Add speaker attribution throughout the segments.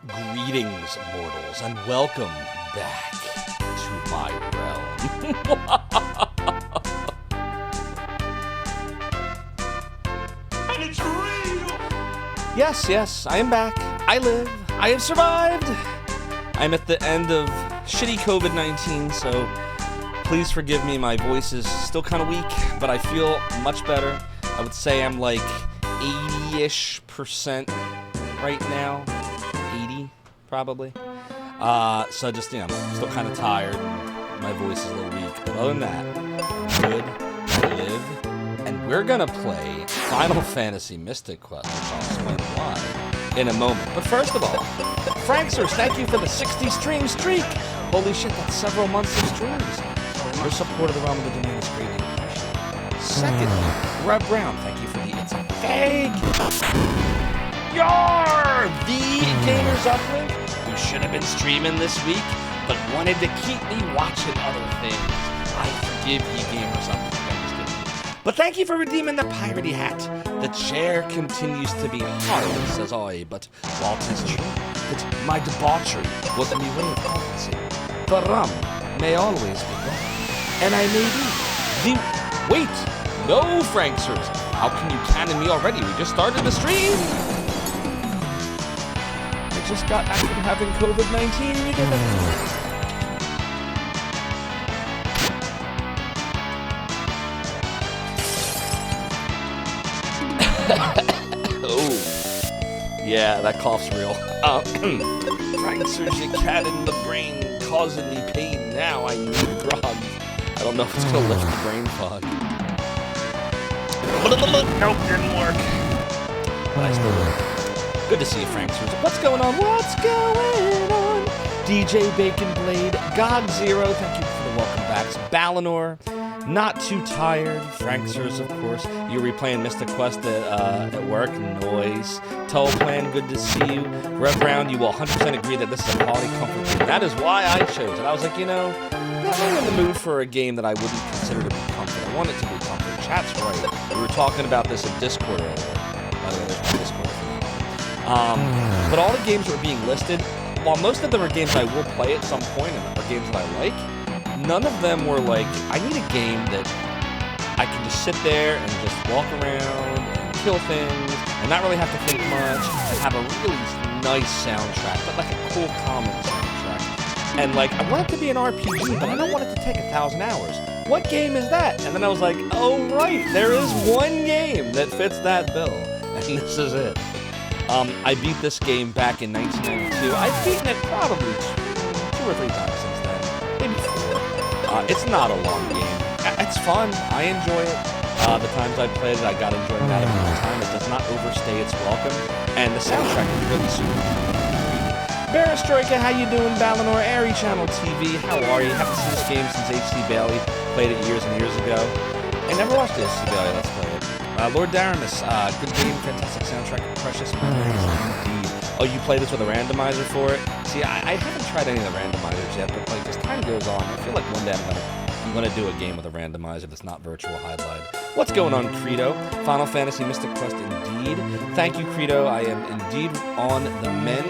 Speaker 1: Greetings, mortals, and welcome back to my realm.
Speaker 2: And it's real!
Speaker 1: Yes, I am back. I live. I have survived. I'm at the end of shitty COVID-19, so please forgive me. My voice is still kind of weak, but I feel much better. I would say I'm like 80-ish% right now. 80, probably. So just, I'm still kind of tired. My voice is a little weak. But other than that, good, I live. And we're going to play Final Fantasy Mystic Quest, which I'll explain why in a moment. But first of all, Franksers, thank you for the 60 stream streak. Holy shit, that's several months of streams. Your support of the realm of the domain is greatly appreciated. Secondly, Rev Brown, thank you for the It's a Fake. You're the Gamers Uplink, who should have been streaming this week, but wanted to keep me watching other things. I forgive ye, Gamers Uplink. But thank you for redeeming the piratey hat. The chair continues to be harmless as I, but while 'tis true that my debauchery was a new way of compensating, the rum may always be gone, and I may be the... Wait! No, Franksers! How can you canon me already? We just started the stream! I just got back from having COVID-19. You did it. Oh, yeah, that cough's real. Franksers, you cat in the brain, causing me pain. Now I need grog. I don't know if it's gonna lift the brain fog. Nope, didn't work. But I still work. Good to see you, Franksers. What's going on? What's going on? DJ Bacon Blade, God Zero, thank you for the welcome backs. Balinor. Not Too Tired, Franksers, of course. You're replaying Mystic Quest at work, noise. Plan, good to see you. Rev Brown, you will 100% agree that this is a quality comfort game. That is why I chose it. I was like, not really in the mood for a game that I wouldn't consider to be comfort. I want it to be comfort. Chat's right. We were talking about this in Discord earlier. By the way, there's my Discord if you know. But all the games that were being listed, while most of them are games I will play at some point and are games that I like, none of them were like, I need a game that I can just sit there and just walk around and kill things and not really have to think much and have a really nice soundtrack, but like a cool, calming soundtrack. And like, I want it to be an RPG, but I don't want it to take 1,000 hours. What game is that? And then I was like, oh right, there is one game that fits that bill, and this is it. I beat this game back in 1992. I've beaten it probably two or three times since then, maybe 4. It's not a long game. It's fun. I enjoy it. The times I played it, I got enjoyment out of it all the time. It does not overstay its welcome, and the soundtrack is really super. Barastroika, how you doing? Balinor, Airy Channel TV, how are you? Haven't seen this game since H.C. Bailey. Played it years and years ago. I never watched the H.C. Bailey. Let's play it. Lord Daramus, good game, fantastic soundtrack, precious memories indeed. Oh, you play this with a randomizer for it? See, I haven't tried any of the randomizers yet, but like as time goes on, I feel like one day I'm gonna do a game with a randomizer that's not virtual highlight. What's going on, Credo? Final Fantasy Mystic Quest, indeed. Thank you, Credo. I am indeed on the mend.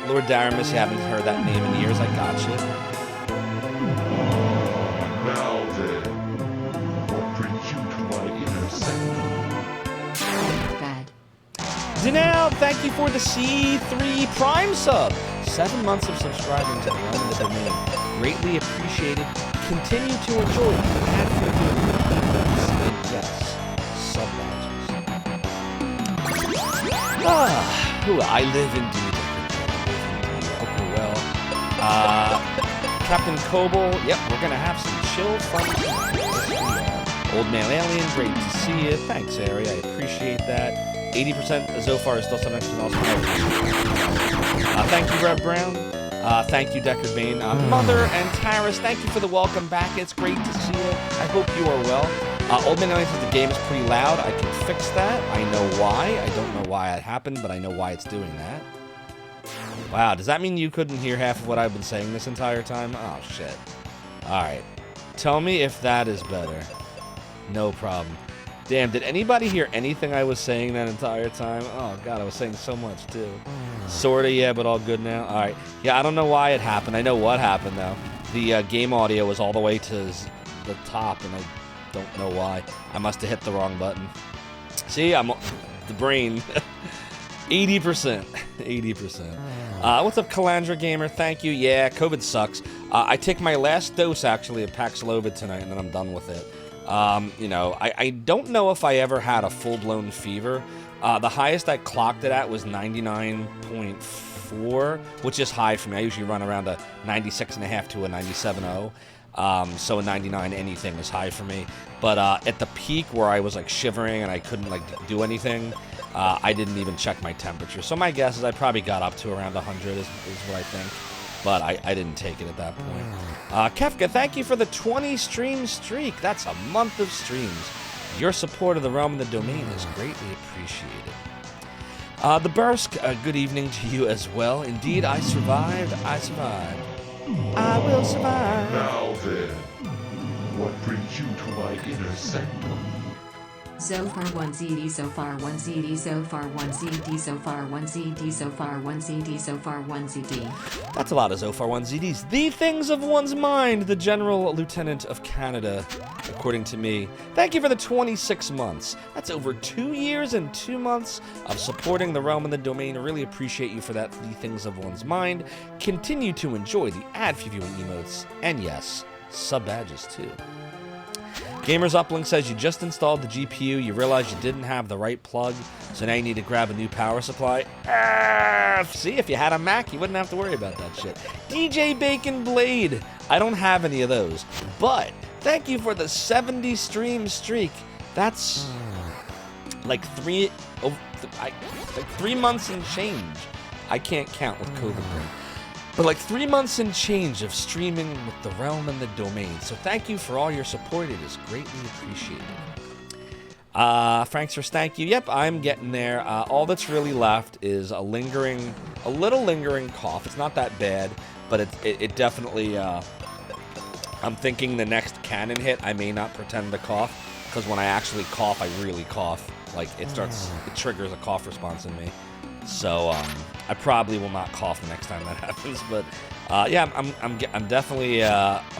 Speaker 1: Lord Daramus, you haven't heard that name in years. I got you.
Speaker 2: Now then, what brings you to my inner sanctum?
Speaker 3: Bad.
Speaker 1: Danelle, thank you for the C3 Prime sub. 7 months of subscribing to the realm of the domain. Greatly appreciated. Continue to enjoy ad-free videos. And yes, subtitles. I live indeed. Hope you're well. Captain Coble, yep, we're gonna have some chill fun. Old Man Alien, great to see you. Thanks, Ari, I appreciate that. 80% Zophar is still 7% also. Thank you, Rev Brown. Thank you, Deckard Bain. Mother and Taris, thank you for the welcome back. It's great to see you. I hope you are well. Old Man Alien says the game is pretty loud. I can fix that. I know why. I don't know why it happened, but I know why it's doing that. Wow, does that mean you couldn't hear half of what I've been saying this entire time? Oh, shit. Alright. Tell me if that is better. No problem. Damn, did anybody hear anything I was saying that entire time? Oh, God, I was saying so much, too. Sorta, yeah, but all good now. All right. Yeah, I don't know why it happened. I know what happened, though. The game audio was all the way to the top, and I don't know why. I must have hit the wrong button. See, I'm the brain. 80%. 80%. What's up, Calandra Gamer? Thank you. Yeah, COVID sucks. I take my last dose, actually, of Paxlovid tonight, and then I'm done with it. You know, I don't know if I ever had a full-blown fever. The highest I clocked it at was 99.4, which is high for me. I usually run around a 96.5 to a 97.0. So a 99 anything is high for me. But at the peak where I was like shivering and I couldn't like do anything, I didn't even check my temperature. So my guess is I probably got up to around 100 is what I think. But I didn't take it at that point. Kefka, thank you for the 20 stream streak. That's a month of streams. Your support of the realm and the domain is greatly appreciated. The Bursk, good evening to you as well. Indeed, I survived. I survived. I will survive.
Speaker 2: Now then, what brings you to my inner sanctum?
Speaker 3: Zophar 1ZD, Zophar 1ZD, Zophar 1ZD, Zophar 1ZD, Zophar 1ZD, Zophar 1ZD.
Speaker 1: That's a lot of Zophar 1ZDs. The things of one's mind, the General Lieutenant of Canada, according to me. Thank you for the 26 months. That's over 2 years and 2 months of supporting the realm and the domain. I really appreciate you for that, the things of one's mind. Continue to enjoy the ad-viewing emotes, and yes, sub-badges too. Gamers Uplink says you just installed the GPU, you realize you didn't have the right plug, so now you need to grab a new power supply. See, if you had a Mac, you wouldn't have to worry about that shit. DJ Bacon Blade, I don't have any of those, but thank you for the 70 stream streak. That's like 3 months and change. I can't count with COVID right. But like 3 months and change of streaming with the realm and the domain. So thank you for all your support. It is greatly appreciated. Franksters, thank you. Yep, I'm getting there. All that's really left is a little lingering cough. It's not that bad, but it definitely, I'm thinking the next cannon hit, I may not pretend to cough, because when I actually cough, I really cough. Like, it triggers a cough response in me. So I probably will not cough the next time that happens, but yeah, I'm definitely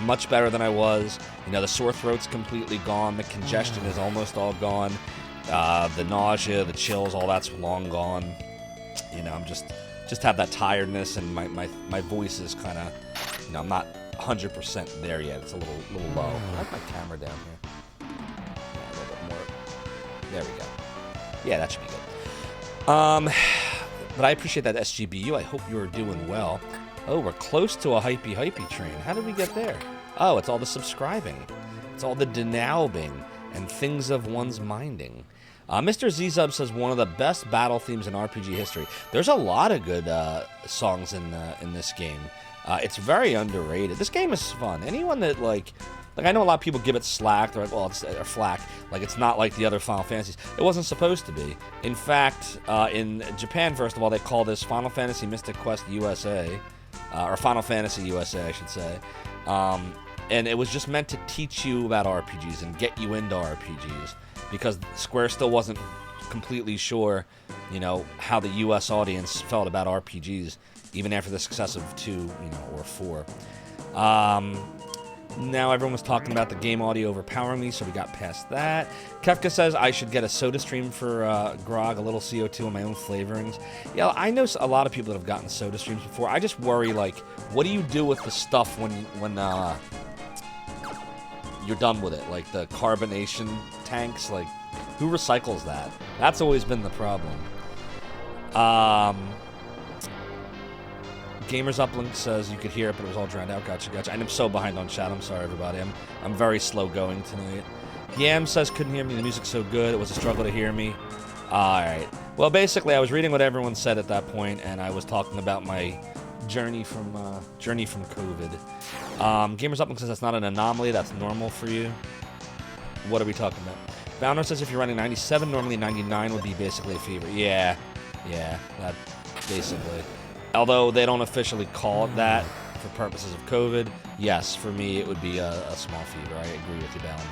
Speaker 1: much better than I was. You know, the sore throat's completely gone. The congestion is almost all gone. The nausea, the chills, all that's long gone. You know, I'm just have that tiredness, and my voice is kind of, you know, I'm not 100% there yet. It's a little low. I like my camera down here. Yeah, a little bit more. There we go. Yeah, that should be good. But I appreciate that, SGBU. I hope you're doing well. Oh, we're close to a hypey train. How did we get there? Oh, it's all the subscribing. It's all the denaubing and things of one's minding. Mr. Zzub says one of the best battle themes in RPG history. There's a lot of good songs in this game. It's very underrated. This game is fun. Anyone that like I know a lot of people give it slack. They're like, well, it's flack. Like, it's not like the other Final Fantasies. It wasn't supposed to be. In fact, in Japan, first of all, they call this Final Fantasy Mystic Quest USA, or Final Fantasy USA, I should say. And it was just meant to teach you about RPGs and get you into RPGs, because Square still wasn't completely sure, you know, how the U.S. audience felt about RPGs, even after the success of 2, you know, or 4. Now everyone was talking about the game audio overpowering me, so we got past that. Kefka says I should get a soda stream for grog, a little CO2 and my own flavorings. Yeah, I know a lot of people that have gotten soda streams before. I just worry, like, what do you do with the stuff when you're done with it? Like the carbonation tanks, like, who recycles that? That's always been the problem. Gamers Uplink says you could hear it, but it was all drowned out. Gotcha. I'm so behind on chat. I'm sorry, everybody. I'm very slow going tonight. Yam says couldn't hear me. The music's so good. It was a struggle to hear me. All right. Well, basically, I was reading what everyone said at that point, and I was talking about my journey from COVID. Gamers Uplink says that's not an anomaly. That's normal for you. What are we talking about? Bounder says if you're running 97, normally 99 would be basically a fever. Yeah, that basically. Although they don't officially call it that for purposes of COVID, yes, for me it would be a small fever. I agree with you, Balmer.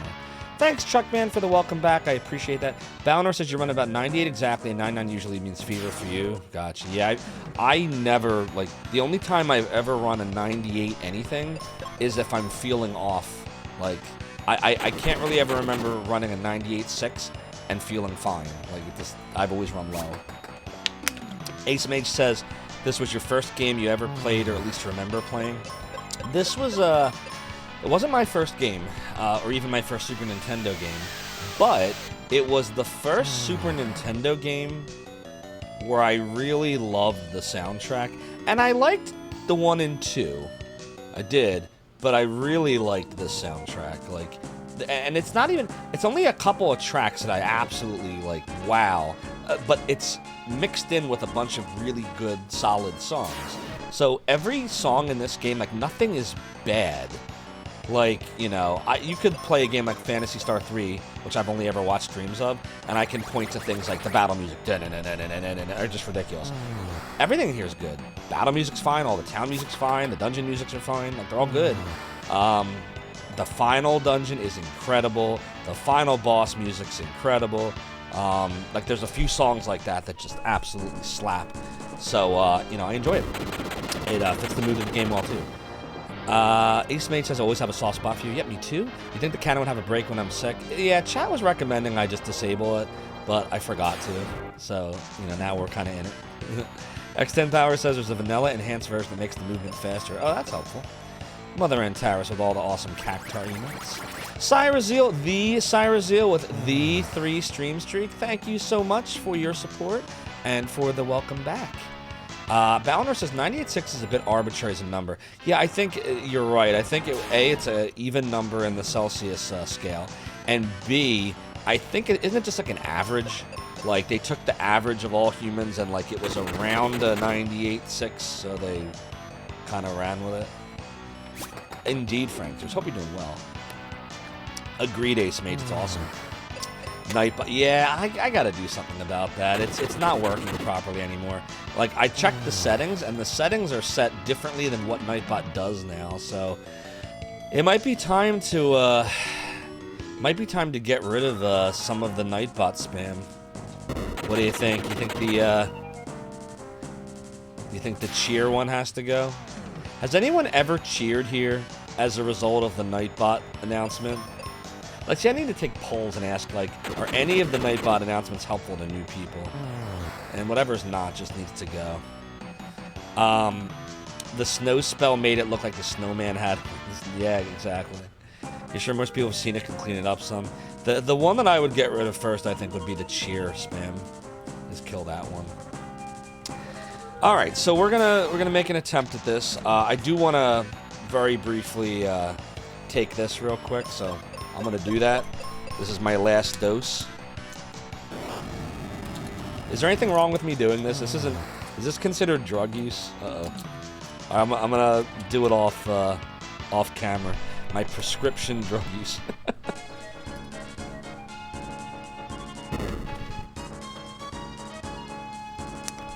Speaker 1: Thanks, Chuckman, for the welcome back. I appreciate that. Balnor says you run about 98 exactly, and 99 usually means fever for you. Gotcha. Yeah, I never, like, the only time I've ever run a 98 anything is if I'm feeling off. Like, I can't really ever remember running a 98.6 and feeling fine. Like, I've always run low. Ace Mage says, this was your first game you ever played, or at least remember playing? This was, it wasn't my first game, or even my first Super Nintendo game, but it was the first Super Nintendo game where I really loved the soundtrack, and I liked the 1 and 2. I did, but I really liked this soundtrack. Like, and it's not even, it's only a couple of tracks that I absolutely, like, wow, but it's mixed in with a bunch of really good, solid songs. So every song in this game, like, nothing is bad. Like, you know, you could play a game like Phantasy Star 3, which I've only ever watched streams of, and I can point to things like the battle music, are just ridiculous. Everything here is good. Battle music's fine, all the town music's fine, the dungeon musics are fine, like, they're all good. The final dungeon is incredible. The final boss music's incredible. Like, there's a few songs like that that just absolutely slap. So, you know, I enjoy it. It fits the mood of the game well, too. Ace Mate says, I always have a soft spot for you. Yep, me too. You think the cannon would have a break when I'm sick? Yeah, chat was recommending I just disable it, but I forgot to. So, you know, now we're kind of in it. X10 Power says there's a vanilla enhanced version that makes the movement faster. Oh, that's helpful. Mother Antares with all the awesome cactar emotes. Cyrazeel, the Cyrazeel with the 3 stream streak. Thank you so much for your support and for the welcome back. Balnor says 98.6 is a bit arbitrary as a number. Yeah, I think you're right. I think, it's an even number in the Celsius scale. And B, I think isn't it just like an average? Like, they took the average of all humans and, like, it was around a 98.6, so they kind of ran with it. Indeed, Frank. Just hope you're doing well. Agreed, Ace Mate. It's awesome. Nightbot. Yeah, I gotta do something about that. It's not working properly anymore. Like, I checked the settings, and the settings are set differently than what Nightbot does now. So it might be time to get rid of some of the Nightbot spam. What do you think? You think the cheer one has to go? Has anyone ever cheered here as a result of the Nightbot announcement? Like, see, I need to take polls and ask, like, are any of the Nightbot announcements helpful to new people? And whatever's not just needs to go. The snow spell made it look like the snowman had... Yeah, exactly. You sure most people have seen it, can clean it up some? The one that I would get rid of first, I think, would be the cheer spam. Just kill that one. Alright, so we're gonna make an attempt at this. I do want to very briefly take this real quick, so... I'm gonna do that. This is my last dose. Is there anything wrong with me doing this? Is this considered drug use? Uh-oh. I'm gonna do it off camera. My prescription drug use.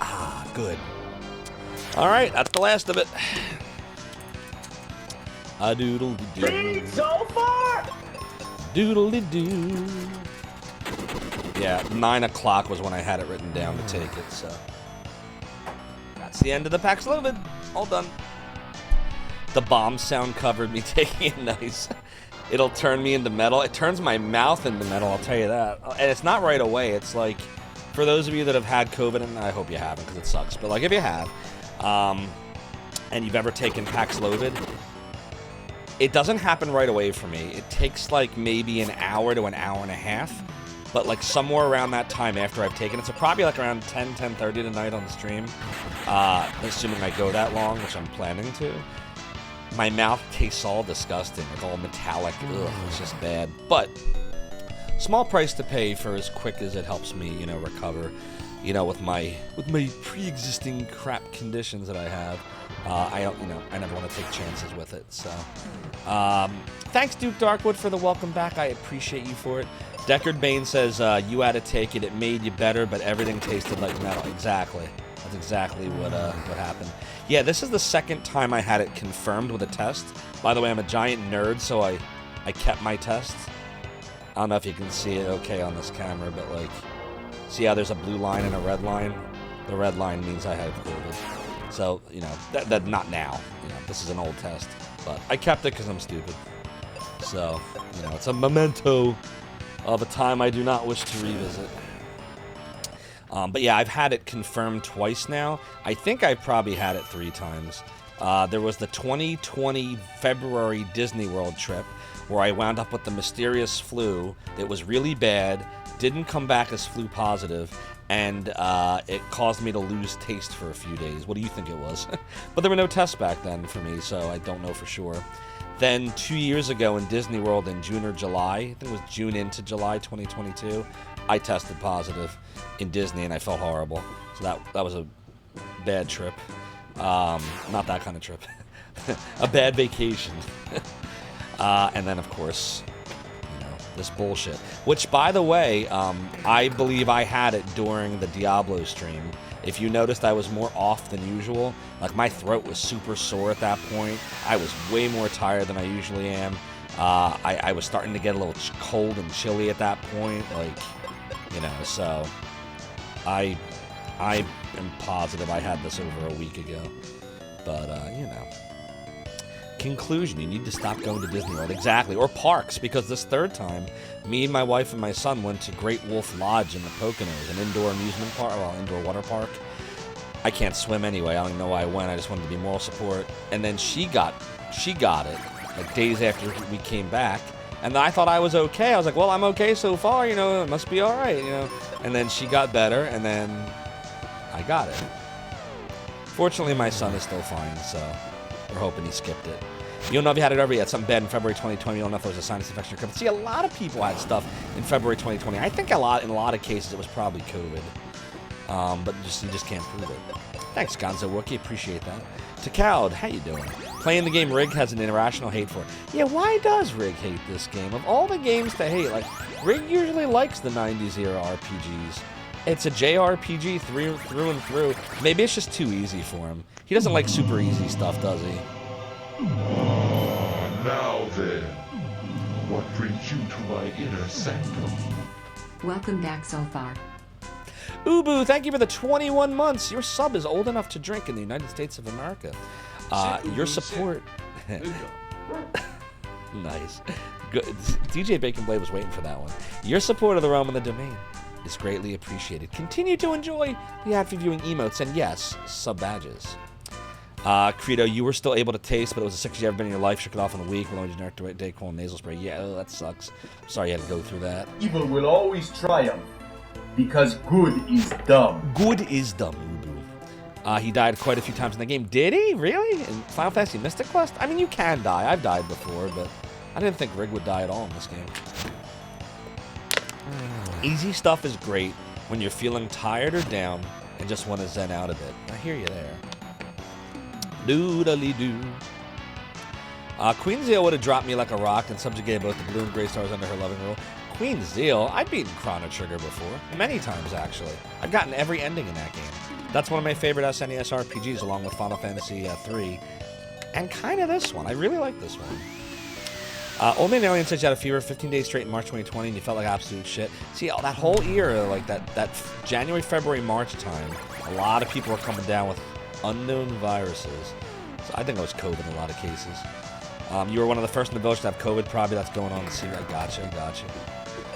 Speaker 1: Ah, good. Alright, that's the last of it. A doodle-doo.
Speaker 4: Zophar!
Speaker 1: Doodle-doo. Yeah, 9 o'clock was when I had it written down to take it, so. That's the end of the Paxlovid. All done. The bomb sound covered me taking it nice. It'll turn me into metal. It turns my mouth into metal, I'll tell you that. And it's not right away. It's like, for those of you that have had COVID, and I hope you haven't because it sucks, but like if you have, and you've ever taken Paxlovid, it doesn't happen right away for me. It takes like maybe an hour to an hour and a half. But like somewhere around that time after I've taken it, so probably like around 10:30 tonight on the stream, assuming I go that long, which I'm planning to, my mouth tastes all disgusting, like all metallic. Ugh, it's just bad. But small price to pay for as quick as it helps me, you know, recover, you know, with my pre-existing crap conditions that I have. I never want to take chances with it. So, thanks, Duke Darkwood, for the welcome back. I appreciate you for it. Deckard Bain says, you had to take it. It made you better, but everything tasted like metal. Exactly. That's exactly what happened. Yeah, this is the second time I had it confirmed with a test. By the way, I'm a giant nerd, so I kept my test. I don't know if you can see it okay on this camera, but like, see how there's a blue line and a red line? The red line means I have COVID. So, you know, that not now. You know, this is an old test. But I kept it because I'm stupid. So, you know, it's a memento of a time I do not wish to revisit. But yeah, I've had it confirmed twice now. I think I've probably had it 3 times. There was the 2020 February Disney World trip where I wound up with the mysterious flu. It was really bad, didn't come back as flu positive, and it caused me to lose taste for a few days. What do you think it was? But there were no tests back then for me, so I don't know for sure. Then 2 years ago in Disney World in June or July, I think it was June into July 2022, I tested positive in Disney and I felt horrible. So that was a bad trip. Not that kind of trip. A bad vacation. And then, of course, you know, this bullshit. Which, by the way, I believe I had it during the Diablo stream. If you noticed, I was more off than usual. Like, my throat was super sore at that point. I was way more tired than I usually am. I was starting to get a little cold and chilly at that point. Like, you know, so I am positive I had this over a week ago. But, you know. Conclusion, you need to stop going to Disney World. Exactly. Or parks, because this third time, me, my wife, and my son went to Great Wolf Lodge in the Poconos, an indoor amusement park, well, indoor water park. I can't swim anyway. I don't even know why I went. I just wanted to be moral support. And then she got it, like days after we came back. And I thought I was okay. I was like, well, I'm okay so far, you know, it must be all right, you know. And then she got better, and then I got it. Fortunately, my son is still fine, so we're hoping he skipped it. You don't know if you had it ever yet. Something bad in February 2020. You don't know if it was a sinus infection or COVID. See, a lot of people had stuff in February 2020. I think in a lot of cases it was probably COVID. But you just can't prove it. Thanks, Gonzo Wookie. Appreciate that. Takowd, how you doing? Playing the game Rig has an irrational hate for it. Yeah, why does Rig hate this game? Of all the games to hate, like, Rig usually likes the 90s era RPGs. It's a JRPG through and through. Maybe it's just too easy for him. He doesn't like super easy stuff, does he?
Speaker 2: Now then, what brings you to my inner sanctum?
Speaker 3: Welcome back, Zophar.
Speaker 1: Ubu, thank you for the 21 months. Your sub is old enough to drink in the United States of America. Your support... Nice. Good. DJ Bacon Blade was waiting for that one. Your support of the realm and the domain is greatly appreciated. Continue to enjoy the ad-free viewing emotes and, yes, sub-badges. Credo, you were still able to taste, but it was the sickest you ever been in your life. Shook it off on the week. With only generic Dayquil and nasal spray. Yeah, that sucks. I'm sorry you had to go through that.
Speaker 4: Evil will always triumph, because good is dumb.
Speaker 1: Good is dumb, Ubu. He died quite a few times in the game. Did he? Really? In Final Fantasy Mystic Quest? I mean, you can die. I've died before, but I didn't think Rig would die at all in this game. Easy stuff is great when you're feeling tired or down and just want to zen out a bit. I hear you there. Doodly-doo. Queen Zeal would have dropped me like a rock and subjugated both the blue and gray stars under her loving rule. Queen Zeal, I've beaten Chrono Trigger before. Many times, actually. I've gotten every ending in that game. That's one of my favorite SNES RPGs, along with Final Fantasy 3. And kind of this one. I really like this one. Old Man Alien says you had a fever 15 days straight in March 2020 and you felt like absolute shit. See, that whole era, like that January, February, March time, a lot of people were coming down with unknown viruses. So I think it was COVID in a lot of cases. You were one of the first in the village to have COVID, probably. That's going on. See, I gotcha.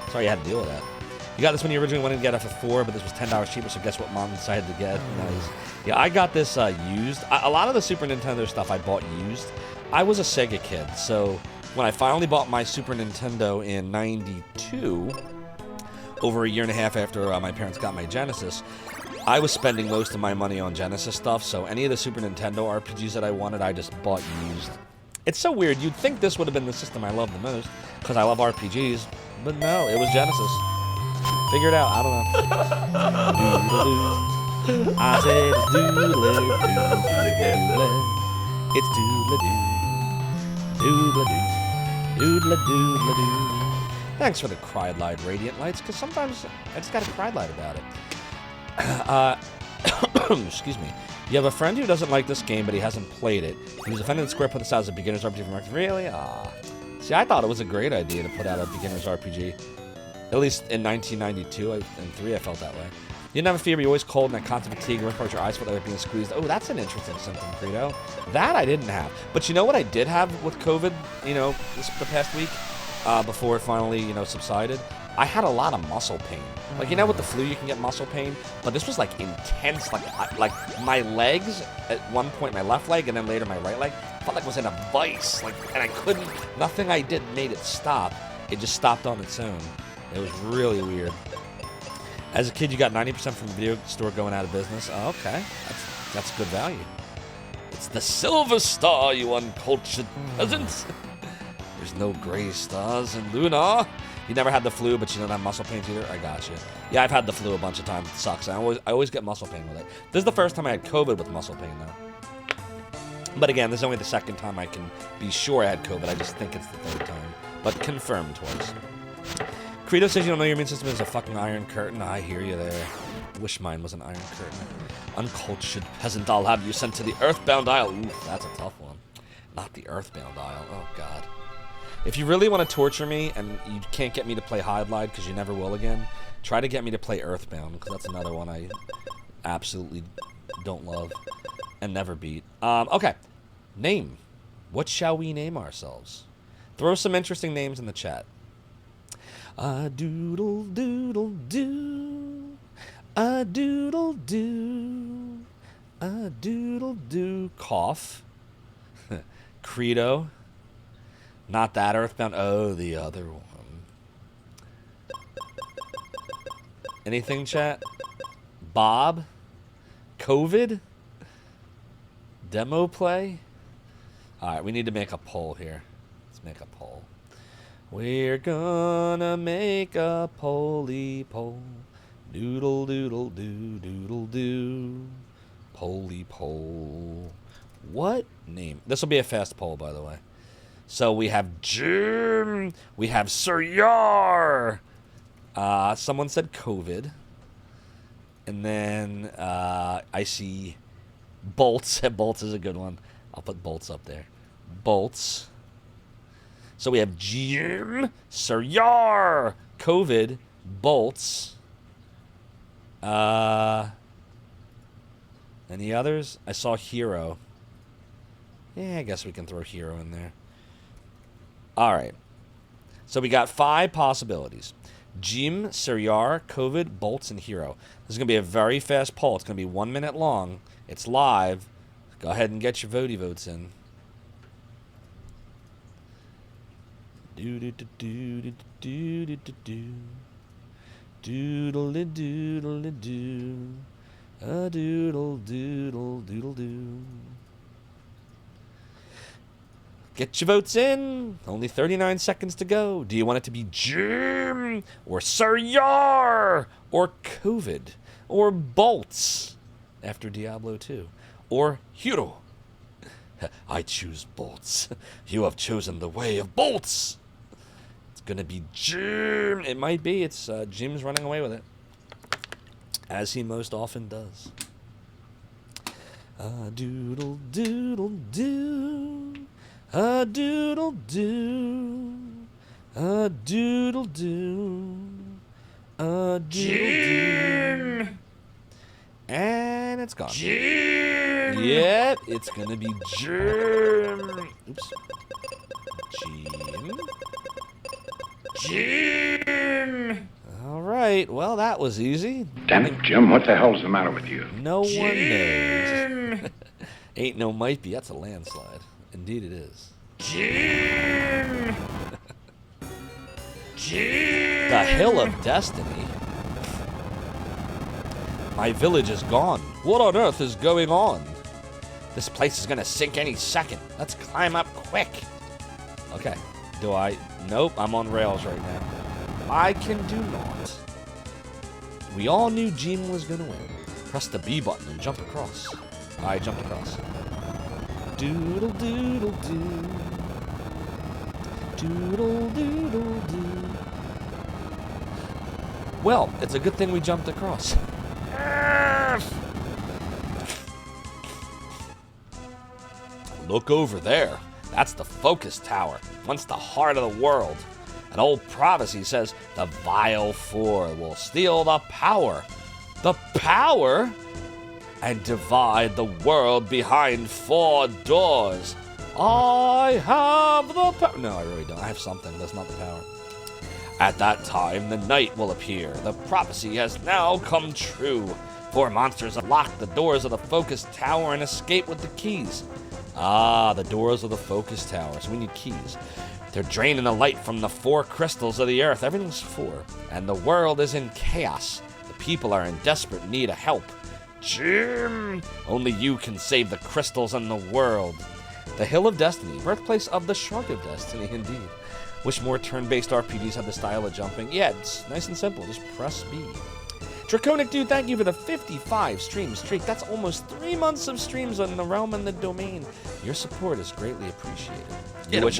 Speaker 1: Sorry you had to deal with that. You got this when you originally wanted to get it for $4, but this was $10 cheaper, so guess what Mom decided to get? Nice. Yeah, I got this used. A lot of the Super Nintendo stuff I bought used. I was a Sega kid, so when I finally bought my Super Nintendo in '92, over a year and a half after my parents got my Genesis, I was spending most of my money on Genesis stuff, so any of the Super Nintendo RPGs that I wanted, I just bought used. It's so weird. You'd think this would have been the system I loved the most, because I love RPGs, but no, it was Genesis. Figure it out. I don't know. I said it's doodle-doo, it's doodle-doo, doodle-doo. Thanks for the Cry Light Radiant Lights, because sometimes I just got to cry light about it. Excuse me. You have a friend who doesn't like this game, but he hasn't played it. He was offended that Square put this out as a beginner's RPG for Americans. Really? See, I thought it was a great idea to put out a beginner's RPG. At least in 1992 and 3, I felt that way. You never fear, you're always cold and that constant fatigue, and your eyes felt like they're being squeezed. Oh, that's an interesting symptom, Credo. That I didn't have. But you know what I did have with COVID, you know, the past week, before it finally, you know, subsided? I had a lot of muscle pain. Like, you know, with the flu, you can get muscle pain, but this was like intense. Like my legs at one point, my left leg, and then later my right leg, felt like it was in a vice. Like, and I couldn't. Nothing I did made it stop. It just stopped on its own. It was really weird. As a kid, you got 90% from the video store going out of business. Oh, okay, that's good value. It's the Silver Star, you uncultured peasants. There's no gray stars in Luna. You never had the flu, but you don't have muscle pains either? I got you. Yeah, I've had the flu a bunch of times. It sucks. I always get muscle pain with it. This is the first time I had COVID with muscle pain, though. But again, this is only the second time I can be sure I had COVID. I just think it's the third time. But confirmed twice. Credo says you don't know your immune system is a fucking iron curtain. I hear you there. Wish mine was an iron curtain. Uncultured peasant, I'll have you sent to the Earthbound Isle. Ooh, that's a tough one. Not the Earthbound Isle. Oh, God. If you really want to torture me and you can't get me to play Hydlide because you never will again, try to get me to play Earthbound because that's another one I absolutely don't love and never beat. Okay. Name. What shall we name ourselves? Throw some interesting names in the chat. A doodle doodle doo. A doodle doo. A doodle doo. Cough. Credo. Not that Earthbound. Oh, the other one. Anything, chat? Bob? COVID? Demo play? Alright, we need to make a poll here. Let's make a poll. We're gonna make a poly poll. Doodle doodle doo doodle doo. Poly poll. What name? This will be a fast poll, by the way. So we have Jim. We have Sir Yar. Someone said COVID. And then I see Bolts. Bolts is a good one. I'll put Bolts up there. Bolts. So we have Jim, Sir Yar, COVID, Bolts. Any others? I saw Hero. Yeah, I guess we can throw Hero in there. All right. So we got 5 possibilities. Jim, Sir Yar, COVID, Bolts, and Hero. This is going to be a very fast poll. It's going to be 1 minute long. It's live. Go ahead and get your votes in. Doodle doodle doo. A doodle doodle doodle doo. Get your votes in. Only 39 seconds to go. Do you want it to be Jim or Sir Yar or COVID or Bolts after Diablo 2 or Hero? I choose Bolts. You have chosen the way of Bolts. It's gonna be Jim. It might be. It's Jim's running away with it, as he most often does. A doodle doodle doo. A doodle doo. A doodle doo. A doodle doo. And it's gone. Jim! Yep, it's gonna be Jim. Oops. Jim. Jim! Alright, well, that was easy.
Speaker 5: Damn it, Jim, what the hell's the matter with you?
Speaker 1: No one knows. Ain't no might be, that's a landslide. Indeed it is. Jim! Jim! The Hill of Destiny? My village is gone. What on earth is going on? This place is gonna sink any second. Let's climb up quick. Okay. Do I? Nope, I'm on rails right now. I can do not. We all knew Jim was gonna win. Press the B button and jump across. I jumped across. Doodle doodle doo. Doodle doodle doo. Well, it's a good thing we jumped across. Look over there. That's the focus tower, once the heart of the world. An old prophecy says the Vile Four will steal the power. The power? And divide the world behind 4 doors. I have the power. No, I really don't. I have something. That's not the power. At that time, the night will appear. The prophecy has now come true. 4 monsters unlock the doors of the focus tower and escape with the keys. Ah, the doors of the focus tower. So we need keys. They're draining the light from the 4 crystals of the earth. Everything's 4. And the world is in chaos. The people are in desperate need of help. Jim! Only you can save the crystals and the world. The Hill of Destiny, birthplace of the Shrunk of Destiny, indeed. Wish more turn-based RPGs had the style of jumping. Yeah, it's nice and simple. Just press B. Draconic Dude, thank you for the 55 stream streak. That's almost 3 months of streams on the realm and the domain. Your support is greatly appreciated. You wish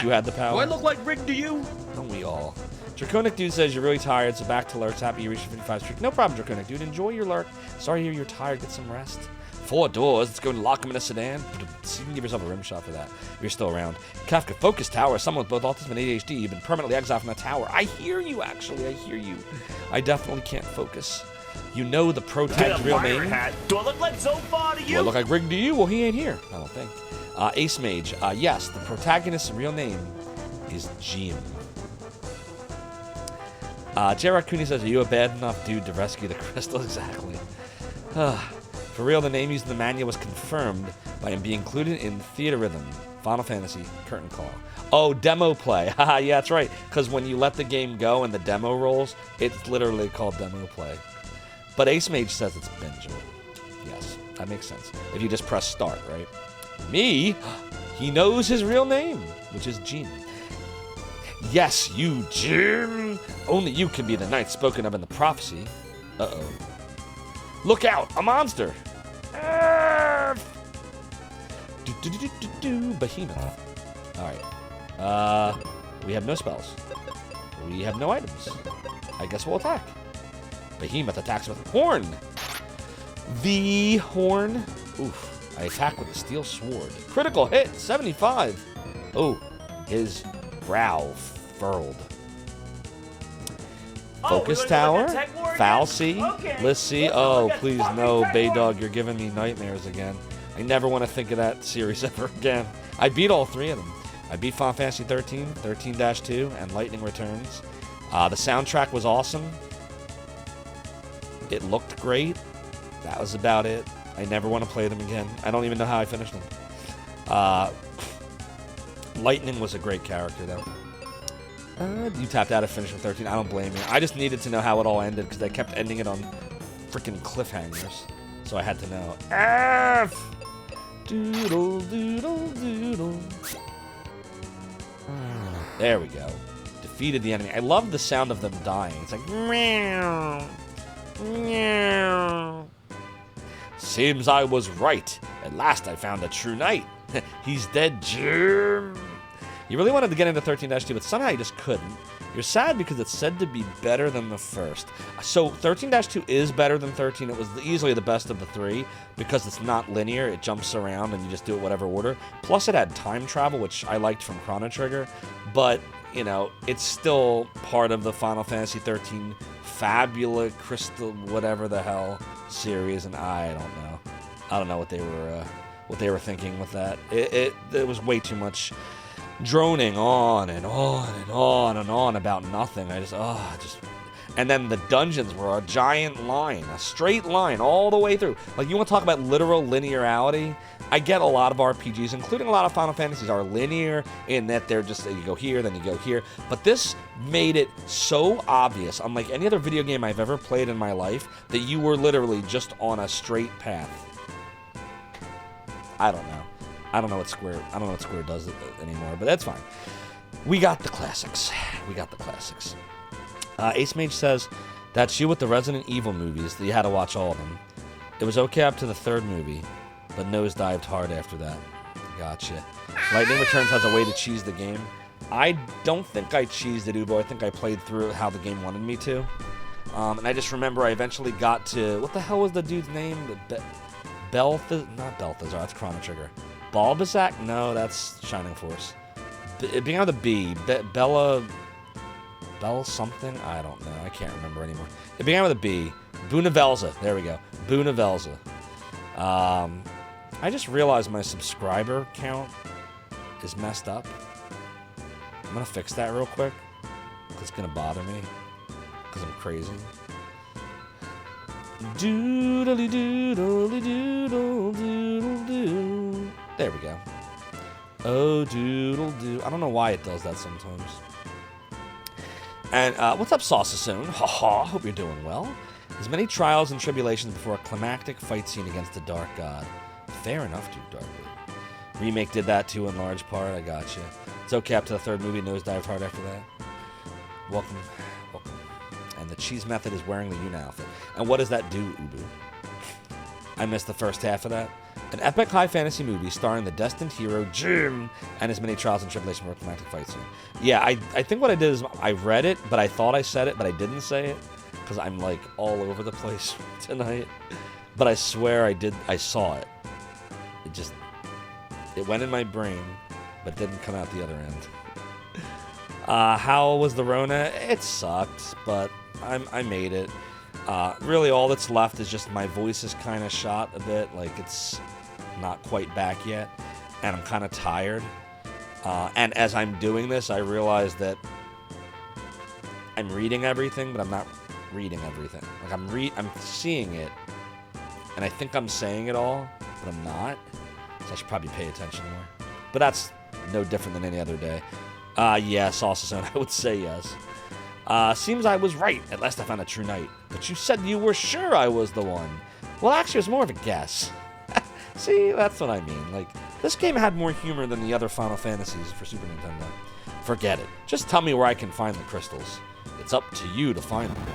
Speaker 1: you had the power?
Speaker 6: Do I look like Rick to you?
Speaker 1: Don't we all? Draconic Dude says you're really tired, so back to lurks. Happy you reached the 55 streak. No problem, Draconic Dude. Enjoy your lurk. Sorry to hear you're tired. Get some rest. 4 doors. Let's go and lock him in a sedan. You can give yourself a rim shot for that if you're still around. Kafka, focus tower. Someone with both autism and ADHD. You've been permanently exiled from the tower. I hear you, actually. I hear you. I definitely can't focus. You know the protag's real name.
Speaker 6: Hat. Do I look like Zophar to you?
Speaker 1: Do I look like Rig to you? Well, he ain't here. I don't think. Ace Mage. Yes, the protagonist's real name is Jim. J. Cooney says, are you a bad enough dude to rescue the crystal? Exactly. For real, the name used in the manual was confirmed by him being included in Theater Rhythm, Final Fantasy, Curtain Call. Oh, demo play. Haha, yeah, that's right. Because when you let the game go and the demo rolls, it's literally called demo play. But Ace Mage says it's bingeable. Yes, that makes sense. If you just press start, right? Me? He knows his real name, which is Jim. Yes, you, Jim. Only you can be the knight spoken of in the prophecy. Uh-oh. Look out, a monster. Behemoth. All right. We have no spells. We have no items. I guess we'll attack. Behemoth attacks with Horn. The Horn. Oof. I attack with the Steel Sword. Critical hit, 75. Oh, his brow furled. Focus Tower. Foul C.
Speaker 6: Okay.
Speaker 1: Let's see. Oh, please no, Baydog, you're giving me nightmares again. I never want to think of that series ever again. I beat all 3 of them. I beat Final Fantasy 13, 13-2, and Lightning Returns. The soundtrack was awesome. It looked great. That was about it. I never want to play them again. I don't even know how I finished them. Lightning was a great character, though. You tapped out of finishing 13. I don't blame you. I just needed to know how it all ended because they kept ending it on freaking cliffhangers. So I had to know. F! Doodle, doodle, doodle. There we go. Defeated the enemy. I love the sound of them dying. It's like meow. Meow. Seems I was right. At last I found a true knight. He's dead, Jim. You really wanted to get into 13-2, but somehow you just couldn't. You're sad because it's said to be better than the first. So 13-2 is better than 13. It was easily the best of the 3 because it's not linear. It jumps around and you just do it whatever order. Plus it had time travel, which I liked from Chrono Trigger. But, you know, it's still part of the Final Fantasy 13 Fabula Crystal whatever the hell series, and I don't know. I don't know what they were thinking with that. It was way too much droning on and on and on and on about nothing. And then the dungeons were a giant line, a straight line all the way through. Like, you want to talk about literal linearity? I get a lot of RPGs, including a lot of Final Fantasies, are linear in that they're just, you go here, then you go here. But this made it so obvious, unlike any other video game I've ever played in my life, that you were literally just on a straight path. I don't know. I don't know what Square does anymore, but that's fine. We got the classics. Ace Mage says, that's you with the Resident Evil movies, that you had to watch all of them. It was okay up to the 3rd movie, but nosedived hard after that. Gotcha. Lightning Returns has a way to cheese the game. I don't think I cheesed it, Ubo. I think I played through how the game wanted me to. And I just remember I eventually got to... What the hell was the dude's name? Not Balthazar, that's Chrono Trigger. Bulbasac? No, that's Shining Force. It began with a B. Bella something? I don't know. I can't remember anymore. It began with a B. Bunavelza. There we go. Bunavelza. I just realized my subscriber count is messed up. I'm going to fix that real quick. Because it's going to bother me. Because I'm crazy. Doodly doodly doodle doodle doo. There we go. Oh, doodle doo. I don't know why it does that sometimes. And what's up, Saucesoon? Ha ha. Hope you're doing well. As many trials and tribulations before a climactic fight scene against the Dark God. Fair enough, Duke Darkwood. Remake did that too in large part. I gotcha. It's okay up to the third movie. Nosedived hard after that. Welcome. And the cheese method is wearing the Yuna outfit. And what does that do, Ubu? I missed the first half of that. An epic high fantasy movie starring the destined hero Jim and his many trials and tribulations for a climactic fight scene. Yeah, I think what I did is I read it, but I thought I said it, but I didn't say it because I'm like all over the place tonight. But I swear I saw it. It went in my brain, but didn't come out the other end. How was the Rona? It sucked, but I made it. Really, all that's left is just my voice is kind of shot a bit. Like, it's not quite back yet. And I'm kind of tired. And as I'm doing this, I realize that I'm reading everything, but I'm not reading everything. Like, I'm seeing it, and I think I'm saying it all, but I'm not. So I should probably pay attention more. But that's no different than any other day. Yes, Saucesoon, I would say yes. Seems I was right. At last I found a true knight. But you said you were sure I was the one. Well, actually, it was more of a guess. See, that's what I mean. Like, this game had more humor than the other Final Fantasies for Super Nintendo. Forget it. Just tell me where I can find the crystals. It's up to you to find them.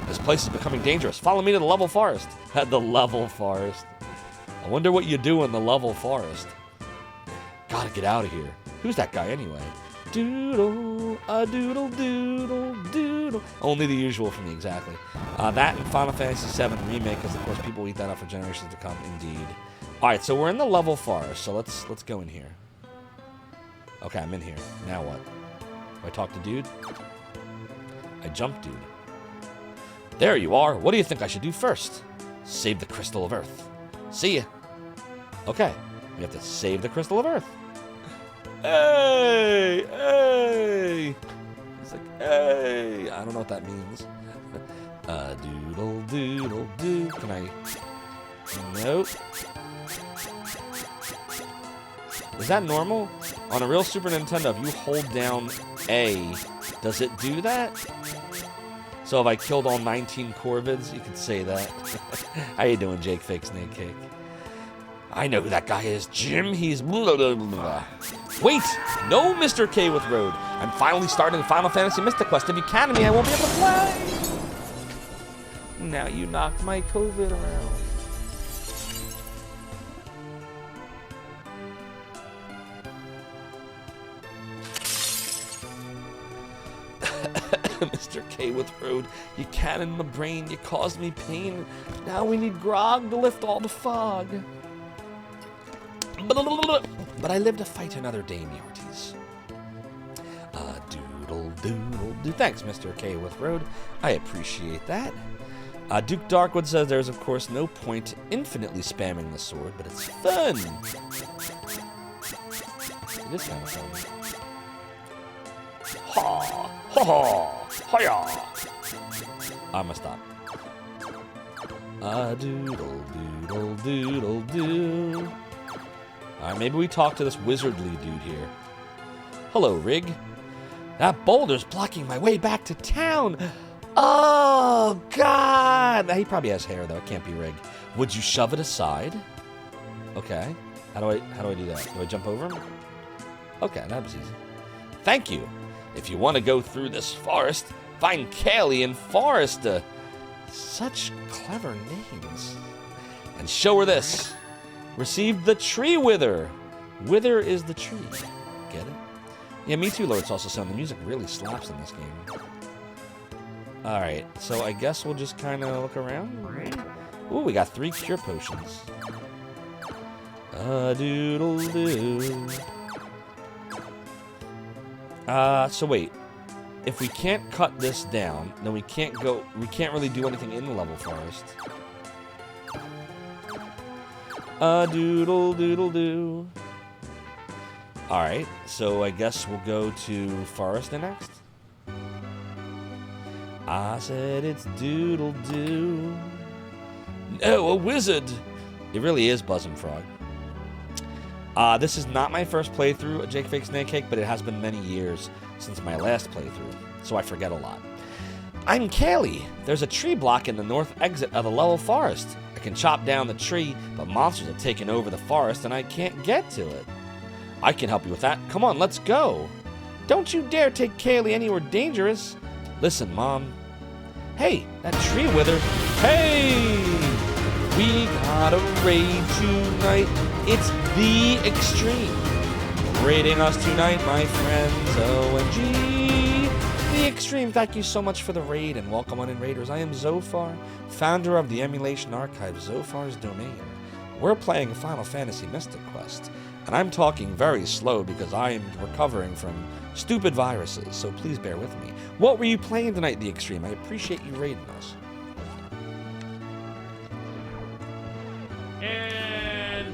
Speaker 1: This place is becoming dangerous. Follow me to the level forest. The level forest. I wonder what you do in the level forest. Gotta get out of here. Who's that guy anyway? Doodle, a doodle, doodle, doodle. Only the usual for me, exactly. That and Final Fantasy VII Remake, because of course people will eat that up for generations to come, indeed. Alright, so we're in the level forest, so let's go in here. Okay, I'm in here. Now what? Do I talk to dude? I jump dude. There you are. What do you think I should do first? Save the Crystal of Earth. See ya. Okay, we have to save the Crystal of Earth. Hey! Hey! It's like, hey! I don't know what that means. Doodle, doodle, doo. Can I? Nope. Is that normal? On a real Super Nintendo, if you hold down A, does it do that? So if I killed all 19 Corvids, you could say that. How you doing, Jake Fake Snake Cake? I know who that guy is. Jim, he's blah, blah, blah. Wait! No, Mr. K with Road. I'm finally starting Final Fantasy Mystic Quest. If you can me, I won't be able to play. Now you knocked my COVID around. Mr. K with Road, you cannon my brain, you caused me pain. Now we need grog to lift all the fog. But I live to fight another day, me hearties. Doodle, doodle, doo. Thanks, Mr. K with Road. I appreciate that. Duke Darkwood says there's, of course, no point infinitely spamming the sword, but it's fun. It is kind of fun. Ha! Ha ha! Hiya! I'm gonna stop. Doodle, doodle, doodle, doo. Alright, maybe we talk to this wizardly dude here. Hello, Rig. That boulder's blocking my way back to town. Oh, God. He probably has hair, though. It can't be Rig. Would you shove it aside? Okay. How do I do that? Do I jump over him? Okay, that was easy. Thank you. If you want to go through this forest, find Kaylee and Forrester. Such clever names. And show her this. Received the tree wither. Wither is the tree. Get it? Yeah, me too, Lord Saucesoon. The music really slaps in this game. Alright, so I guess we'll just kind of look around. Ooh, we got 3 cure potions. Doodle-doo. So wait. If we can't cut this down, then we can't really do anything in the level forest. Doodle-doodle-doo. Alright, so I guess we'll go to forest next. I said it's doodle-doo. No, a wizard! It really is Buzz and Frog. This is not my first playthrough of Jake Fake Snake Cake, but it has been many years since my last playthrough, so I forget a lot. I'm Kaylee. There's a tree block in the north exit of the level forest. I can chop down the tree, but monsters have taken over the forest and I can't get to it. I can help you with that. Come on, let's go. Don't you dare take Kaylee anywhere dangerous. Listen, Mom. Hey, that tree wither. Hey! We got a raid tonight. It's the Extreme. Raiding us tonight, my friends. OMG. The Extreme, thank you so much for the raid and welcome on in Raiders. I am Zophar, founder of the emulation archive Zophar's Domain. We're playing Final Fantasy Mystic Quest. And I'm talking very slow because I am recovering from stupid viruses, so please bear with me. What were you playing tonight, The Extreme? I appreciate you raiding us.
Speaker 7: And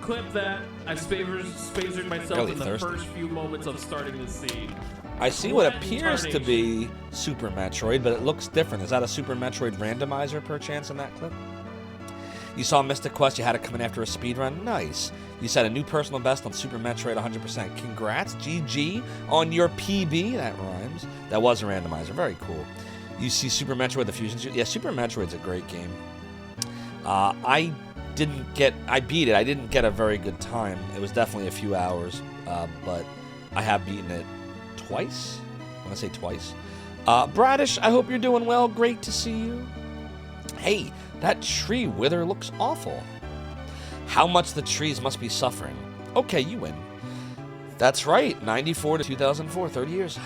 Speaker 7: clip that. I spazered myself
Speaker 1: Really
Speaker 7: in the
Speaker 1: thirsty.
Speaker 7: first few moments of starting the scene.
Speaker 1: I see what appears to be Super Metroid, but it looks different. Is that a Super Metroid randomizer, perchance, in that clip? You saw Mystic Quest, you had it coming after a speedrun? Nice. You set a new personal best on Super Metroid 100%. Congrats, GG, on your PB. That rhymes. That was a randomizer. Very cool. You see Super Metroid, the Fusion Suit? Yeah, Super Metroid's a great game. I beat it. I didn't get a very good time. It was definitely a few hours, but I have beaten it twice. I want to say twice. Bradish, I hope you're doing well. Great to see you. Hey, that tree wither looks awful. How much the trees must be suffering. Okay, you win. That's right, 94 to 2004, 30 years.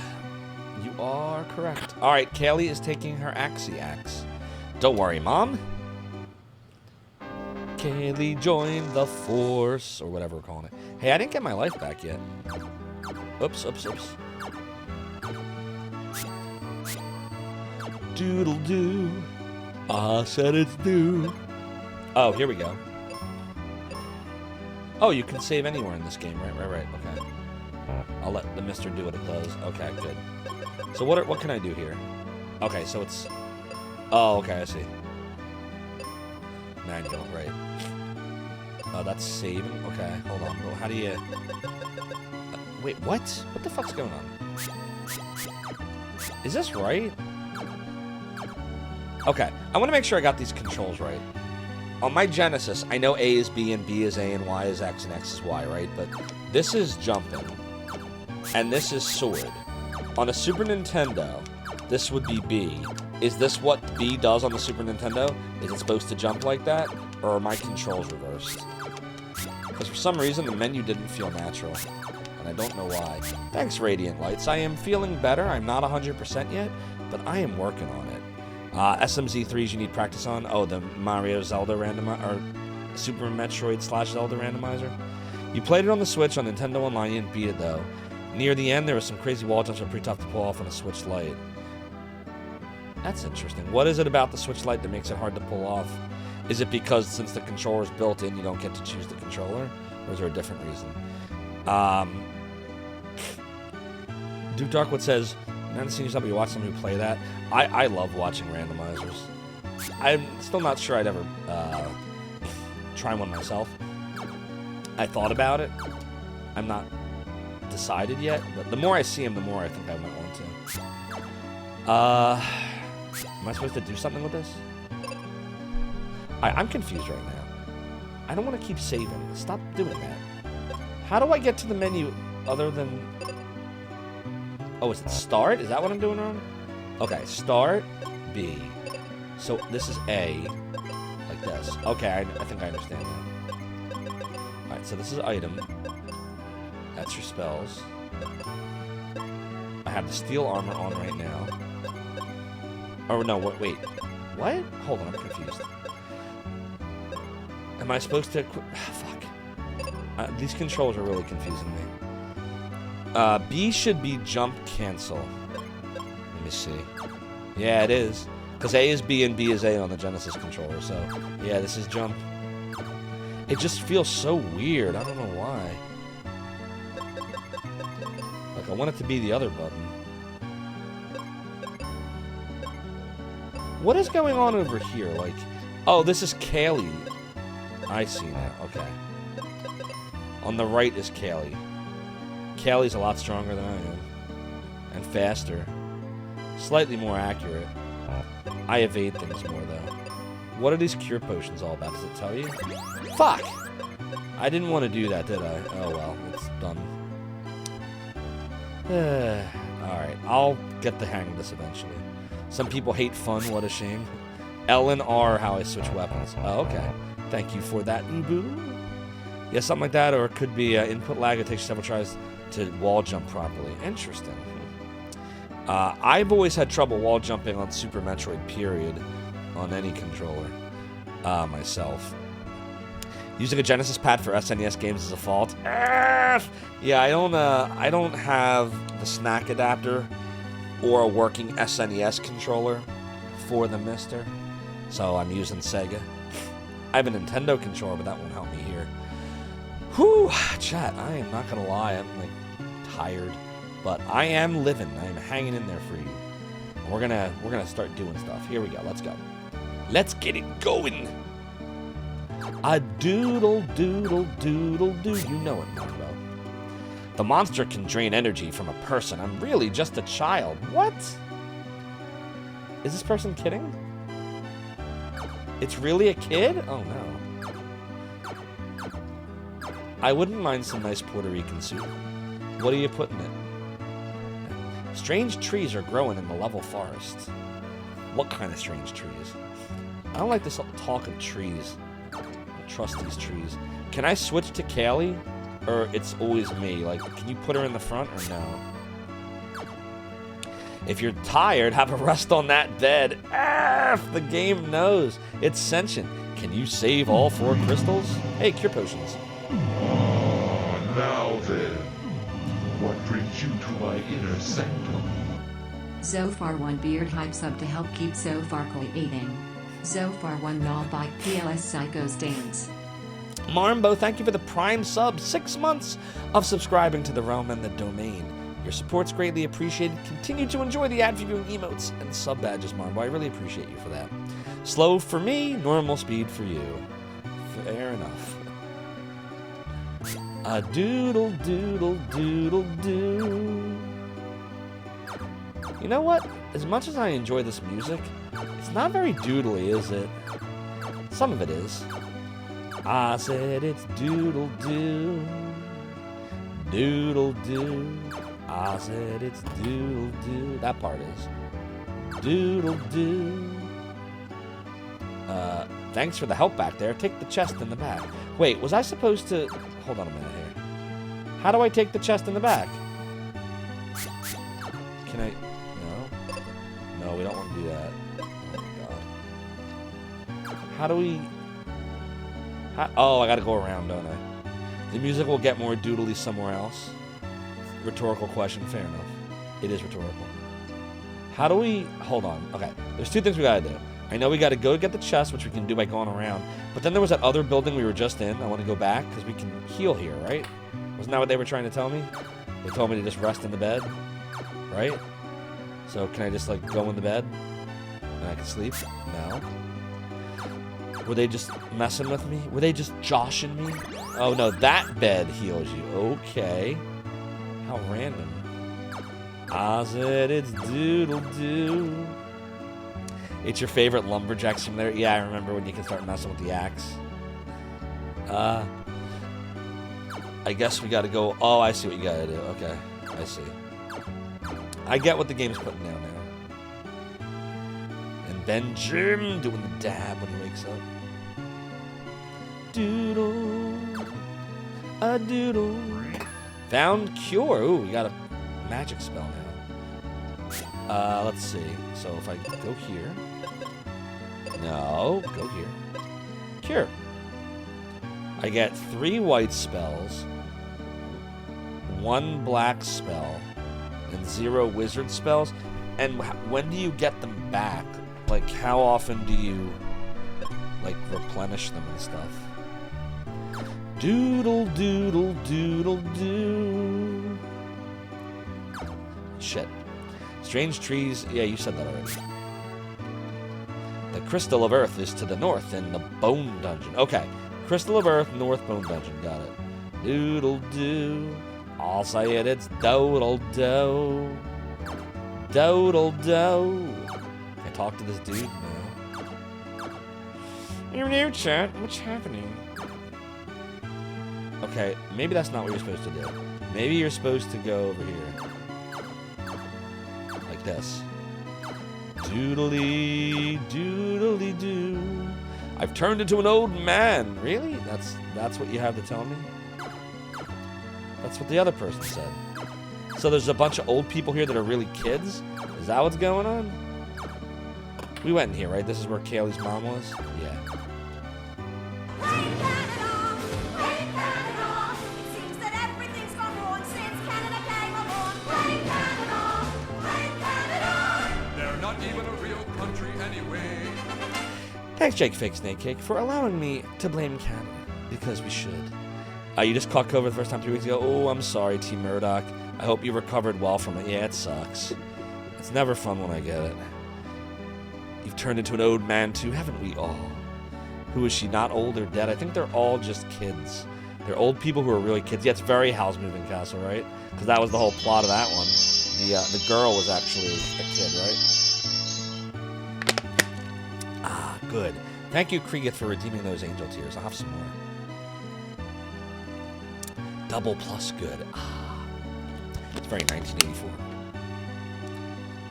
Speaker 1: You are correct. All right, Kaylee is taking her axe. Don't worry, Mom. Kaylee joined the force, or whatever we're calling it. Hey, I didn't get my life back yet. Oops. Doodle-doo. I said it's due. Oh, here we go. Oh, you can save anywhere in this game, right, okay. I'll let the mister do what it does. Okay, good. So what can I do here? Okay, so it's... Oh, okay, I see. Manual, right. Oh, that's saving? Okay, hold on. Well, how do you... wait, what? What the fuck's going on? Is this right? Okay, I want to make sure I got these controls right. On my Genesis, I know A is B and B is A and Y is X and X is Y, right? But this is jumping, and this is sword. On a Super Nintendo, this would be B. Is this what B does on the Super Nintendo? Is it supposed to jump like that? Or are my controls reversed? Because for some reason, the menu didn't feel natural. And I don't know why. Thanks, Radiant Lights. I am feeling better. I'm not 100% yet, but I am working on it. SMZ3s you need practice on. Oh, the Mario Zelda randomizer, or Super Metroid / Zelda randomizer. You played it on the Switch on Nintendo Online. You didn't beat it though. Near the end, there was some crazy wall jumps that were pretty tough to pull off on a Switch Lite. That's interesting. What is it about the Switch Lite that makes it hard to pull off? Is it because since the controller is built in, you don't get to choose the controller, or is there a different reason? Duke Darkwood says, "You haven't seen yourself, but you watch somebody who play that." I love watching randomizers. I'm still not sure I'd ever try one myself. I thought about it. I'm not decided yet, but the more I see him, the more I think I might want to. Am I supposed to do something with this? I'm confused right now. I don't want to keep saving. Stop doing that. How do I get to the menu other than... Oh, is it start? Is that what I'm doing wrong? Okay, start, B. So this is A, like this. Okay, I think I understand that. Alright, so this is item. That's your spells. I have the steel armor on right now. Oh, no, wait. What? Hold on, I'm confused. Am I supposed to... Fuck. These controls are really confusing me. B should be jump cancel. Let me see. Yeah, it is. Because A is B and B is A on the Genesis controller, so... Yeah, this is jump. It just feels so weird. I don't know why. Like, I want it to be the other button. What is going on over here? Like... Oh, this is Kaylee. I see now. Okay. On the right is Kaylee. Kaylee's a lot stronger than I am. And faster. Slightly more accurate. I evade things more, though. What are these cure potions all about? Does it tell you? Fuck! I didn't want to do that, did I? Oh, well. It's done. Alright. I'll get the hang of this eventually. Some people hate fun. What a shame. L and R are how I switch weapons. Oh, okay. Thank you for that, Ubu. Yeah, something like that, or it could be input lag. It takes several tries to wall jump properly. Interesting. I've always had trouble wall jumping on Super Metroid, period, on any controller, myself. Using a Genesis pad for SNES games is a fault. Yeah, I don't have the snack adapter or a working SNES controller for the Mister, so I'm using Sega. I have a Nintendo controller, but that won't help me here. Whew, chat, I am not gonna lie, I'm like tired, but I am living. I am hanging in there for you. And we're gonna start doing stuff. Here we go. Let's go. Let's get it going. A doodle doodle doodle doo. You know it, Marbo. The monster can drain energy from a person. I'm really just a child. What? Is this person kidding? It's really a kid? Oh no. I wouldn't mind some nice Puerto Rican soup. What are you putting in it? Strange trees are growing in the level forest. What kind of strange trees? I don't like this talk of trees. I don't trust these trees. Can I switch to Kaylee? Or it's always me? Like, can you put her in the front or no? If you're tired, have a rest on that bed. The game knows. It's sentient. Can you save all 4 crystals? Hey, cure potions.
Speaker 2: Now then, what brings you to my inner sanctum?
Speaker 3: Zophar 1 beard hypes up to help keep Zophar creating. Zophar 1 null bike PLS Psychos Dance.
Speaker 1: Marmbo, thank you for the Prime sub. 6 months of subscribing to the realm and the domain. Your support's greatly appreciated. Continue to enjoy the ad-viewing emotes and sub badges, Marmbo. I really appreciate you for that. Slow for me, normal speed for you. Fair enough. A doodle doodle doodle doo. You know what? As much as I enjoy this music, it's not very doodly, is it? Some of it is. I said it's doodle doo. Doodle doo. I said it's doodle doo. That part is. Doodle doo. Thanks for the help back there. Take the chest in the back. Wait, was I supposed to... Hold on a minute here. How do I take the chest in the back? Can I... No? No, we don't want to do that. Oh my god. How do we... Oh, I gotta go around, don't I? The music will get more doodly somewhere else. Rhetorical question. Fair enough. It is rhetorical. How do we... Hold on. Okay. There's 2 things we gotta do. I know we gotta go get the chest, which we can do by going around. But then there was that other building we were just in. I want to go back, because we can heal here, right? Wasn't that what they were trying to tell me? They told me to just rest in the bed, right? So can I just, like, go in the bed? And I can sleep? No. Were they just messing with me? Were they just joshing me? Oh, no, that bed heals you. Okay. How random. I said it's doodle-doo. It's your favorite lumberjack simulator? Yeah, I remember when you can start messing with the axe. I guess we gotta go... Oh, I see what you gotta do. Okay, I see. I get what the game's putting down now. And then Jim doing the dab when he wakes up. Doodle. A doodle. Found cure. Ooh, we got a magic spell now. Let's see. So if I go here... No, go here. Cure. I get 3 white spells, 1 black spell, and 0 wizard spells. And when do you get them back? Like, how often do you, like, replenish them and stuff? Doodle, doodle, doodle, doo. Shit. Strange trees. Yeah, you said that already. The Crystal of Earth is to the north in the Bone Dungeon. Okay. Crystal of Earth, North Bone Dungeon. Got it. Doodle doo. I'll say it, it's doodle do. Doodle do. Can I talk to this dude? No. You're new, chat. What's happening? Okay, maybe that's not what you're supposed to do. Maybe you're supposed to go over here. Like this. Doodly, doodly doo. I've turned into an old man. Really? That's what you have to tell me? That's what the other person said. So there's a bunch of old people here that are really kids? Is that what's going on? We went in here, right? This is where Kaylee's mom was? Yeah. Thanks, Jake Fake Snake Cake, for allowing me to blame Canada, because we should. You just caught COVID the first time 3 weeks ago. Oh, I'm sorry, Team Murdoch. I hope you recovered well from it. Yeah, it sucks. It's never fun when I get it. You've turned into an old man too, haven't we all? Who is she, not old or dead? I think they're all just kids. They're old people who are really kids. Yeah, it's very Howl's Moving Castle, right? Because that was the whole plot of that one. The girl was actually a kid, right? Good. Thank you, Kriegeth, for redeeming those angel tears. I'll have some more. Double plus good. It's very 1984.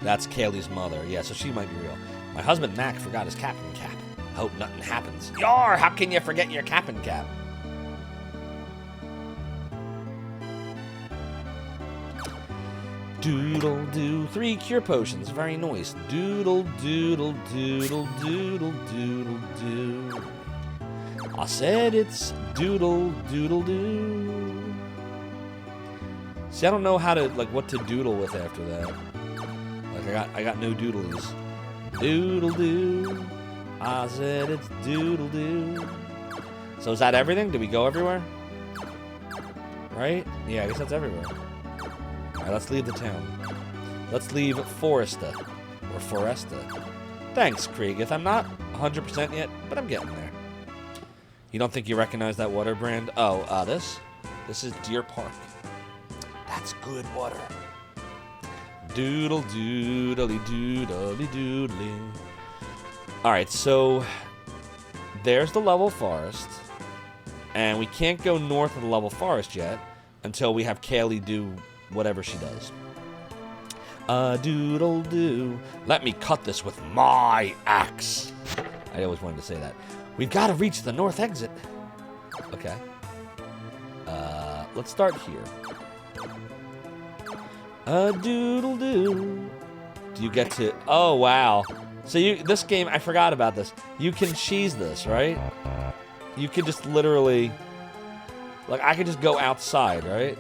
Speaker 1: That's Kaylee's mother. Yeah, so she might be real. My husband, Mac, forgot his cap and cap. Hope nothing happens. Yar! How can you forget your cap and cap? Doodle do 3 cure potions, very nice. Doodle doodle doodle doodle doodle doo. I said it's doodle doodle doo. See, I don't know how to what to doodle with after that. Like I got no doodlies. Doodle doo. I said it's doodle doo. So is that everything? Did we go everywhere? Right? Yeah, I guess that's everywhere. Alright, let's leave the town. Let's leave Foresta. Or Foresta. Thanks, Kriegeth. I'm not 100% yet, but I'm getting there. You don't think you recognize that water brand? Oh, this? This is Deer Park. That's good water. Doodle doodly doodly doodly. Alright, so there's the level forest. And we can't go north of the level forest yet until we have Kaylee do whatever she does. Doodle doo. Let me cut this with my axe. I always wanted to say that. We've got to reach the north exit. Okay. Let's start here. Doodle doo. Do you get to... Oh, wow. So this game, I forgot about this. You can cheese this, right? You can just literally... Like, I could just go outside, right?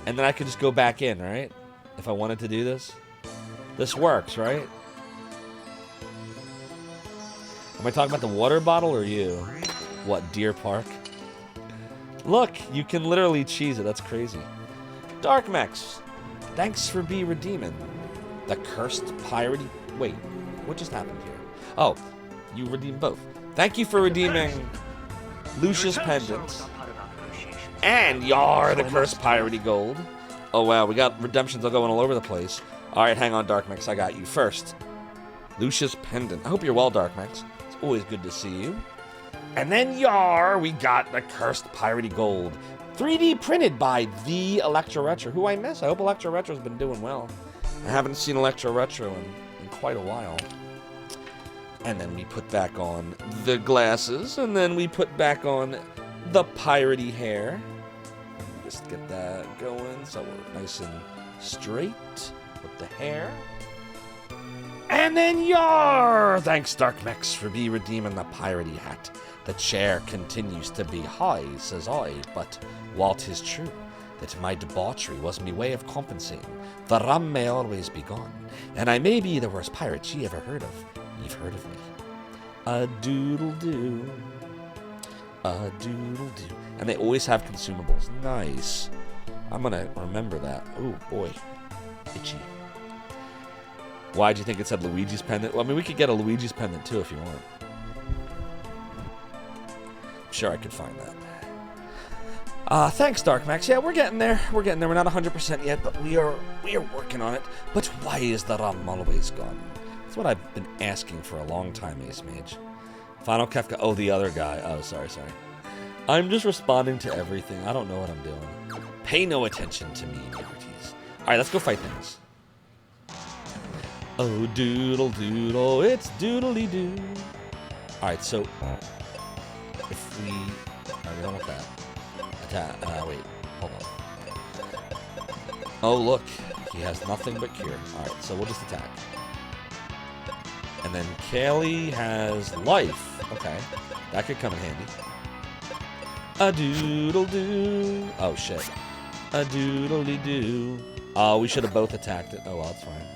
Speaker 1: And then I could just go back in, right? If I wanted to do this. This works, right? Am I talking about the water bottle or you? What, Deer Park? Look, you can literally cheese it. That's crazy. Dark Max, thanks for redeeming. The cursed pirate... Wait, what just happened here? Oh, you redeemed both. Thank you for redeeming Lucius Pendant. And you're the cursed piratey gold. Oh wow, we got redemptions all going all over the place. Alright, hang on, Dark Max, I got you. First, Lucius Pendant. I hope you're well, Dark Max. It's always good to see you. And then we got the cursed piratey gold. 3D printed by the Electro Retro, who I miss. I hope Electro Retro's been doing well. I haven't seen Electro Retro in quite a while. And then we put back on the glasses, and then we put back on the piratey hair. Just get that going so we're nice and straight with the hair. And then thanks Dark Max for redeeming the piratey hat. The chair continues to be high, says I, but while 'tis true that my debauchery was me way of compensating, the rum may always be gone, and I may be the worst pirate ye ever heard of. You've heard of me. A doodle-doo. A doodle-doo. And they always have consumables. Nice. I'm gonna remember that. Oh, boy. Itchy. Why'd you think it said Luigi's pendant? Well, I mean, we could get a Luigi's pendant, too, if you want. I'm sure I could find that. Thanks, Dark Max. Yeah, we're getting there. We're getting there. We're not 100% yet, but we are working on it. But why is the rum always gone? That's what I've been asking for a long time, Ace Mage. Final Kefka. Oh, the other guy. Oh, sorry. I'm just responding to everything. I don't know what I'm doing. Pay no attention to me, Hearties. Alright, let's go fight things. Oh, doodle doodle, it's doodly doo. Alright, so if we... Alright, we don't want that. Attack. Wait. Hold on. Oh, look. He has nothing but cure. Alright, so we'll just attack. And then Kaylee has life. Okay. That could come in handy. A doodle doo. Oh, shit. A doodly doo. Oh, we should have both attacked it. Oh, well, it's fine.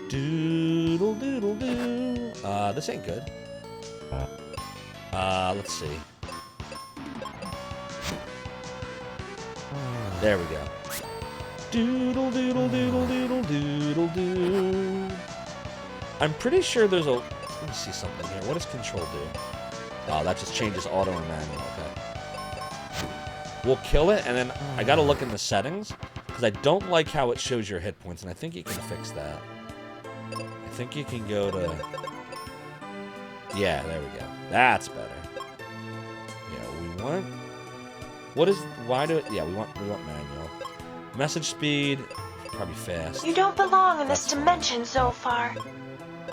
Speaker 1: Doodle doodle doo. This ain't good. Let's see. There we go. Doodle doodle doodle doodle doodle doo. I'm pretty sure there's a... Let me see something here. What does control do? Oh, that just changes auto and manual. Okay. We'll kill it, and then I gotta look in the settings, because I don't like how it shows your hit points, and I think you can fix that. I think you can go to... Yeah, there we go. That's better. Yeah, we want... What is... Why do it... Yeah, we want manual. Message speed, probably fast.
Speaker 8: You don't belong in this dimension, Zophar.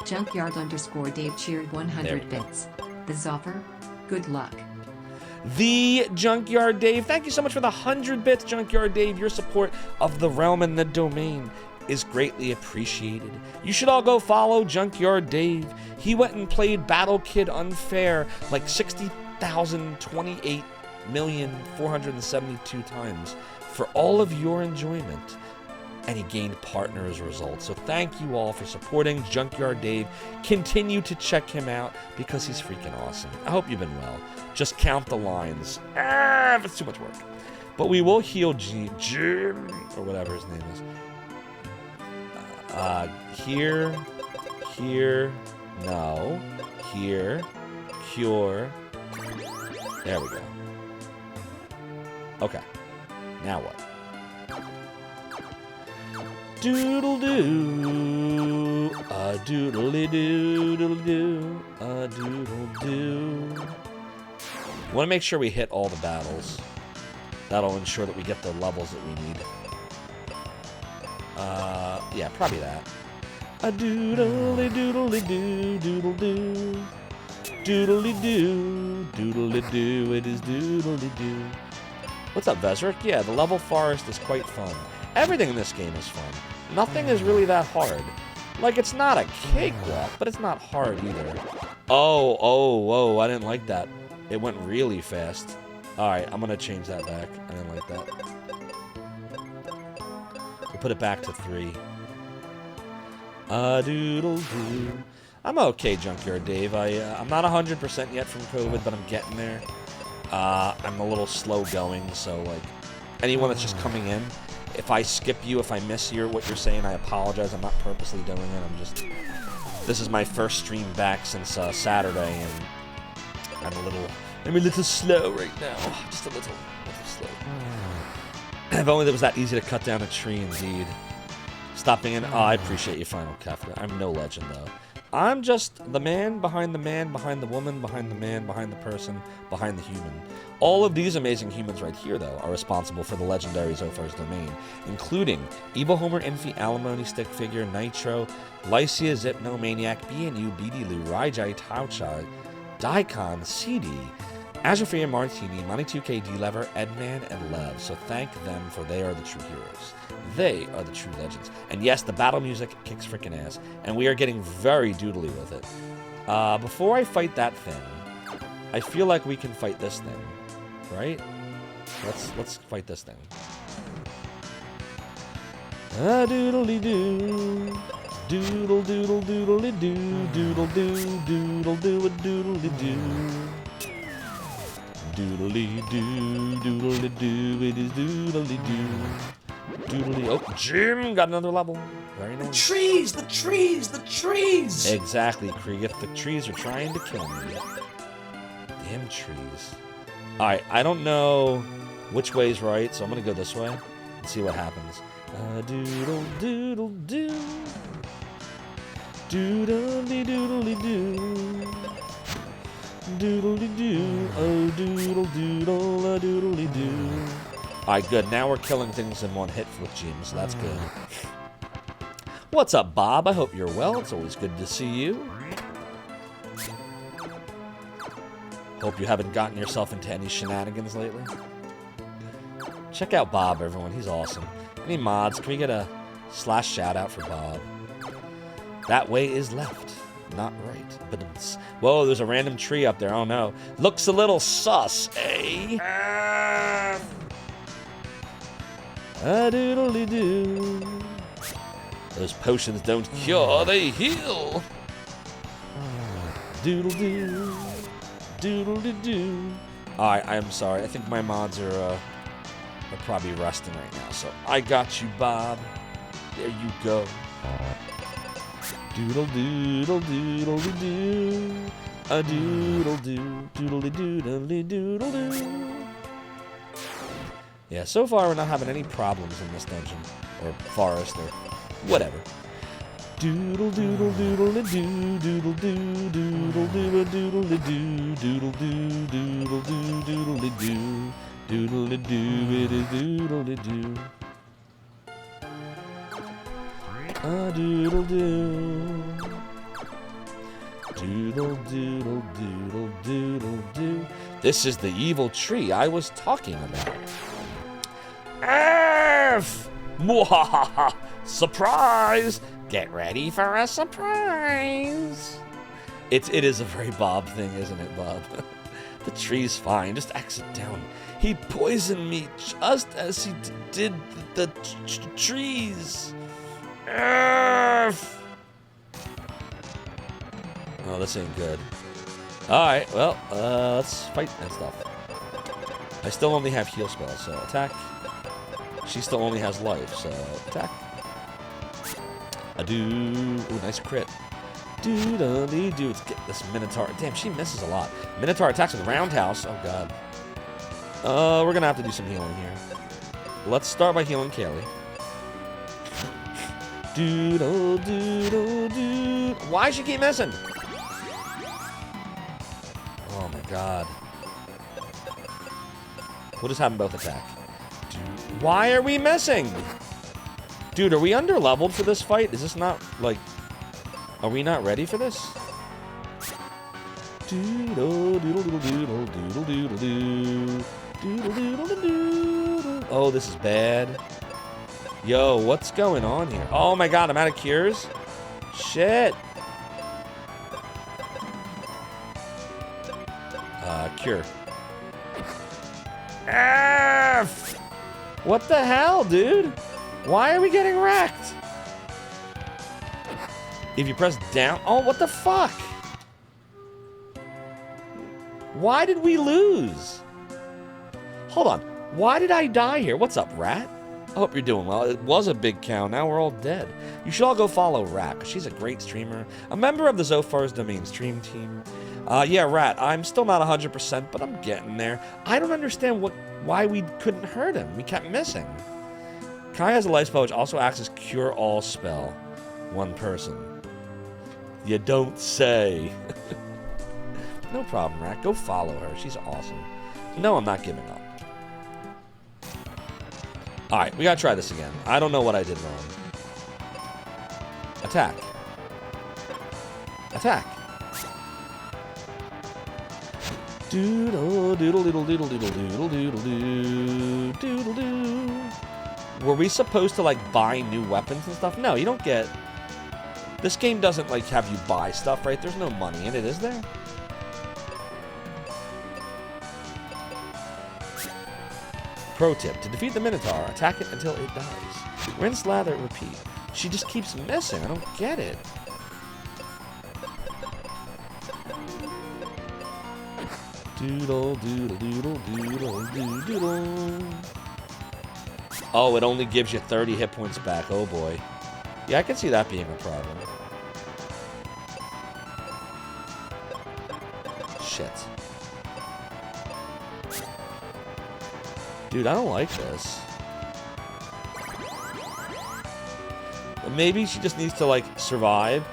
Speaker 3: Junkyard_Dave cheered 100 bits. The Zophar, good luck.
Speaker 1: The Junkyard Dave, thank you so much for the 100 bits, Junkyard Dave. Your support of the realm and the domain is greatly appreciated. You should all go follow Junkyard Dave. He went and played Battle Kid Unfair like 60,028,472 times for all of your enjoyment. And he gained partner as a result. So thank you all for supporting Junkyard Dave. Continue to check him out because he's freaking awesome. I hope you've been well. Just count the lines. It's too much work. But we will heal Jim, or whatever his name is. Here, no, here, cure. There we go. Okay. Now what? Doodle doo, a doodly doodle doo, a doodle doo. We want to make sure we hit all the battles. That'll ensure that we get the levels that we need. Yeah, probably that. A doodly doodly doo, doodle doo, doodly doo, doodly doo. It is doodly doo. What's up, Vezric? Yeah, the level forest is quite fun. Everything in this game is fun. Nothing is really that hard. Like, it's not a cakewalk, but it's not hard either. Oh, I didn't like that. It went really fast. Alright, I'm gonna change that back. I didn't like that. We'll put it back to 3. Doodle-doo. I'm okay, Junkyard Dave. I'm not 100% yet from COVID, but I'm getting there. I'm a little slow going, so, like, anyone that's just coming in, if I skip you, if I miss what you're saying, I apologize. I'm not purposely doing it. This is my first stream back since Saturday, and I'm a little slow right now. Just a little slow. If only it was that easy to cut down a tree, indeed. Stopping in. Oh, I appreciate you, Final Kefka. I'm no legend, though. I'm just the man behind the woman, behind the man, behind the person, behind the human. All of these amazing humans right here, though, are responsible for the legendary Zophar's domain, including Evil Homer, Infi, Alimony, Stick Figure, Nitro, Lycia, Zipno, Maniac, BNU, BD-Lou, Raijai, Tauchai, Daikon, CD, Azure Martini, Money2K, D-Lever, Edman, and Lev. So thank them, for they are the true heroes. They are the true legends. And yes, the battle music kicks freaking ass, and we are getting very doodly with it. Before I fight that thing, I feel like we can fight this thing, right? Let's fight this thing. Ah, doodly doo. Doodle doodle doodly doo. Doodle doo. Doodle doo a doodly doo. Doodly doo. Doodly doo. It is doodly doo. Doodly. Oh, Jim got another level. Very nice.
Speaker 9: The trees!
Speaker 1: Exactly, Krieg. The trees are trying to kill me. Damn trees. Alright, I don't know which way is right, so I'm gonna go this way and see what happens. Doodle doodle doo. Doodly doodly doo. Doodly doo. Oh, doodle doodle, doodly doo. Alright, good. Now we're killing things in one hit with Jim, so that's good. What's up, Bob? I hope you're well. It's always good to see you. Hope you haven't gotten yourself into any shenanigans lately. Check out Bob, everyone. He's awesome. Any mods? Can we get a / shout out for Bob? That way is left, not right. But whoa, there's a random tree up there. Oh no. Looks a little sus, eh? Doodly doo. Those potions don't cure, they heal. Doodle doo. Doodle doo. Alright, I'm sorry. I think my mods are probably resting right now. So I got you, Bob. There you go. Doodle doodle doodle doo. A doodle doo. Doodle doodle doodle doo. Yeah, so far we're not having any problems in this dungeon or forest or whatever. Doodle doodle doodle doo. Doodle doo. Doodle doo. Doodle doo. Doodle doo. Doodle doo. Doodle doo. Doodle doo. It is doodle doo. A doodle doo. Doodle doodle doodle doodle doo. This is the evil tree I was talking about. F! Mwahaha! Surprise! Get ready for a surprise! It is a very Bob thing, isn't it, Bob? The tree's fine. Just exit down. He poisoned me just as he did the trees. F! Oh, this ain't good. Alright, well, let's fight and stuff. I still only have heal spells, so attack. She still only has life, so attack. Ooh, nice crit. Doo-da-dee-doo. Let's get this Minotaur. Damn, she misses a lot. Minotaur attacks with Roundhouse. Oh, God. We're gonna have to do some healing here. Let's start by healing Kaylee. Doodle-doodle-doo. Why she keep missing? Oh, my God. We'll just have them both attack. Why are we missing? Dude, are we under-leveled for this fight? Is this not, like... Are we not ready for this? Oh, this is bad. Yo, what's going on here? Oh my God, I'm out of cures? Shit. Cure. F! What the hell, dude? Why are we getting wrecked? If you press down... Oh, what the fuck? Why did we lose? Hold on. Why did I die here? What's up, Rat? I hope you're doing well. It was a big cow. Now we're all dead. You should all go follow Rat, because she's a great streamer. A member of the Zophar's Domain stream team. Yeah, Rat, I'm still not 100%, but I'm getting there. I don't understand why we couldn't hurt him. We kept missing. Kai has a life spell which also acts as cure-all spell. One person. You don't say. No problem, Rat. Go follow her. She's awesome. No, I'm not giving up. Alright, we gotta try this again. I don't know what I did wrong. Attack. Attack. Doodle doodle doodle doodle doodle doodle doodle doo doodle doo. Were we supposed to like buy new weapons and stuff? No, you don't get. This game doesn't like have you buy stuff, right? There's no money in it, is there? Pro tip, to defeat the Minotaur, attack it until it dies. Rinse, lather, repeat. She just keeps missing. I don't get it. Doodle, doodle, doodle, doodle, doodle, doodle. Oh, it only gives you 30 hit points back. Oh boy. Yeah, I can see that being a problem. Shit. Dude, I don't like this. Maybe she just needs to, like, survive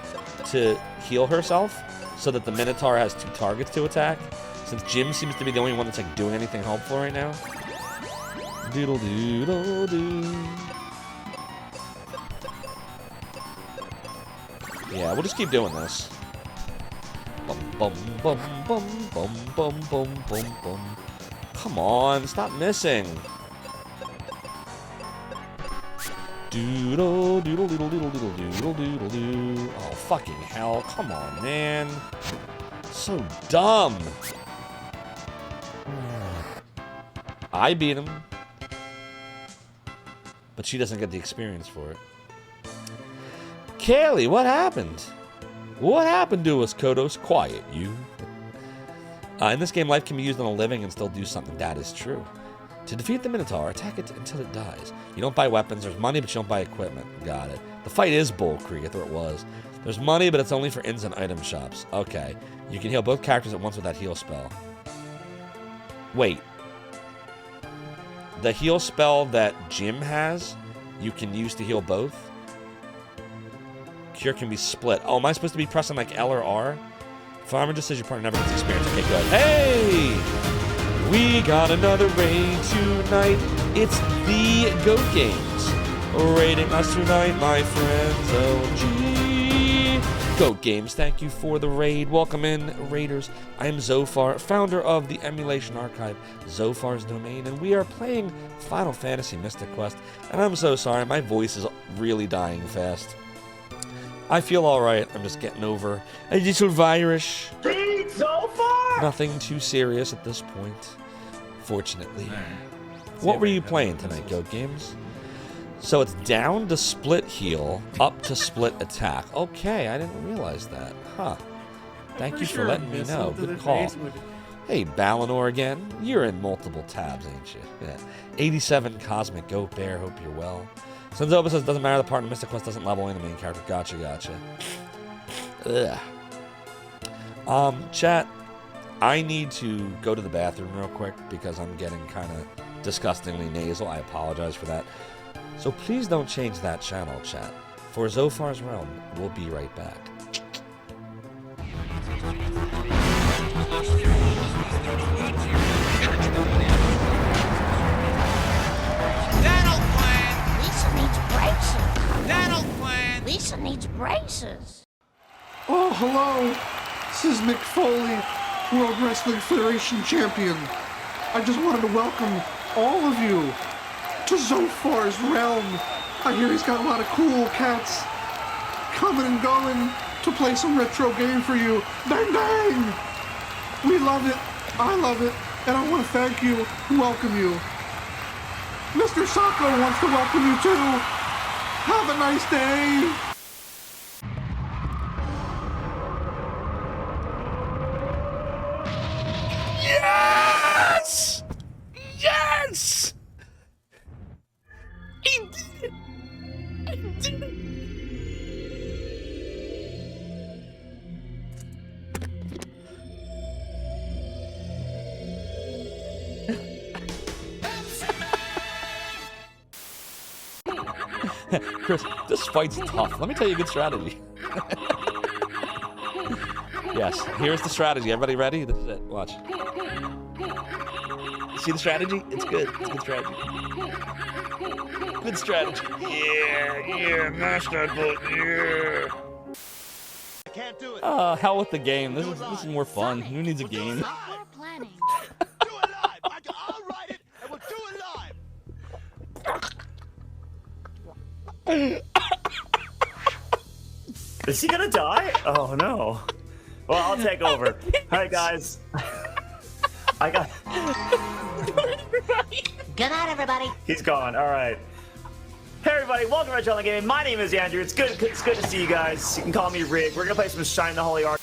Speaker 1: to heal herself so that the Minotaur has 2 targets to attack. Since Jim seems to be the only one that's, like, doing anything helpful right now. Doodle doodle doo. Yeah, we'll just keep doing this. Bum bum bum bum bum bum bum bum bum. Come on, stop missing. Doodle doodle doodle doodle doodle doodle doodle doo. Oh fucking hell! Come on, man. So dumb. I beat him, but she doesn't get the experience for it. Kaylee, what happened? What happened to us, Kodos? Quiet, you. In this game, life can be used on a living and still do something. That is true. To defeat the Minotaur, attack it until it dies. You don't buy weapons. There's money, but you don't buy equipment. Got it. The fight is Bull Creek. I thought it was. There's money, but it's only for inns and item shops. Okay. You can heal both characters at once with that heal spell. Wait. The heal spell that Jim has, you can use to heal both? Cure can be split. Oh, am I supposed to be pressing like L or R? Farmer just says your partner never gets experience. Okay, good. Hey! We got another raid tonight. It's the Goat Games. Raiding us tonight, my friends. Oh, gee. Goat Games, thank you for the raid. Welcome in, Raiders. I am Zophar, founder of the Emulation Archive, Zophar's Domain, and we are playing Final Fantasy Mystic Quest. And I'm so sorry, my voice is really dying fast. I feel alright. I'm just getting over a little virus.
Speaker 6: Zophar!
Speaker 1: Nothing too serious at this point, fortunately. What were you playing tonight, Goat Games? So it's down to split heal, up to split attack. Okay, I didn't realize that. Huh. Thank you for letting me know. Good call. Hey, Balinor again. You're in multiple tabs, ain't you? Yeah. 87 Cosmic Goat Bear. Hope you're well. Senzoba says, doesn't matter, the partner Mystic Quest doesn't level in the main character. Gotcha, gotcha. Ugh. Chat, I need to go to the bathroom real quick because I'm getting kind of disgustingly nasal. I apologize for that. So please don't change that channel, chat. For Zophar's Realm, we'll be right back.
Speaker 10: Lisa needs braces. Lisa needs braces.
Speaker 9: Oh, hello. This is Mick Foley, World Wrestling Federation Champion. I just wanted to welcome all of you to Zophar's Realm. I hear he's got a lot of cool cats coming and going to play some retro game for you. Bang, bang! We love it. I love it. And I want to thank you and welcome you. Mr. Sacco wants to welcome you too. Have a nice day.
Speaker 1: Yes! Yes! I did it! I did it! Chris, this fight's tough. Let me tell you a good strategy. Yes, here's the strategy. Everybody ready? This is it. Watch. See the strategy? It's good. It's a good strategy. Good strategy. Yeah, mash that button, yeah.
Speaker 6: I can't do it.
Speaker 1: Hell with the game. This is more fun. Who needs a game?
Speaker 6: Do it live. I'll write it and we'll do it live. Is he gonna die? Oh no. Well, I'll take over. All right, guys. I got.
Speaker 10: Good night, everybody.
Speaker 11: He's gone. All right. Hey everybody, welcome to Channel Gaming. My name is Andrew. It's good to see you guys. You can call me Rig. We're gonna play some Shine the Holy Ark.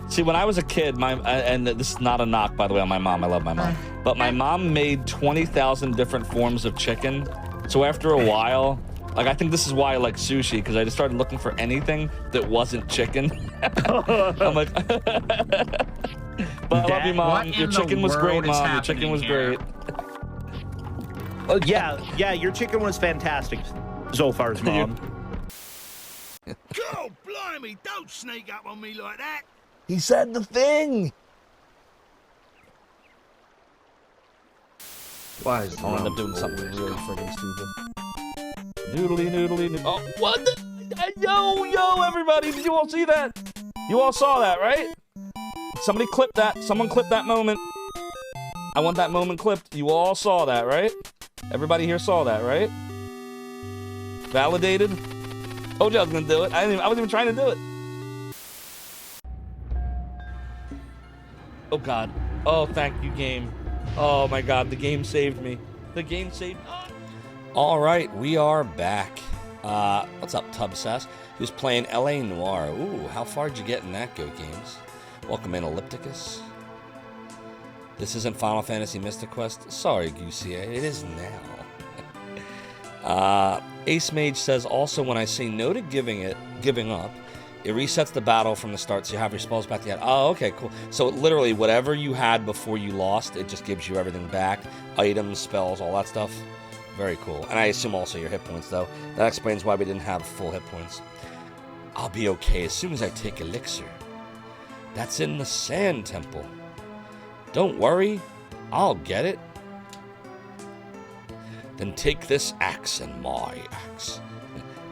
Speaker 1: See, when I was a kid, and this is not a knock, by the way, on my mom. I love my mom. But my mom made 20,000 different forms of chicken. So after a while, like, I think this is why I like sushi, because I just started looking for anything that wasn't chicken. I'm like, but I love you, Mom. Your chicken was great, Mom. Your chicken was great.
Speaker 11: Oh, yeah, your chicken was fantastic, Zophar's mom.
Speaker 6: God blimey, don't sneak up on me like that.
Speaker 1: He said the thing.
Speaker 4: Why is
Speaker 1: I'll end up doing something really friggin' stupid. Noodly, noodly, noodly. Oh, what the? Yo, everybody, did you all see that? You all saw that, right? Somebody clip that. Someone clip that moment. I want that moment clipped. You all saw that, right? Everybody here saw that, right? Validated? Told you I was gonna do it. I wasn't even trying to do it. Oh God. Oh, thank you, game. Oh my God, the game saved me. The game saved. All right, we are back. What's up, Tubsass? Who's playing LA Noire? Ooh, how far did you get in that Go Games? Welcome in, Ellipticus. This isn't Final Fantasy Mystic Quest. Sorry, Goosey, it is now. Ace Mage says, also when I say no to giving up, it resets the battle from the start, so you have your spells back again. Oh, okay, cool. So literally, whatever you had before you lost, it just gives you everything back. Items, spells, all that stuff. Very cool. And I assume also your hit points, though. That explains why we didn't have full hit points. I'll be okay as soon as I take Elixir. That's in the Sand Temple. Don't worry, I'll get it. Then take this axe and my axe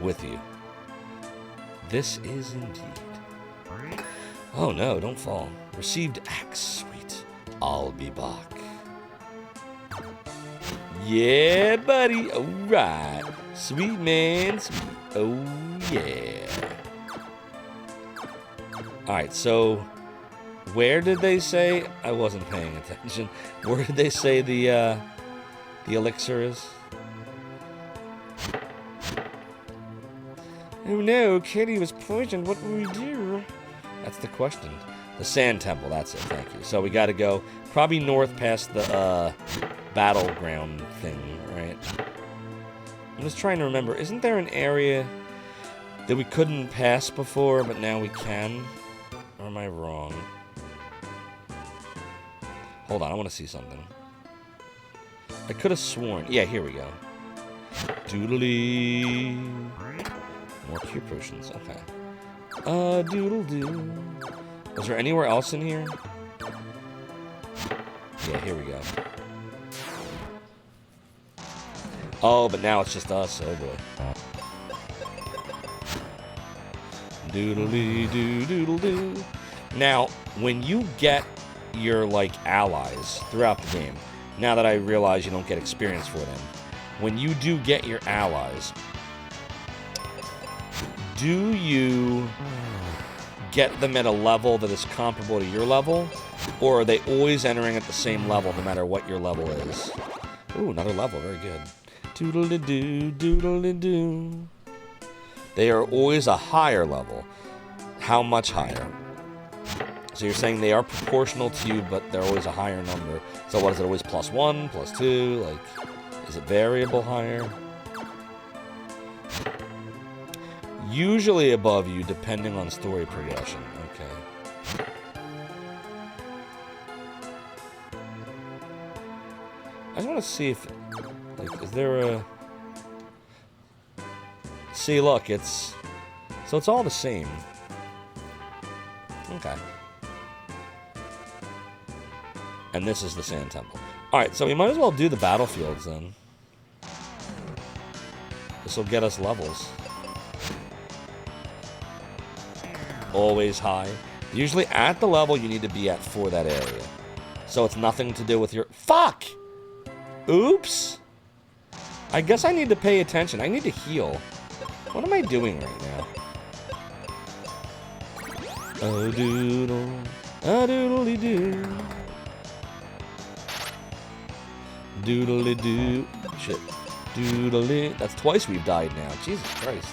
Speaker 1: with you. This is indeed. Oh no, don't fall. Received axe, sweet. I'll be back. Yeah, buddy. Alright. Sweet man, sweet. Oh yeah. Alright, so where did they say? I wasn't paying attention. Where did they say the elixir is? Oh no, Kitty was poisoned. What will we do? That's the question. The Sand Temple, that's it. Thank you. So we got to go probably north past the battleground thing, right? I'm just trying to remember. Isn't there an area that we couldn't pass before, but now we can? Or am I wrong? Hold on, I want to see something. I could have sworn. Yeah, here we go. Doodly. More cure potions. Okay. Doodle-doo. Was there anywhere else in here? Yeah, here we go. Oh, but now it's just us. Oh, boy. Doodle-doo, doodle-doo. Now, when you get your, like, allies throughout the game, now that I realize you don't get experience for them, when you do get your allies, do you get them at a level that is comparable to your level, or are they always entering at the same level no matter what your level is? Ooh, another level, very good. Doodle-doo, doodle-doo. They are always a higher level. How much higher? So you're saying they are proportional to you, but they're always a higher number. So what is it, always +1, +2? Like, is it variable higher? Usually above you, depending on story progression. Okay. I just want to see if, like, is there a... See, look, it's... So it's all the same. Okay. And this is the Sand Temple. Alright, so we might as well do the battlefields then. This will get us levels. Always high. Usually at the level you need to be at for that area. So it's nothing to do with your... Fuck! Oops! I guess I need to pay attention. I need to heal. What am I doing right now? Oh doodle, a doodly doo. Doodly doo. Shit. Doodly. That's twice we've died now. Jesus Christ.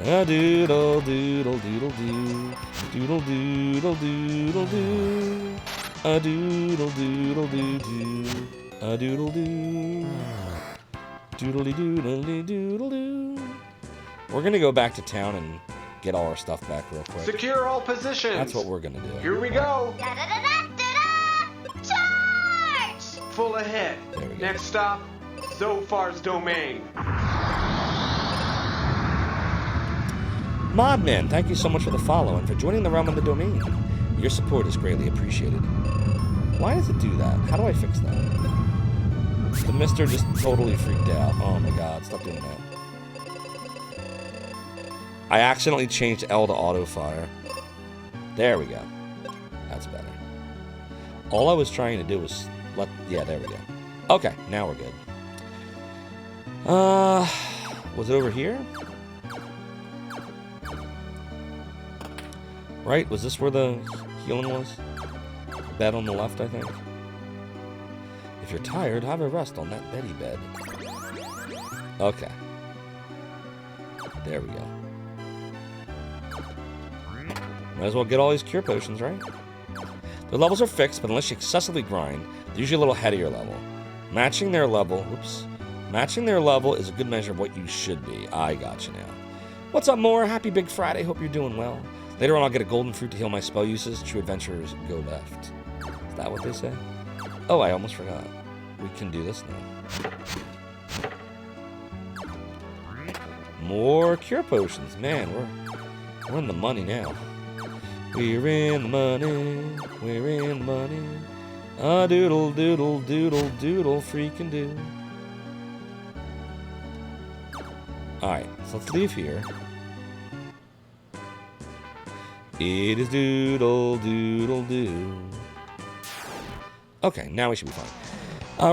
Speaker 1: A doodle doodle doodle doo. Doodle doodle doodle doo. A doodle doodle doo doo. A doodle doo. Doodly doodly doodle doo. We're gonna go back to town and get all our stuff back real quick.
Speaker 12: Secure all positions.
Speaker 1: That's what we're gonna do.
Speaker 12: Here we go.
Speaker 8: Charge!
Speaker 12: Full ahead. Next stop, Zophar's domain.
Speaker 1: Modman, thank you so much for the follow and for joining the realm of the domain. Your support is greatly appreciated. Why does it do that? How do I fix that? The mister just totally freaked out. Oh my god, stop doing that. I accidentally changed L to auto fire. There we go. That's better. All I was trying to do was yeah, there we go. Okay, now we're good. Was it over here? Right? Was this where the healing was? Bed on the left, I think. If you're tired, have a rest on that Betty bed. Okay. There we go. Might as well get all these cure potions, right? The levels are fixed, but unless you excessively grind, they're usually a little ahead of your level. Matching their level is a good measure of what you should be. I got you now. What's up, Moore? Happy Big Friday. Hope you're doing well. Later on, I'll get a golden fruit to heal my spell uses. True adventurers go left. Is that what they say? Oh, I almost forgot. We can do this now. More cure potions. Man, we're in the money now. We're in the money. We're in the money. A doodle doodle doodle doodle freaking do. Alright, so let's leave here. It is doodle doodle doo. Okay, now we should be fine.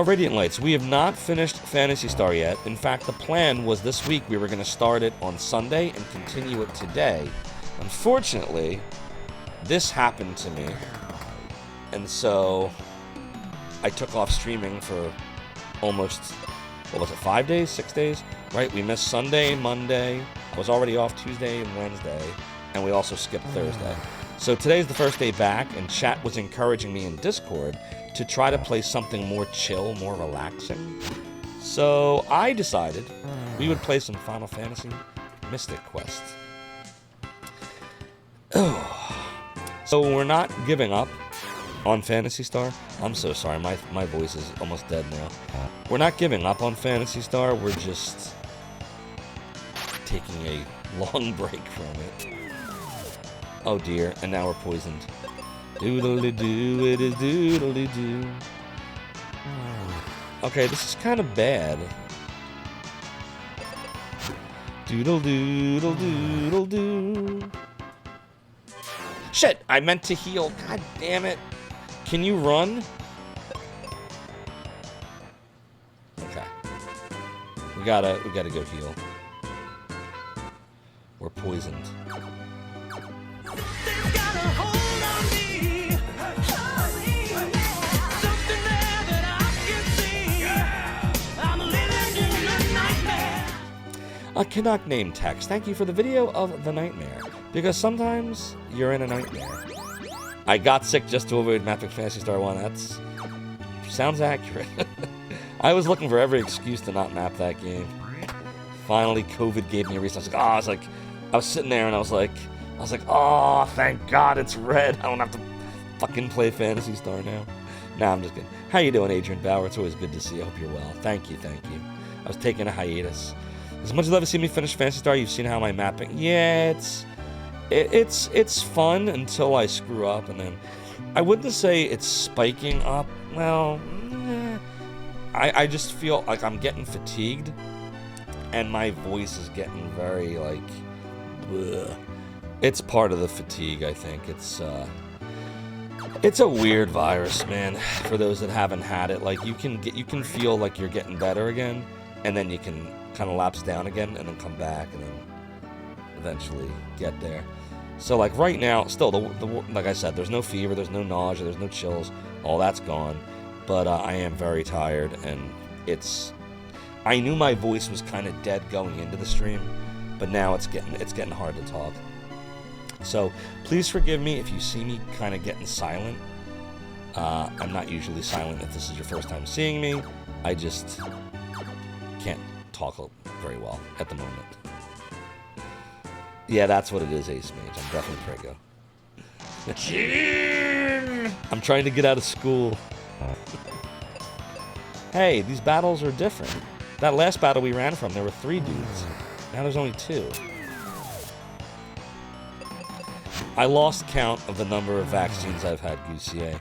Speaker 1: Radiant Lights. We have not finished Phantasy Star yet. In fact, the plan was this week we were going to start it on Sunday and continue it today. Unfortunately, this happened to me. And so I took off streaming for almost, what was it, 5 days, 6 days? Right, we missed Sunday, Monday. I was already off Tuesday and Wednesday. And we also skipped Thursday. So today's the first day back, and chat was encouraging me in Discord to try to play something more chill, more relaxing. So I decided we would play some Final Fantasy Mystic Quest. Oh. So we're not giving up on Phantasy Star. I'm so sorry, my voice is almost dead now. We're not giving up on Phantasy Star, we're just taking a long break from it. Oh dear, and now we're poisoned. Doodly-doo, it is doodly-doo. Okay, this is kind of bad. Doodle-doodle-doodle-doo. Shit, I meant to heal. God damn it. Can you run? Okay. We gotta go heal. We're poisoned. A Canuck name text. Thank you for the video of the nightmare. Because sometimes you're in a nightmare. I got sick just to avoid Mapping Fantasy Star 1. That's sounds accurate. I was looking for every excuse to not map that game. Finally, COVID gave me a reason. I was sitting there and I was like, oh, thank God it's red. I don't have to fucking play Phantasy Star now. Nah, I'm just kidding. How you doing, Adrian Bauer? It's always good to see you. I hope you're well. Thank you. I was taking a hiatus. As much as I've seen me finish Phantasy Star, you've seen how my mapping. Yeah, it's fun until I screw up, and then I wouldn't say it's spiking up. Well, I just feel like I'm getting fatigued, and my voice is getting very like. Bleh. It's part of the fatigue, I think. It's a weird virus, man. For those that haven't had it, like you can feel like you're getting better again, and then you can kind of lapse down again and then come back and then eventually get there. So like right now, still, like I said, there's no fever, there's no nausea, there's no chills, all that's gone. but I am very tired, and I knew my voice was kind of dead going into the stream, but now it's getting hard to talk. So please forgive me if you see me kind of getting silent. I'm not usually silent if this is your first time seeing me. I just can't talk very well at the moment. Yeah, that's what it is, Ace Mage. I'm definitely Prego. I'm trying to get out of school. Hey, these battles are different. That last battle we ran from, there were 3 dudes. Now there's only 2. I lost count of the number of vaccines I've had, Goosier.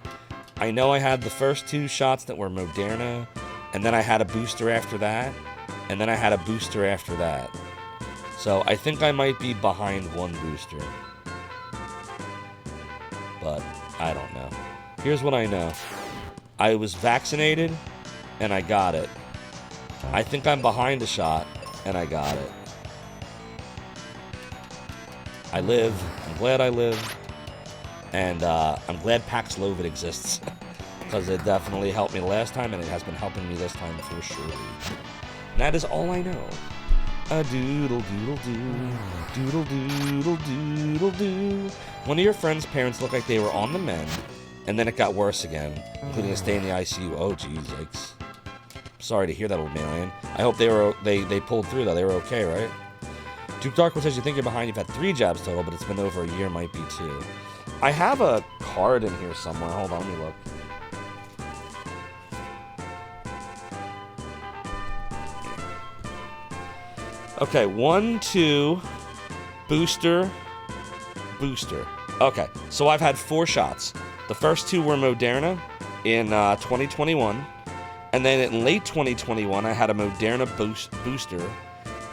Speaker 1: I know I had the first 2 shots that were Moderna, and then I had a booster after that, and then I had a booster after that. So I think I might be behind 1 booster. But I don't know. Here's what I know. I was vaccinated, and I got it. I think I'm behind a shot, and I got it. I live. I'm glad I live. And I'm glad Paxlovid exists. Because it definitely helped me last time, and it has been helping me this time for sure. And that is all I know. A doodle doodle doo. Doodle doodle doodle doo. One of your friend's parents looked like they were on the mend, and then it got worse again, including a stay in the ICU. Oh, geez, yikes. Sorry to hear that, old man. I hope they pulled through, though. They were okay, right? Duke Darkwood says you think you're behind. You've had 3 jabs total, but it's been over a year. Might be 2. I have a card in here somewhere. Hold on, let me look. Okay, 1, 2, booster. Okay, so I've had 4 shots. The first 2 were Moderna in 2021. And then in late 2021, I had a Moderna booster.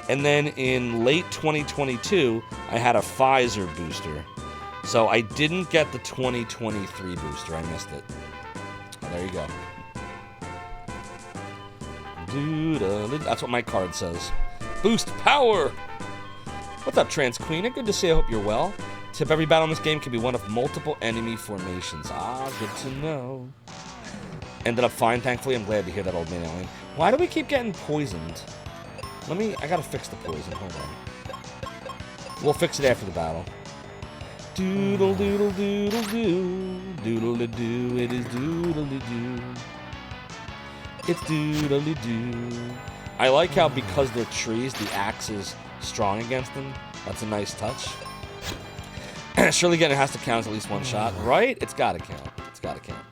Speaker 1: And then in late 2022, I had a Pfizer booster. So I didn't get the 2023 booster. I missed it. Oh, there you go. That's what my card says. Boost power! What's up, Trans Queen? Good to see you. I hope you're well. Tip: every battle in this game can be one of multiple enemy formations. Ah, good to know. Ended up fine, thankfully. I'm glad to hear that, old man alien. Why do we keep getting poisoned? I gotta fix the poison. Hold on. We'll fix it after the battle. Doodle doodle doodle doo. Doodle doo. It is doodle doo. It's doodle doo. I like how, because they're trees, the axe is strong against them. That's a nice touch. Surely getting it has to count as at least 1 shot, right? It's gotta count. It's gotta count.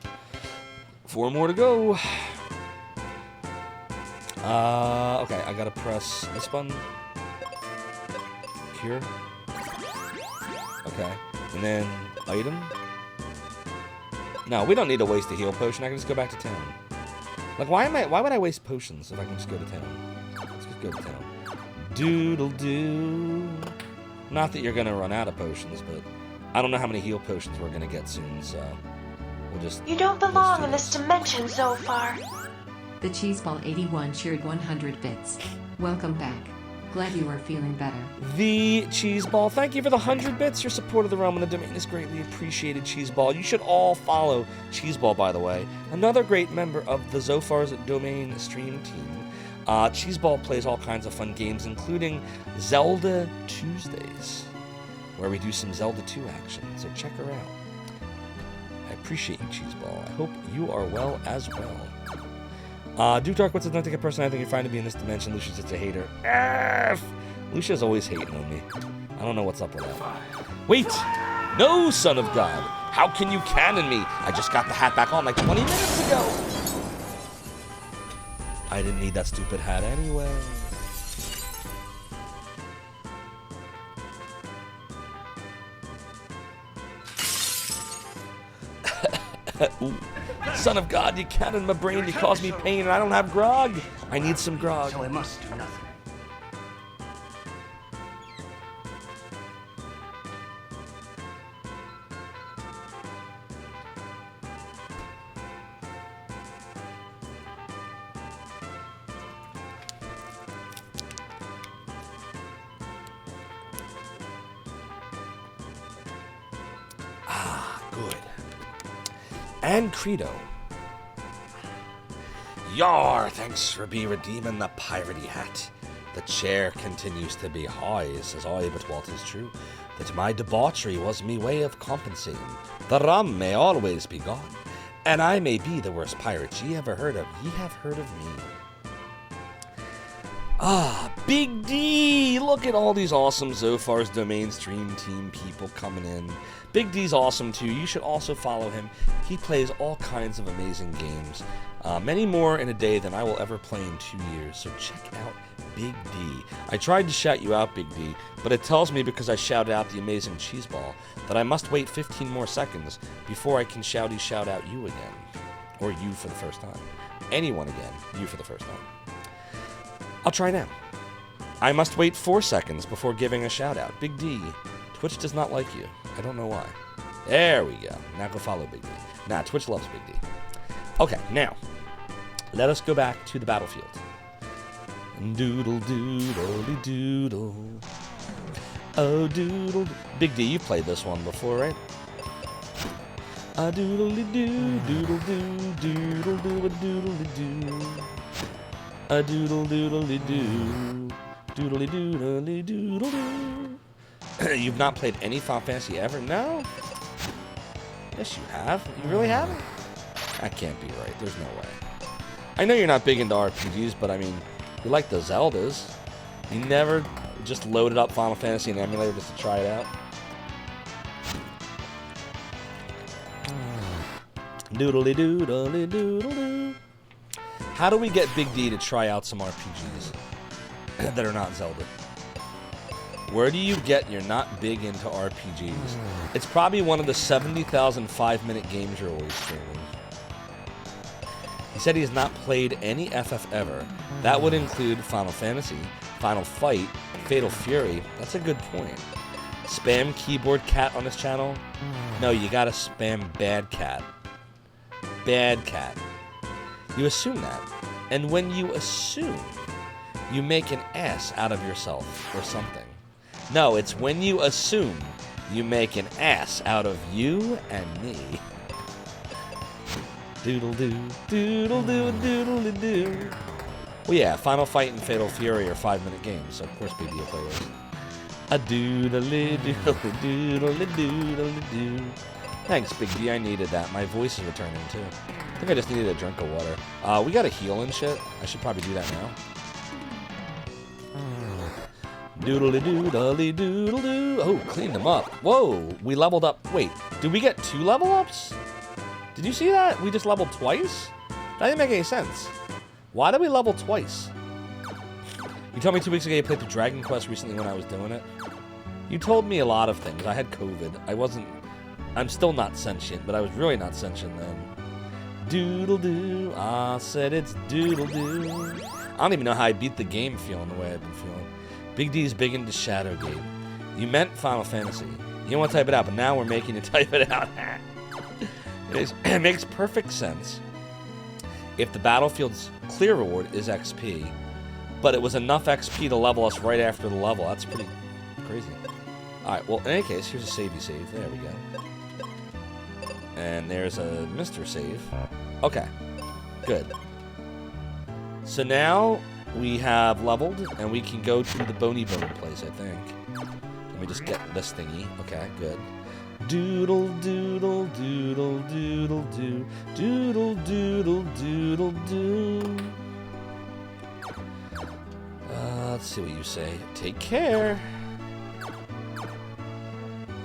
Speaker 1: 4 more to go. Okay, I gotta press this button. Cure. Okay, and then item. No, we don't need to waste a heal potion. I can just go back to town. Like, why would I waste potions if I can just go to town? Let's just go to town. Doodle doo. Not that you're gonna run out of potions, but I don't know how many heal potions we're gonna get soon, so we'll just.
Speaker 8: You don't belong in this dimension, Zophar.
Speaker 3: The Cheeseball 81 cheered 100 bits. Welcome back. Glad you are feeling better.
Speaker 1: The Cheeseball, thank you for the 100 bits. Your support of the realm and the domain is greatly appreciated, Cheeseball. You should all follow Cheeseball, by the way. Another great member of the Zophar's domain stream team. Cheeseball plays all kinds of fun games, including Zelda Tuesdays, where we do some Zelda 2 action. So check her out. I appreciate you, Cheeseball. I hope you are well as well. Duke Darkwoods says, not take it personally. I think you're fine to be in this dimension. Lucia's just a hater. F! Lucia's always hating on me. I don't know what's up with that. Wait! No, son of God! How can you cannon me? I just got the hat back on like 20 minutes ago! I didn't need that stupid hat anyway. Ooh. Son of God, you cannon my brain, you cause me pain, and I don't have grog. I need some grog.
Speaker 6: So I must do nothing.
Speaker 1: Ah, good. And Credo. Yar, thanks for redeeming the piratey hat. The chair continues to be high, says I, but what is true? That my debauchery was me way of compensating. The rum may always be gone, and I may be the worst pirate ye ever heard of. Ye have heard of me. Ah, Big D! Look at all these awesome Zophar's Domain Stream Team people coming in. Big D's awesome too. You should also follow him. He plays all kinds of amazing games. Many more in a day than I will ever play in 2 years. So check out Big D. I tried to shout you out, Big D, but it tells me because I shouted out the amazing cheese ball that I must wait 15 more seconds before I can shout out you again. Or you for the first time. Anyone again. You for the first time. I'll try now. I must wait 4 seconds before giving a shout out. Big D, Twitch does not like you. I don't know why. There we go. Now go follow Big D. Nah, Twitch loves Big D. Okay, now, let us go back to the battlefield. Doodle doodle doodle. Oh doodle. Big D, you've played this one before, right? A doodle doo doodle doo doodle doo doodle doo. A doodle doodle doo doodle doodle doodle doo. You've not played any Final Fantasy ever? No? Yes, you have. You really haven't? That can't be right. There's no way. I know you're not big into RPGs, but I mean, you like the Zeldas. You never just loaded up Final Fantasy in emulator just to try it out? Doodly doodly doodle doo. How do we get Big D to try out some RPGs that are not Zelda? Where do you get you're not big into RPGs? It's probably one of the 70,000 5-minute games you're always streaming. He said he has not played any FF ever. That would include Final Fantasy, Final Fight, Fatal Fury. That's a good point. Spam Keyboard Cat on his channel? No, you gotta spam Bad Cat. Bad Cat. You assume that. And when you assume, you make an ass out of yourself or something. No, it's when you assume, you make an ass out of you and me. Doodle doo, doodle doo, doodle doo. Well, yeah, Final Fight and Fatal Fury are 5-minute games, so of course Big D will play those. A doodle doodle doodle doodle doo. Thanks, Big D. I needed that. My voice is returning too. I think I just needed a drink of water. We got a heal and shit. I should probably do that now. Doodly doodly doodle doo. Oh, cleaned them up. Whoa, we leveled up. Wait, did we get 2 level ups? Did you see that? We just leveled twice? That didn't make any sense. Why did we level twice? You told me 2 weeks ago you played the Dragon Quest recently when I was doing it. You told me a lot of things. I had COVID. I'm still not sentient, but I was really not sentient then. Doodle doo. I said it's doodle doo. I don't even know how I beat the game feeling the way I've been feeling. Big D's big into Shadowgate. You meant Final Fantasy. You didn't want to type it out, but now we're making you type it out. It makes perfect sense if the Battlefield's clear reward is XP, but it was enough XP to level us right after the level. That's pretty crazy. Alright, well, in any case, here's a savey save. There we go. And there's a Mr. Save. Okay, good. So now we have leveled, and we can go to the Bony Bone place, I think. Let me just get this thingy. Okay, good. Doodle doodle doodle doodle doo. Doodle doodle doodle doo. Let's see what you say. Take care.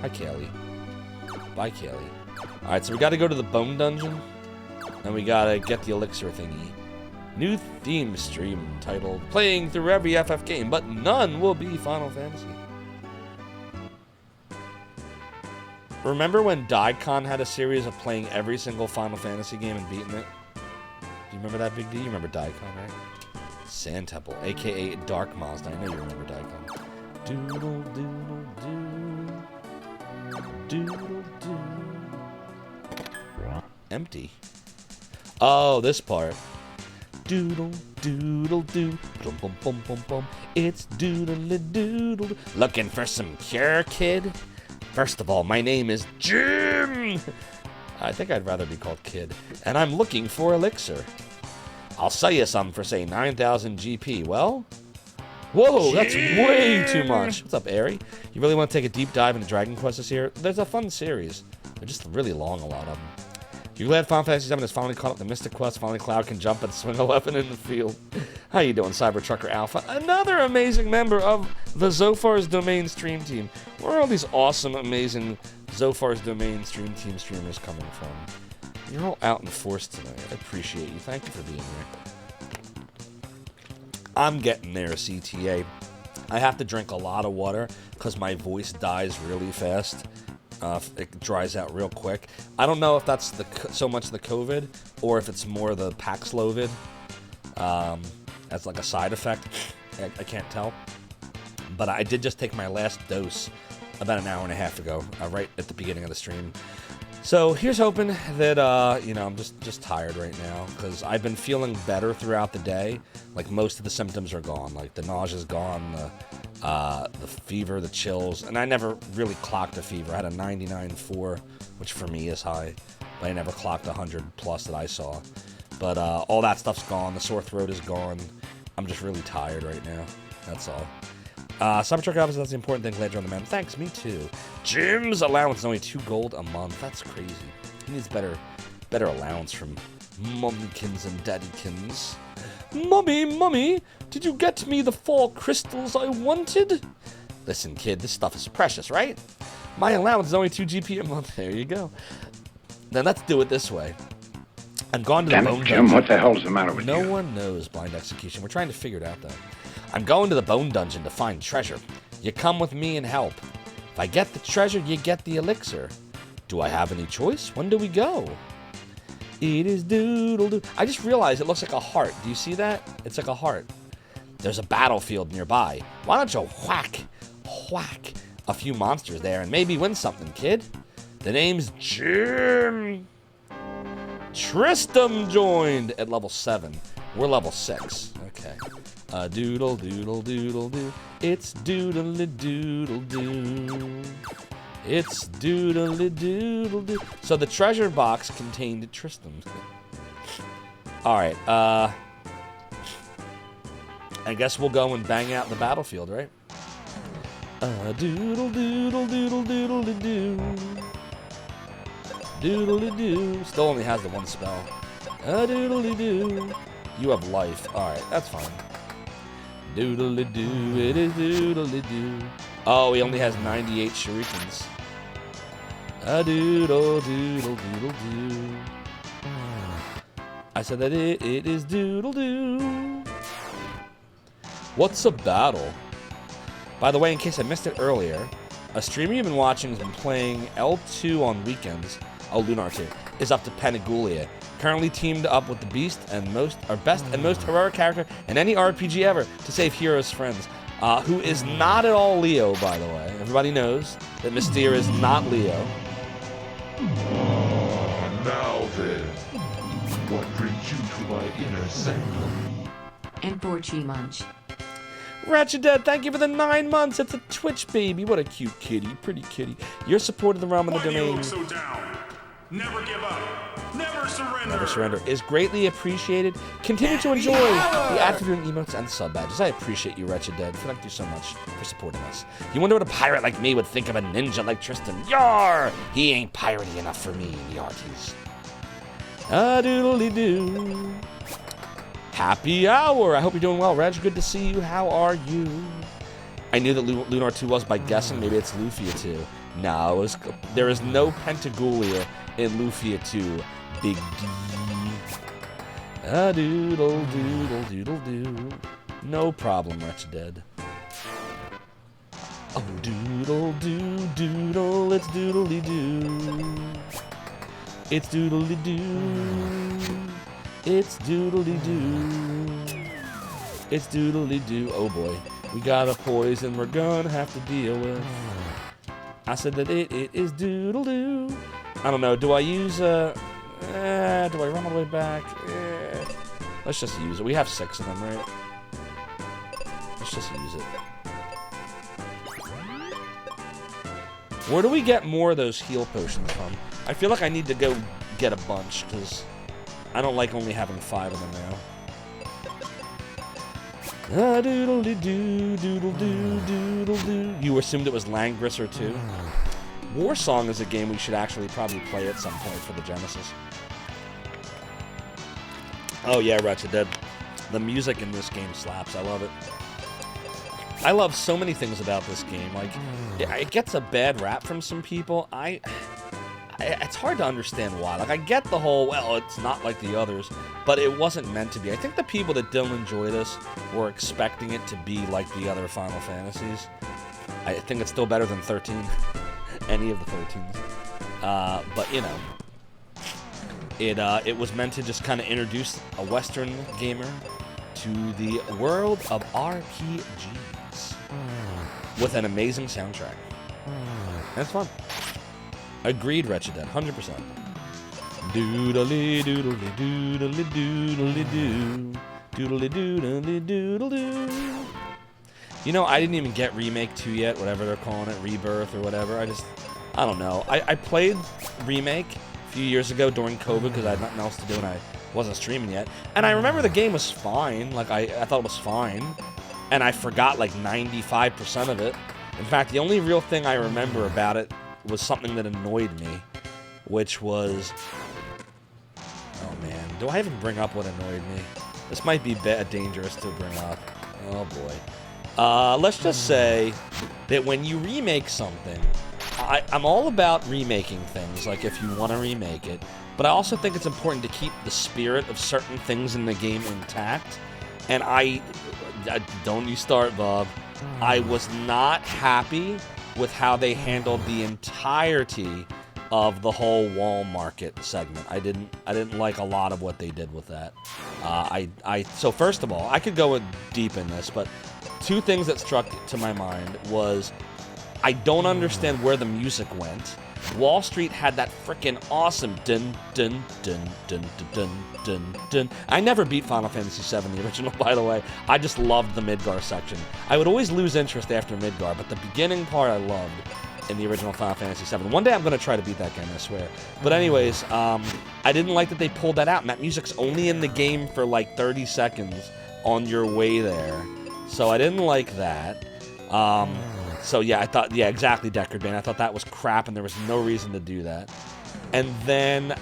Speaker 1: Hi, Kaylee. Bye, Kaylee. Alright, so we gotta go to the Bone Dungeon, and we gotta get the elixir thingy. New theme stream titled Playing Through Every FF Game, but none will be Final Fantasy. Remember when Daikon had a series of playing every single Final Fantasy game and beating it? Do you remember that, Big D? You remember Daikon, right? Sand Temple, a.k.a. Dark Mazda. I know you remember Daikon. Doodle, doodle, doo. Doodle, doo. Empty. Oh, this part. Doodle, doodle, doo. Bum, bum, bum, bum, bum. It's doodle, doodle. Looking for some cure, kid? First of all, my name is Jim! I think I'd rather be called Kid. And I'm looking for elixir. I'll sell you some for, say, 9,000 GP. Well, whoa, that's way too much. What's up, Airy? You really want to take a deep dive into Dragon Quest this year? There's a fun series. They're just really long, a lot of them. You glad Final Fantasy VII has finally caught up to Mystic Quest? Finally, Cloud can jump and swing a weapon in the field. How you doing, Cybertrucker Alpha? Another amazing member of the Zophar's Domain stream team. Where are all these awesome, amazing Zophar's Domain stream team streamers coming from? You're all out in force tonight. I appreciate you. Thank you for being here. I'm getting there, CTA. I have to drink a lot of water because my voice dies really fast. It dries out real quick. I don't know if that's so much the COVID or if it's more the Paxlovid as like a side effect. I can't tell. But I did just take my last dose about an hour and a half ago, right at the beginning of the stream. So here's hoping that, you know, I'm just tired right now because I've been feeling better throughout the day. Like most of the symptoms are gone. Like the nausea's gone, the fever, the chills, and I never really clocked a fever. I had a 99.4, which for me is high, but I never clocked 100 plus that I saw. But all that stuff's gone. The sore throat is gone. I'm just really tired right now. That's all. Cybertruck Alpha, that's the important thing. Glad you're on the man. Thanks, me too. Jim's allowance is only 2 gold a month. That's crazy. He needs better allowance from Mummykins and Daddykins. Mummy, did you get me the 4 crystals I wanted? Listen, kid, this stuff is precious, right? My allowance is only 2 GP a month. There you go. Then let's do it this way. I'm going to the bone dungeon.
Speaker 5: Jim, what the hell's the matter with you?
Speaker 1: No one knows, Blind Execution. We're trying to figure it out, though. I'm going to the bone dungeon to find treasure. You come with me and help. If I get the treasure, you get the elixir. Do I have any choice? When do we go? It is doodle-doo. I just realized it looks like a heart. Do you see that? It's like a heart. There's a battlefield nearby. Why don't you whack a few monsters there and maybe win something, kid? The name's Jim. Tristram joined at level 7. We're level 6. Okay. Doodle doodle doodle doo. It's doodle doodle doo. It's doodle doodle doo. So the treasure box contained Tristram. Alright, I guess we'll go and bang out the battlefield, right? Doodle doodle doodle doodle doo. Doodle doo. Still only has the 1 spell. Doodle doo. You have life. Alright, that's fine. Doodle-doo, it is doodle-doo. Oh, he only has 98 shurikens. Doodle-doodle-doodle-doo. I said that it is doodle-doo. What's a battle? By the way, in case I missed it earlier, a streamer you've been watching has been playing L2 on weekends. Oh, Lunar 2 is up to Panagoulia. Currently teamed up with the Beast and best and most heroic character in any RPG ever to save Hero's friends, who is not at all Leo, by the way. Everybody knows that Mystere is not Leo.
Speaker 2: Now then, what brings you to my inner sanctum?
Speaker 3: And Borchi Munch.
Speaker 1: Ratchet Dead, thank you for the 9 months. It's a Twitch baby. What a cute kitty. Pretty kitty. Your support of the realm and the domain.
Speaker 6: Why do you look so down? Never give up. Never surrender.
Speaker 1: Never surrender is greatly appreciated. Continue to enjoy the active emotes and sub badges. I appreciate you, Wretched Dead. Thank you so much for supporting us. You wonder what a pirate like me would think of a ninja like Tristan. Yar! He ain't piratey enough for me in the arties. Doodly-doo. Happy hour. I hope you're doing well, Reg. Good to see you. How are you? I knew that Lunar 2 was by guessing. Maybe it's Lufia 2. No, there is no Pentagoulia in Lufia 2. Big D. Doodle doodle doodle doo. No problem, Wretched Dead. Oh, doodle doo doodle, it's doodly doo. It's doodly doo. It's doodly doo. It's doodly doo. Oh boy, we got a poison we're gonna have to deal with. I said that it is doodle doo. I don't know. Do I use do I run all the way back? Let's just use it. We have 6 of them, right? Let's just use it. Where do we get more of those heal potions from? I feel like I need to go get a bunch, because I don't like only having 5 of them now. Doodle-doo, doodle-doo, doodle-doo. You assumed it was Langrisser too? War Song is a game we should actually probably play at some point for the Genesis. Oh yeah, Wretched Dead. The music in this game slaps. I love it. I love so many things about this game. Like, it gets a bad rap from some people. It's hard to understand why. Like, I get the whole, well, it's not like the others, but it wasn't meant to be. I think the people that don't enjoy this were expecting it to be like the other Final Fantasies. I think it's still better than 13. Any of the 13s. But, you know, it was meant to just kind of introduce a Western gamer to the world of RPGs with an amazing soundtrack. And it's fun. Agreed, Wretched Dead, 100%. Doodly doodly doodly doodly doo. Doodly doodly doodly doo. You know, I didn't even get Remake 2 yet, whatever they're calling it, Rebirth or whatever. I don't know. I played Remake a few years ago during COVID because I had nothing else to do and I wasn't streaming yet. And I remember the game was fine. Like, I thought it was fine. And I forgot, like, 95% of it. In fact, the only real thing I remember about it was something that annoyed me, which was... Oh, man. Do I even bring up what annoyed me? This might be dangerous to bring up. Oh, boy. Let's just say that when you remake something, I'm all about remaking things, like if you want to remake it, but I also think it's important to keep the spirit of certain things in the game intact, and don't you start, Bob. I was not happy with how they handled the entirety of the whole wall market segment. I didn't like a lot of what they did with that. So first of all, I could go deep in this, but two things that struck to my mind was I don't understand where the music went. Wall Street had that frickin' awesome dun dun dun dun dun dun dun. I never beat Final Fantasy VII, the original, by the way. I just loved the Midgar section. I would always lose interest after Midgar, but the beginning part I loved in the original Final Fantasy VII. One day I'm going to try to beat that game, I swear. But anyways, I didn't like that they pulled that out, and that music's only in the game for like 30 seconds on your way there. So I didn't like that. So yeah, I thought, yeah, exactly, Deckard Bane. I thought that was crap, and there was no reason to do that. And then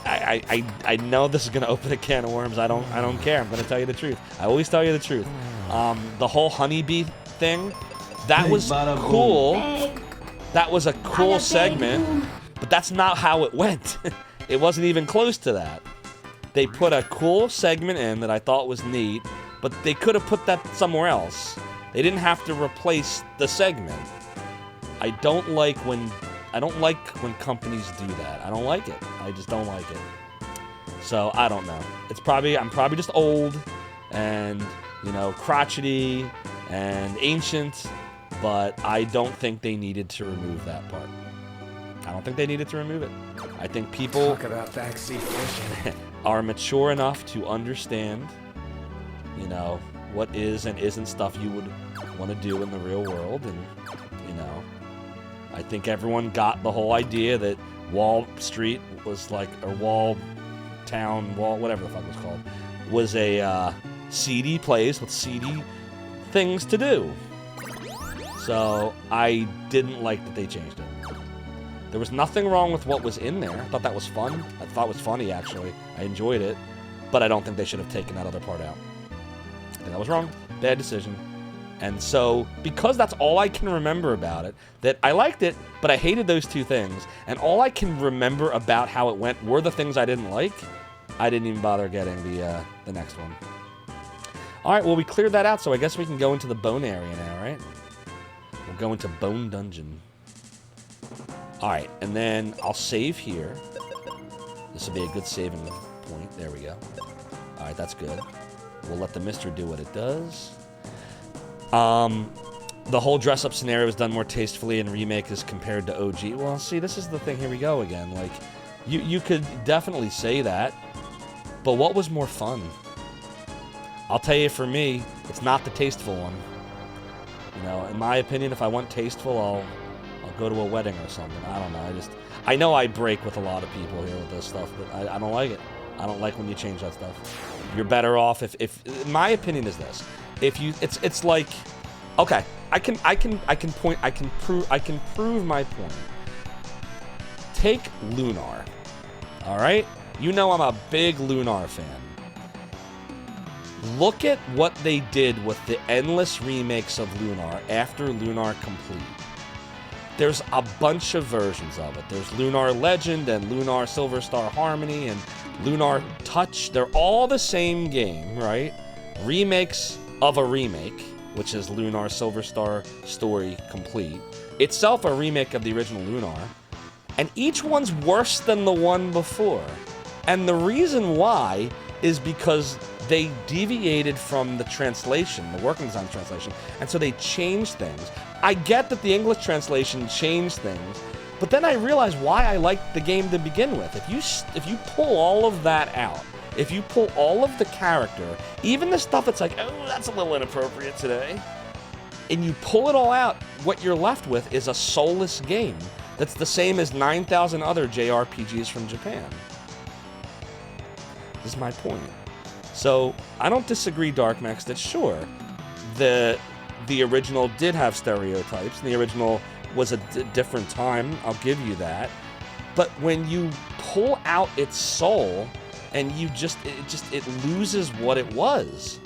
Speaker 1: I know this is gonna open a can of worms. I don't care. I'm gonna tell you the truth. I always tell you the truth. The whole honeybee thing, that was cool. That was a cool segment, but that's not how it went. It wasn't even close to that. They put a cool segment in that I thought was neat, but they could have put that somewhere else. They didn't have to replace the segment. I don't like when companies do that. I don't like it. I just don't like it. So I don't know. I'm probably just old and, you know, crotchety and ancient, but I don't think they needed to remove that part. I don't think they needed to remove it. I think people
Speaker 13: talk about backseat fishing
Speaker 1: are mature enough to understand, you know, what is and isn't stuff you would want to do in the real world. And, you know, I think everyone got the whole idea that Wall Street was like, or Wall Town, whatever the fuck it was called, was a seedy place with seedy things to do. So I didn't like that they changed it. There was nothing wrong with what was in there. I thought that was fun. I thought it was funny, actually. I enjoyed it. But I don't think they should have taken that other part out. I think that was wrong. Bad decision. And so, because that's all I can remember about it, that I liked it, but I hated those two things, and all I can remember about how it went were the things I didn't like, I didn't even bother getting the next one. Alright, well, we cleared that out, so I guess we can go into the bone area now, right? We'll go into Bone Dungeon. Alright, and then I'll save here. This will be a good saving point. There we go. Alright, that's good. We'll let the Mister do what it does. The whole dress-up scenario was done more tastefully in Remake as compared to OG. Well, see, this is the thing. Here we go again. Like, you could definitely say that, but what was more fun? I'll tell you, for me, it's not the tasteful one. You know, in my opinion, if I want tasteful, I'll go to a wedding or something. I don't know. I know I break with a lot of people here with this stuff, but I don't like it. I don't like when you change that stuff. You're better off if my opinion is this. If you, it's like, okay, I can prove my point. Take Lunar, all right? You know I'm a big Lunar fan. Look at what they did with the endless remakes of Lunar after Lunar Complete. There's a bunch of versions of it. There's Lunar Legend and Lunar Silver Star Harmony and Lunar Touch. They're all the same game, right? Remakes of a remake, which is Lunar Silver Star Story Complete. Itself a remake of the original Lunar. And each one's worse than the one before. And the reason why is because they deviated from the translation, the working design translation, and so they changed things. I get that the English translation changed things, but then I realized why I liked the game to begin with. If you pull all of that out, if you pull all of the character, even the stuff that's like, oh, that's a little inappropriate today, and you pull it all out, what you're left with is a soulless game that's the same as 9,000 other JRPGs from Japan. This is my point. So, I don't disagree, Darkmax, that sure, the original did have stereotypes, and the original was a different time, I'll give you that. But when you pull out its soul, and it loses what it was.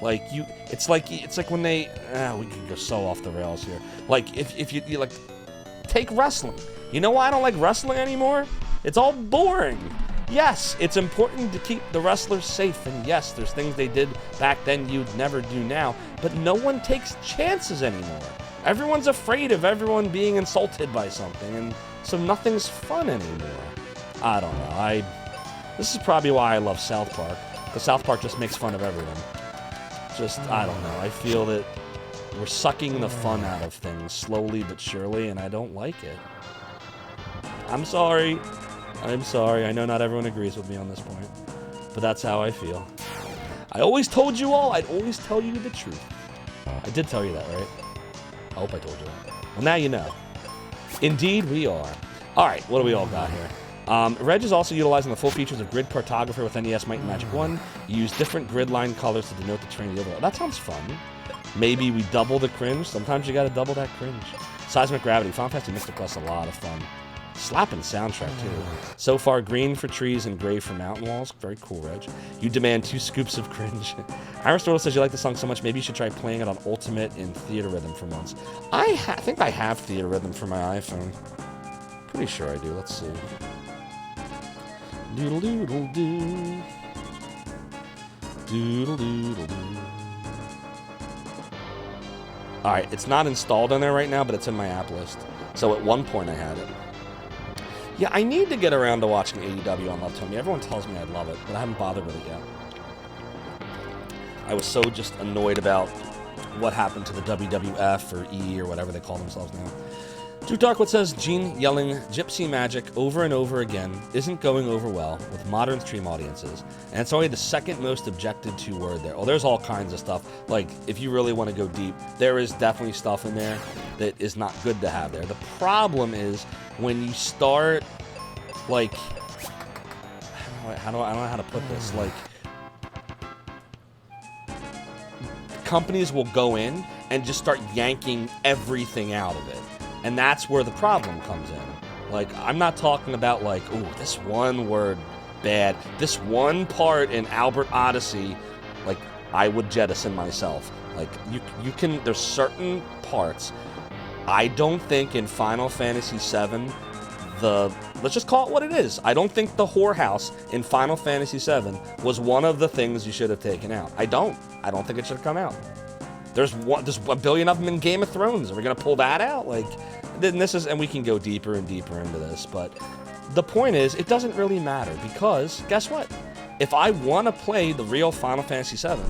Speaker 1: Like, it's like when they, we can go so off the rails here. Like, if you like, take wrestling. You know why I don't like wrestling anymore? It's all boring. Yes, it's important to keep the wrestlers safe, and yes, there's things they did back then you'd never do now, but no one takes chances anymore. Everyone's afraid of everyone being insulted by something, and so nothing's fun anymore. I don't know. This is probably why I love South Park, because South Park just makes fun of everything. I don't know. I feel that we're sucking the fun out of things slowly but surely, and I don't like it. I'm sorry. I know not everyone agrees with me on this point, but that's how I feel. I always told you all I'd always tell you the truth. I did tell you that, right? I hope I told you that. Well, now you know. Indeed, we are. All right, what do we all got here? Reg is also utilizing the full features of Grid Cartographer with NES Might and Magic 1. You use different grid line colors to denote the terrain of the overlay. That sounds fun. Maybe we double the cringe. Sometimes you gotta double that cringe. Seismic Gravity. Final Fantasy Mystic Quest, a lot of fun. Slapping soundtrack, too. So far, green for trees and gray for mountain walls. Very cool, Reg. You demand 2 scoops of cringe. Aristotle says you like the song so much, maybe you should try playing it on Ultimate in Theater Rhythm for once. I think I have Theater Rhythm for my iPhone. Pretty sure I do. Let's see. Doodle-doodle-doo. Doodle-doodle-doo. Alright, it's not installed on there right now, but it's in my app list. So at one point I had it. Yeah, I need to get around to watching AEW on Love Tommy. Everyone tells me I'd love it, but I haven't bothered with it yet. I was so just annoyed about what happened to the WWF or E or whatever they call themselves now. Drew Darkwood says, Gene yelling Gypsy Magic over and over again isn't going over well with modern stream audiences, and it's only the second most objected to word there. Oh, there's all kinds of stuff. Like, if you really want to go deep, there is definitely stuff in there that is not good to have there. The problem is when you start, like, I don't know how to put this, like, companies will go in and just start yanking everything out of it. And that's where the problem comes in. Like, I'm not talking about, like, ooh, this one word bad. This one part in Albert Odyssey, like, I would jettison myself. Like, you can, there's certain parts. I don't think in Final Fantasy VII, let's just call it what it is. I don't think the whorehouse in Final Fantasy VII was one of the things you should have taken out. I don't think it should have come out. There's a billion of them in Game of Thrones. Are we gonna pull that out? Like, then and we can go deeper and deeper into this, but the point is, it doesn't really matter because guess what? If I want to play the real Final Fantasy VII,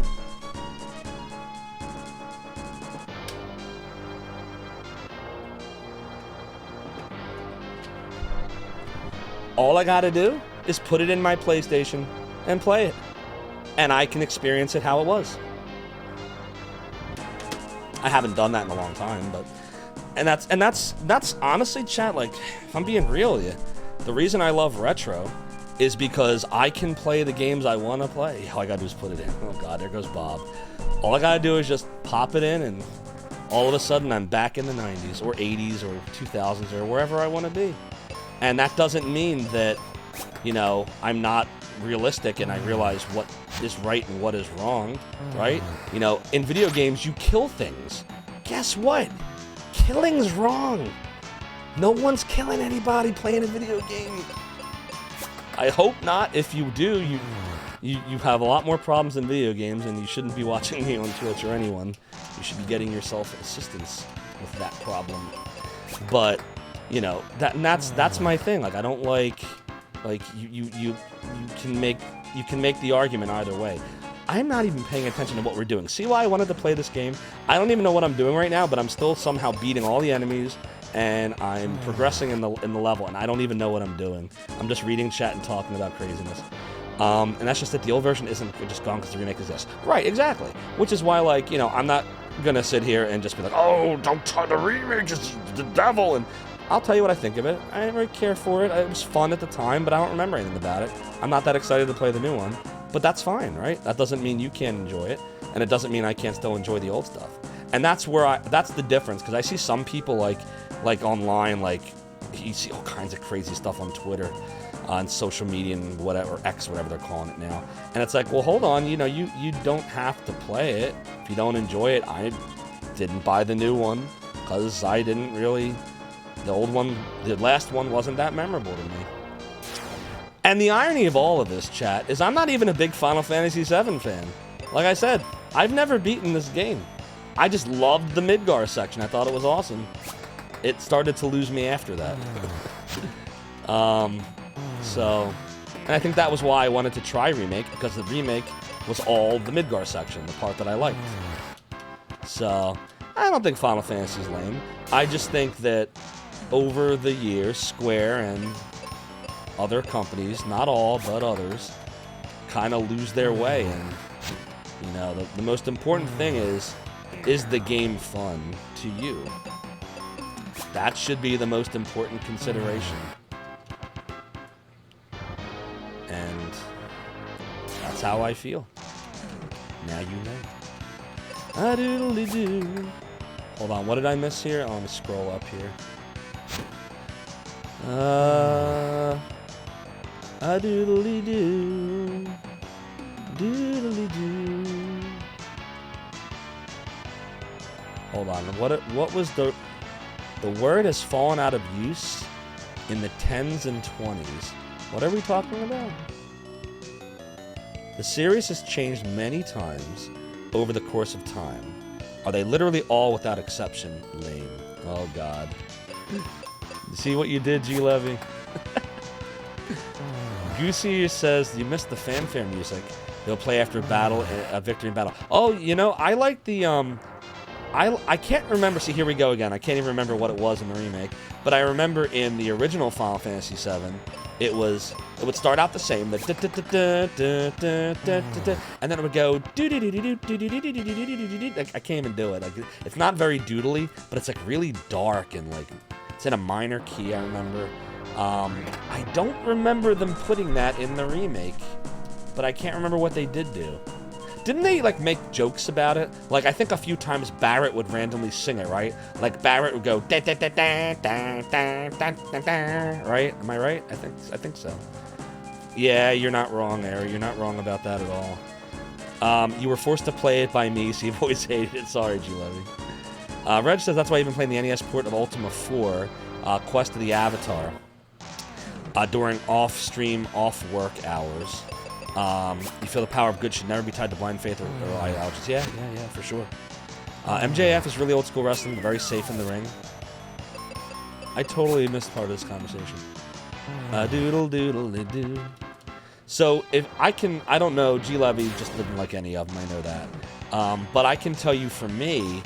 Speaker 1: all I gotta do is put it in my PlayStation and play it, and I can experience it how it was. I haven't done that in a long time, but and that's honestly, chat, like, if I'm being real with you, the reason I love retro is because I can play the games I want to play. All I gotta do is put it in. Oh God, there goes Bob. All I gotta do is just pop it in, and all of a sudden I'm back in the 90s or 80s or 2000s or wherever I want to be. And that doesn't mean that, you know, I'm not realistic and I realize what is right and what is wrong, right? You know, in video games, you kill things. Guess what? Killing's wrong. No one's killing anybody playing a video game. I hope not. If you do, you have a lot more problems in video games, and you shouldn't be watching me on Twitch or anyone. You should be getting yourself assistance with that problem. But, you know, that's my thing. Like, I don't like you can make the argument either way. I'm not even paying attention to what we're doing. See why I wanted to play this game? I don't even know what I'm doing right now, but I'm still somehow beating all the enemies, and I'm progressing in the level, and I don't even know what I'm doing. I'm just reading chat and talking about craziness. And that's just that the old version isn't just gone because the remake is this. Right, exactly. Which is why, like, you know, I'm not gonna sit here and just be like, oh, don't try the remake, just the devil. And I'll tell you what I think of it. I didn't really care for it. It was fun at the time, but I don't remember anything about it. I'm not that excited to play the new one. But that's fine, right? That doesn't mean you can't enjoy it, and it doesn't mean I can't still enjoy the old stuff. And that's the difference, because I see some people like online, like, you see all kinds of crazy stuff on Twitter, on social media and whatever, X, whatever they're calling it now. And it's like, well, hold on, you know, you don't have to play it. If you don't enjoy it, I didn't buy the new one, because I didn't really, the old one, the last one wasn't that memorable to me. And the irony of all of this, chat, is I'm not even a big Final Fantasy VII fan. Like I said, I've never beaten this game. I just loved the Midgar section. I thought it was awesome. It started to lose me after that. So, and I think that was why I wanted to try Remake, because the Remake was all the Midgar section, the part that I liked. So, I don't think Final Fantasy is lame. I just think that over the years, Square and other companies, not all, but others, kind of lose their way. And, you know, the most important thing is the game fun to you? That should be the most important consideration. And that's how I feel. Now you know. A-doodly-doo. Hold on, what did I miss here? Oh, I'm gonna scroll up here. A-doodly-doo. Doodly-doo. Hold on, what was the word has fallen out of use in the 10s and 20s. What are we talking about? The series has changed many times over the course of time. Are they literally all, without exception, lame? Oh, God. See what you did, G. Levy? Goosey says, you missed the fanfare music. They'll play after battle, victory in battle. Oh, you know, I like the, I can't remember, see, here we go again. I can't even remember what it was in the remake. But I remember in the original Final Fantasy VII, it would start out the same, and then it would go, I can't even do it. Like, it's not very doodly, but it's like really dark and like, it's in a minor key, I remember. I don't remember them putting that in the remake, but I can't remember what they did do. Didn't they, like, make jokes about it? Like, I think a few times Barrett would randomly sing it, right? Like, Barrett would go, da da da da da da da da da, right? Am I right? I think so. Yeah, you're not wrong, Ari. You're not wrong about that at all. You were forced to play it by me, so you've always hated it. Sorry, G. Levy. Reg says that's why you've been playing the NES port of Ultima 4, Quest of the Avatar, during off-stream, off-work hours. You feel the power of good should never be tied to blind faith or ideologies. Yeah, for sure. MJF is really old-school wrestling, but very safe in the ring. I totally missed part of this conversation. Doodle-doodle-doo. So, if I don't know, G. Levy just didn't like any of them, I know that. But I can tell you, for me,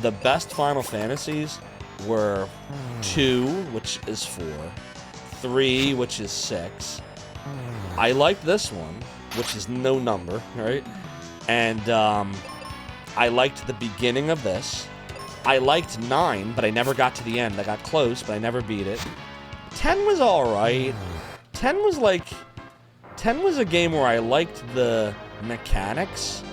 Speaker 1: the best Final Fantasies were 2, which is 4, 3, which is 6. I liked this one, which is no number, right? And I liked the beginning of this. I liked 9, but I never got to the end. I got close, but I never beat it. 10 was alright. 10 was like, 10 was a game where I liked the mechanics,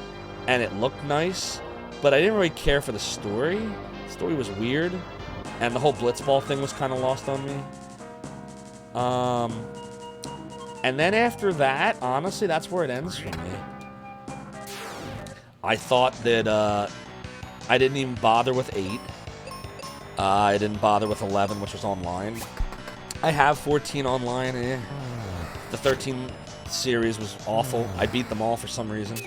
Speaker 1: and it looked nice, but I didn't really care for the story. The story was weird, and the whole blitzball thing was kind of lost on me. And then after that, honestly, that's where it ends for me. I thought that, I didn't even bother with 8. I didn't bother with 11, which was online. I have 14 online, The 13 series was awful. I beat them all for some reason,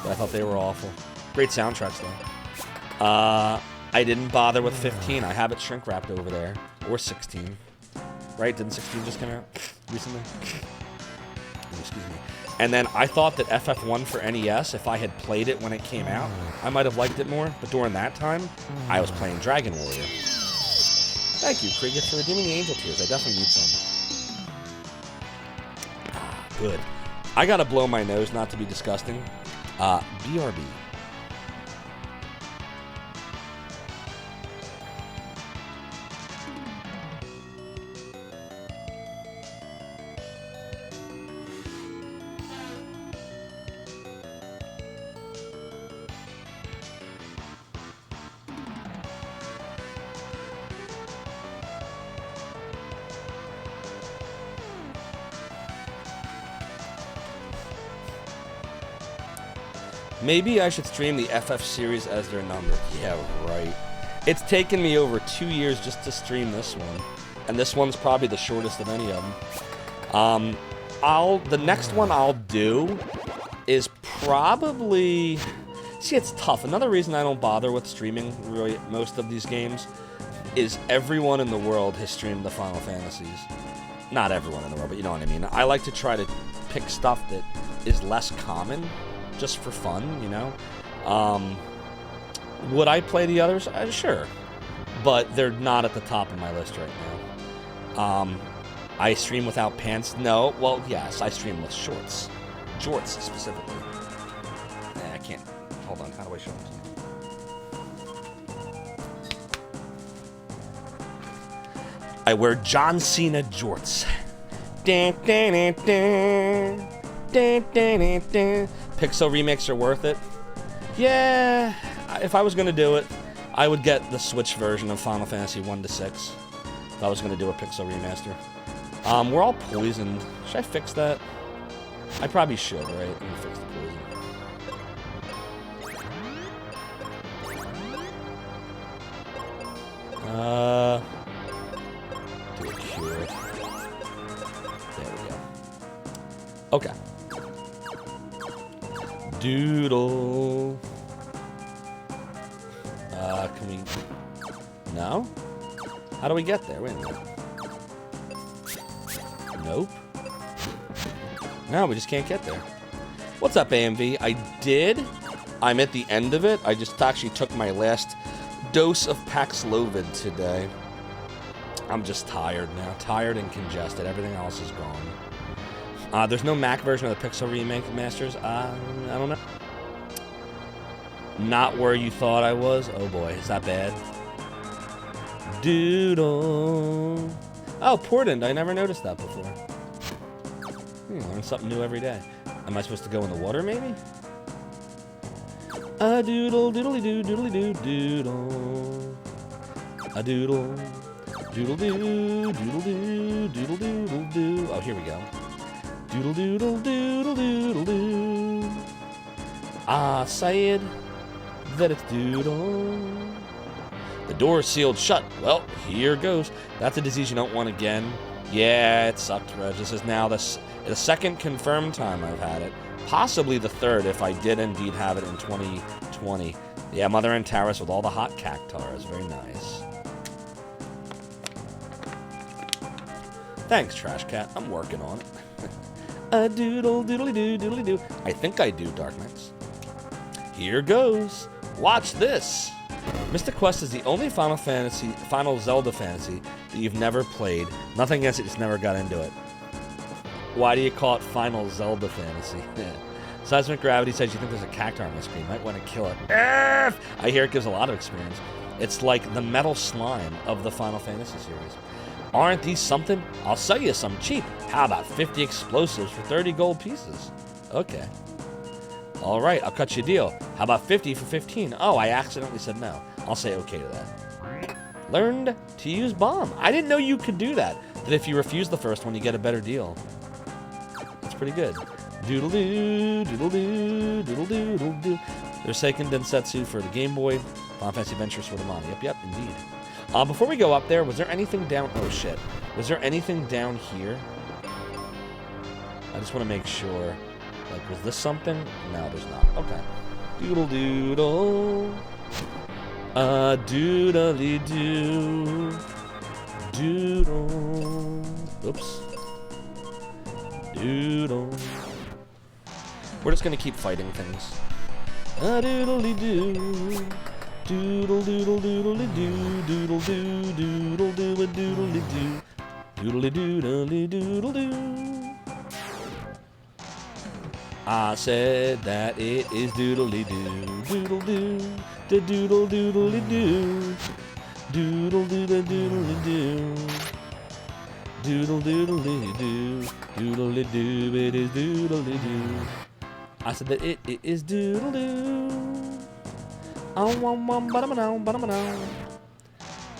Speaker 1: but I thought they were awful. Great soundtracks, though. I didn't bother with 15. I have it shrink-wrapped over there. Or 16. Right? Didn't 16 just come out recently? Excuse me. And then I thought that FF1 for NES, if I had played it when it came out, I might have liked it more. But during that time, I was playing Dragon Warrior. Thank you, Krieger, for redeeming the Angel Tears. I definitely need some. Good. I gotta blow my nose, not to be disgusting. BRB. Maybe I should stream the FF series as their number. Yeah, right. It's taken me over 2 years just to stream this one. And this one's probably the shortest of any of them. The next one I'll do is probably... See, it's tough. Another reason I don't bother with streaming really most of these games is everyone in the world has streamed the Final Fantasies. Not everyone in the world, but you know what I mean. I like to try to pick stuff that is less common, just for fun, you know? Would I play the others? Sure. But they're not at the top of my list right now. I stream without pants? No. Well, yes, I stream with shorts. Jorts, specifically. I can't. Hold on, how do I show them to you? I wear John Cena jorts. Pixel remakes are worth it. Yeah, if I was gonna do it, I would get the Switch version of Final Fantasy 1 to 6. If I was gonna do a Pixel remaster. We're all poisoned. Should I fix that? I probably should, right? Let me fix the poison. Do a cure. There we go. Okay. Doodle. Can we... No? How do we get there? Wait a minute. Nope. No, we just can't get there. What's up, AMV? I did. I'm at the end of it. I just actually took my last dose of Paxlovid today. I'm just tired now. Tired and congested. Everything else is gone. There's no Mac version of the Pixel Remake Masters. I don't know. Not where you thought I was? Oh boy, is that bad? Doodle. Oh, Portland. I never noticed that before. Learn something new every day. Am I supposed to go in the water, maybe? A doodle, doodly doo, doodly doo, doodle. A doodle, doodle doo, doodle doo, doodle doodle doo. Oh, here we go. Doodle doodle doodle doodle doo. Ah, Syed, that it's doodle. The door's sealed shut. Well, here goes. That's a disease you don't want again. Yeah, it sucked, Reg. This is now the second confirmed time I've had it. Possibly the third if I did indeed have it in 2020. Yeah, Mother and Terrace with all the hot cactars. Very nice. Thanks, Trash Cat. I'm working on it. A doodle doodly doo doodly doo. I think I do, Dark Knights. Here goes. Watch this. Mystic Quest is the only Final Zelda fantasy that you've never played. Nothing against it, just never got into it. Why do you call it Final Zelda Fantasy? Seismic Gravity says you think there's a cactar on the screen. Might want to kill it. I hear it gives a lot of experience. It's like the metal slime of the Final Fantasy series. Aren't these something? I'll sell you some cheap. How about 50 explosives for 30 gold pieces? Okay. All right, I'll cut you a deal. How about 50 for 15? Oh, I accidentally said no. I'll say okay to that. Learned to use bomb. I didn't know you could do that. That if you refuse the first one, you get a better deal. That's pretty good. Doodle-doo, doodle-doo, doodle-doo, doodle-doo. There's Seiken Densetsu for the Game Boy. Final Fantasy Adventures for the Mom. Yep, indeed. Before we go up there, was there anything down... Oh, shit. Was there anything down here? I just want to make sure. Like, was this something? No, there's not. Okay. Doodle-doodle. Doodly-doo. Doodle. Oops. Doodle. We're just going to keep fighting things. Doodly-doo. Doodle doodle doodle doo doodle doo doodle doo a doodle doo doodle doodle doodle doo. I said that it is doodle doo doodle doo da doodle doodle doo doodle doodle doodle doo doodle doodle doo doodle doo. It is doodle doo. I said that it is doodle doo.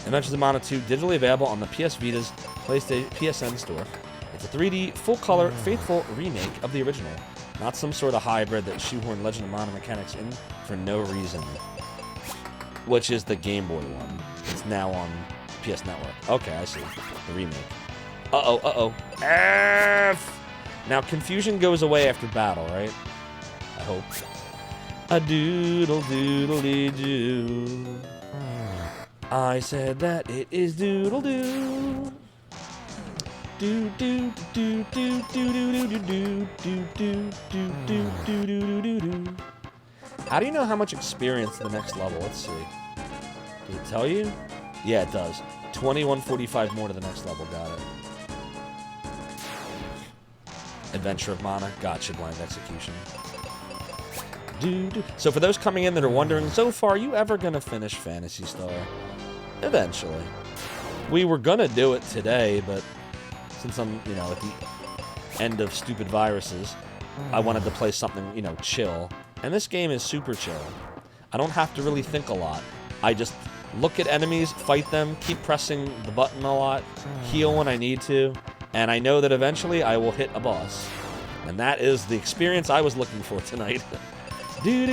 Speaker 1: Adventures of Mana 2, digitally available on the PS Vita's PlayStation PSN store. It's a 3D, full-color, faithful remake of the original. Not some sort of hybrid that shoehorned Legend of Mana mechanics in for no reason. Which is the Game Boy one. It's now on PS Network. Okay, I see. The remake. Uh-oh. F! Now, confusion goes away after battle, right? I hope. A doodle doodly doo. I said that it is doodle doo. Do do do do do do do do do do do do do do do do. How do you know how much experience the next level? Let's see. Did it tell you? Yeah, it does. 2145 more to the next level. Got it. Adventure of Mana. Gotcha. Blind Execution. So for those coming in that are wondering, Zophar, are you ever going to finish Phantasy Star? Eventually. We were going to do it today, but since I'm, at the end of stupid viruses, I wanted to play something, chill. And this game is super chill. I don't have to really think a lot. I just look at enemies, fight them, keep pressing the button a lot, heal when I need to, and I know that eventually I will hit a boss. And that is the experience I was looking for tonight. You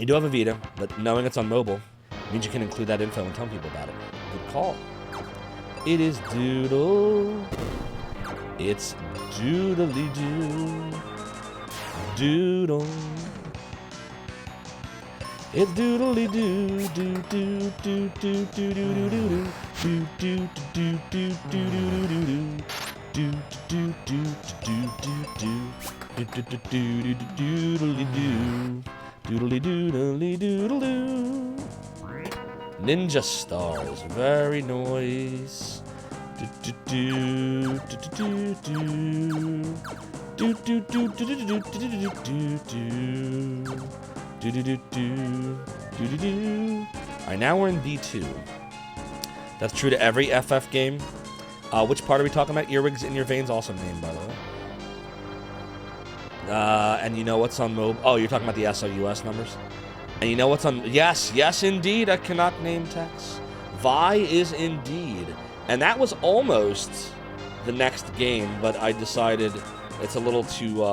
Speaker 1: do have a Vita, but knowing it's on mobile means you can include that info and tell people about it. Good call. It is doodle. It's doodly doo. Doodle. It's doodly doo doo doo doo doo doo doo doo doo doo doo doo doo doo doo doo doo. Doodly doodly doodle doo. Ninja Stars, very nice. Alright, now we're in D2. That's true to every FF game. Which part are we talking about? Earwigs in Your Veins, awesome name, by the way. And you know what's on mobile? Oh, you're talking about the SOUS numbers? And you know what's on... Yes, indeed, I cannot name text. Vi is indeed. And that was almost the next game, but I decided it's a little too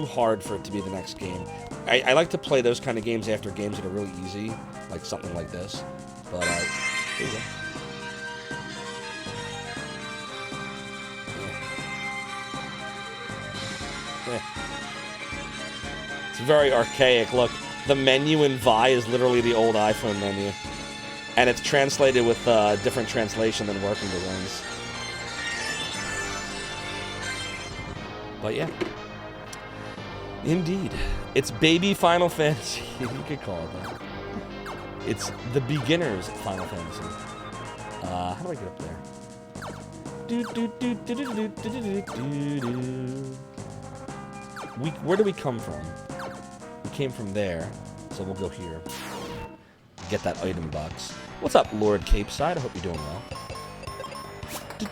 Speaker 1: hard for it to be the next game. I like to play those kind of games after games that are really easy, like something like this. But, here you go. It's very archaic. Look, the menu in Vi is literally the old iPhone menu. And it's translated with different translation than working designs. But yeah. Indeed. It's baby Final Fantasy. You could call it that. It's the beginner's Final Fantasy. How do I get up there? Where do we come from? We came from there, so we'll go here. Get that item box. What's up, Lord Capeside? I hope you're doing well. A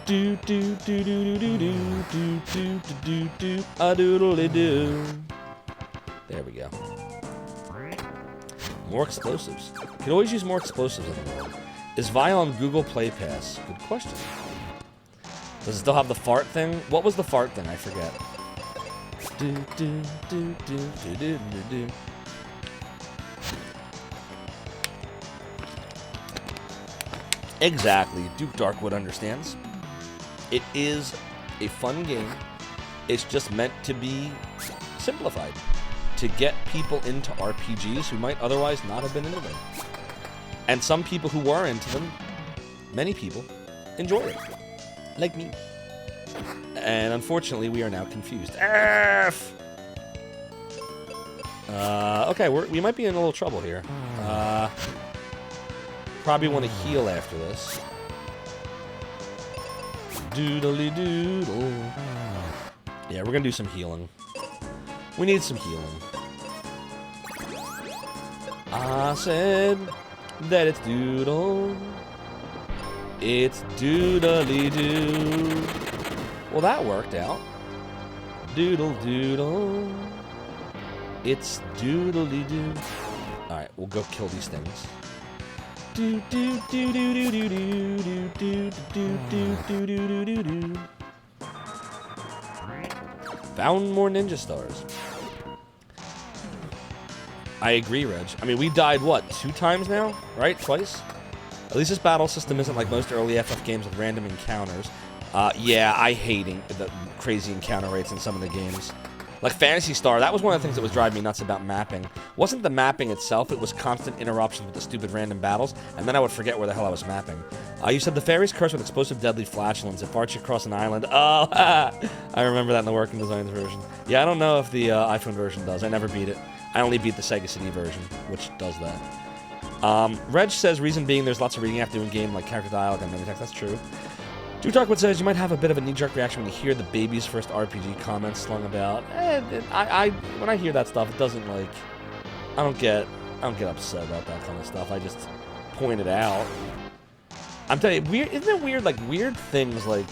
Speaker 1: doodly-doo. There we go. More explosives. Could always use more explosives in the world. Is Vi on Google Play Pass? Good question. Does it still have the fart thing? What was the fart thing? I forget. Exactly. Duke Darkwood understands. It is a fun game. It's just meant to be simplified. To get people into RPGs who might otherwise not have been into them. And some people who were into them, many people, enjoy it. Like me. And unfortunately, we are now confused. F! Okay, we might be in a little trouble here. Probably want to heal after this. Doodly doodle. Yeah, we're gonna do some healing. We need some healing. I said that it's doodle. It's doodly doo. Well, that worked out. Doodle doodle. It's doodly doo. Alright, we'll go kill these things. Do do do do do do do do do do do do do do. Found more ninja stars. I agree, Reg. I mean, we died, what, 2 times now? Right? Twice? At least this battle system isn't like most early FF games with random encounters. Yeah, I hate the crazy encounter rates in some of the games. Like Phantasy Star, that was one of the things that was driving me nuts about mapping. Wasn't the mapping itself, it was constant interruptions with the stupid random battles, and then I would forget where the hell I was mapping. You said the fairies curse with explosive deadly flatulence. It farts you across an island. Oh, I remember that in the Working Designs version. Yeah, I don't know if the iPhone version does. I never beat it. I only beat the Sega CD version, which does that. Reg says, reason being there's lots of reading you have to do in game, like character dialogue and many text. That's true. Duke Darkwood says you might have a bit of a knee-jerk reaction when you hear the baby's first RPG comments slung about. When I hear that stuff, it doesn't like. I don't get upset about that kind of stuff. I just point it out. I'm telling you, weird. Isn't it weird? Like weird things like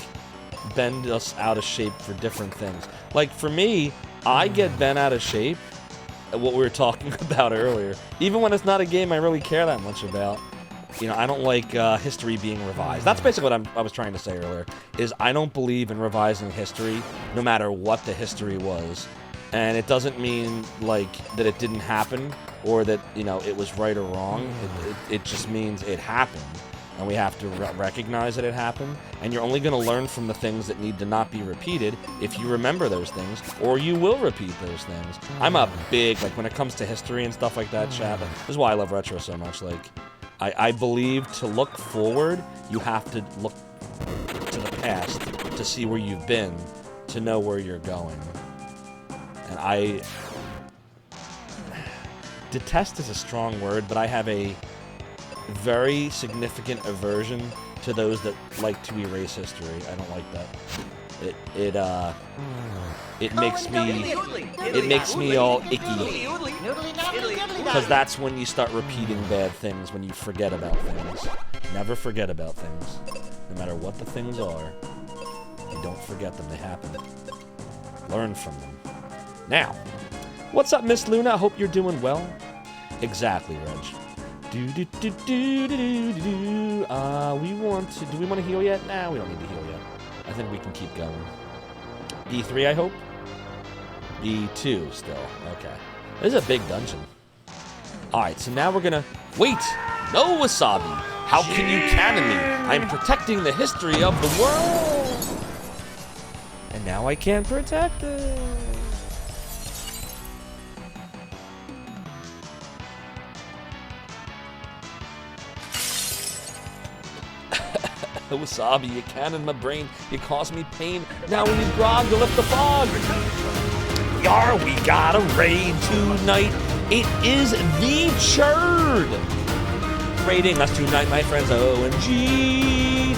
Speaker 1: bend us out of shape for different things. Like for me, I get bent out of shape. What we were talking about earlier. Even when it's not a game I really care that much about. You know, I don't like history being revised. That's basically what I was trying to say earlier, is I don't believe in revising history, no matter what the history was. And it doesn't mean, like, that it didn't happen, or that, you know, it was right or wrong. It just means it happened, and we have to recognize that it happened. And you're only going to learn from the things that need to not be repeated if you remember those things, or you will repeat those things. I'm a big, like, when it comes to history and stuff like that, chat, this is why I love retro so much, like... I believe to look forward, you have to look to the past to see where you've been, to know where you're going. And I... detest is a strong word, but I have a very significant aversion to those that like to erase history. I don't like that. It makes me all icky. Because that's when you start repeating bad things, when you forget about things. Never forget about things. No matter what the things are, you don't forget them, they happen. Learn from them. Now, what's up, Miss Luna? I hope you're doing well. Exactly, Reg. Do we want to heal yet? Nah, we don't need to heal yet. I think we can keep going. E3, I hope? E2 still. Okay. This is a big dungeon. Alright, so now we're gonna... Wait! No, Wasabi! How can you cannon me? I'm protecting the history of the world! And now I can't protect it. Wasabi, you cannon my brain, you cause me pain. Now we need grog to lift the fog. Yar, we got a raid tonight. It is the Churd. Raiding us tonight, my friends. OMG.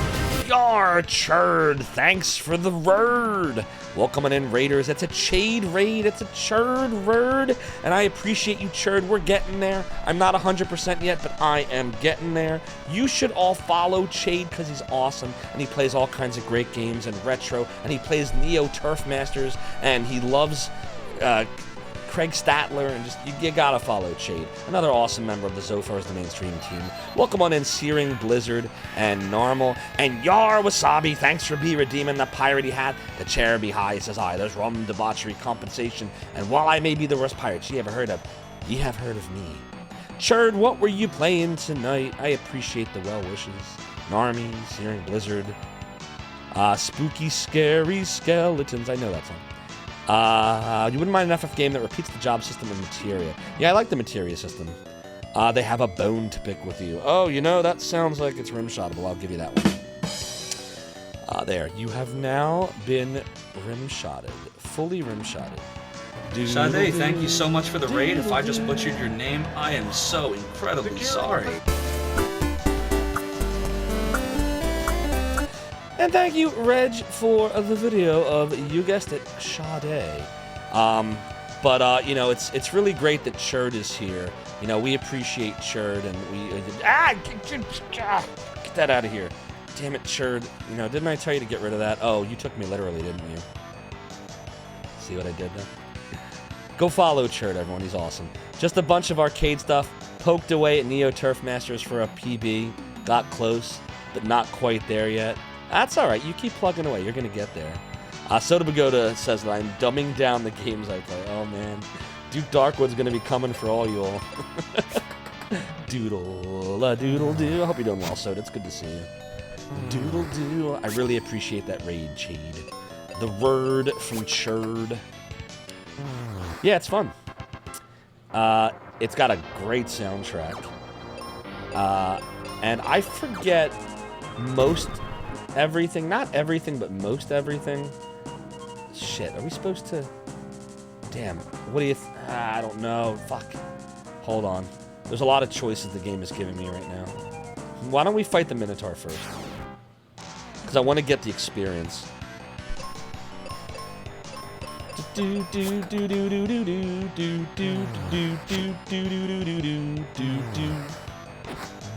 Speaker 1: Yar, Churd, thanks for the word. Welcome in, Raiders. It's a Chade raid. It's a Churd word. And I appreciate you, Churd. We're getting there. I'm not 100% yet, but I am getting there. You should all follow Chade because he's awesome. And he plays all kinds of great games and retro. And he plays Neo Turf Masters. And he loves Craig Statler, and just you gotta follow Chade. Another awesome member of the Zophar is the mainstream team. Welcome on in, Searing, Blizzard, and Normal. And Yar Wasabi, thanks for redeeming the piratey hat. The chair be high, says I. There's rum, debauchery, compensation. And while I may be the worst pirate ye ever heard of, ye have heard of me. Churd, what were you playing tonight? I appreciate the well wishes. Narmy, Searing, Blizzard. Spooky, scary skeletons. I know that song. You wouldn't mind an FF game that repeats the job system in Materia. Yeah, I like the Materia system. They have a bone to pick with you. Oh, you know, that sounds like it's rim-shottable. I'll give you that one. There. You have now been rim-shotted. Fully rim-shotted.
Speaker 14: Sade, thank you so much for the raid. If I just butchered your name, I am so incredibly sorry.
Speaker 1: And thank you, Reg, for the video of, you guessed it, Sade. You know, it's really great that Churd is here. You know, we appreciate Churd, and we... get that out of here. Damn it, Churd. You know, didn't I tell you to get rid of that? Oh, you took me literally, didn't you? See what I did there? Go follow Churd, everyone. He's awesome. Just a bunch of arcade stuff. Poked away at Neo Turf Masters for a PB. Got close, but not quite there yet. That's all right. You keep plugging away. You're going to get there. Soda Pagoda says that I'm dumbing down the games I play. Oh, man. Duke Darkwood's going to be coming for all you all. Doodle-a-doodle-doo. I hope you're doing well, Soda. It's good to see you. Doodle-doo. I really appreciate that raid, Chade. The word from Churd. Yeah, it's fun. It's got a great soundtrack. And I forget most... everything, not everything, but most everything. Shit, are we supposed to... Damn, what do you... I don't know, fuck. Hold on. There's a lot of choices the game is giving me right now. Why don't we fight the Minotaur first? Because I want to get the experience.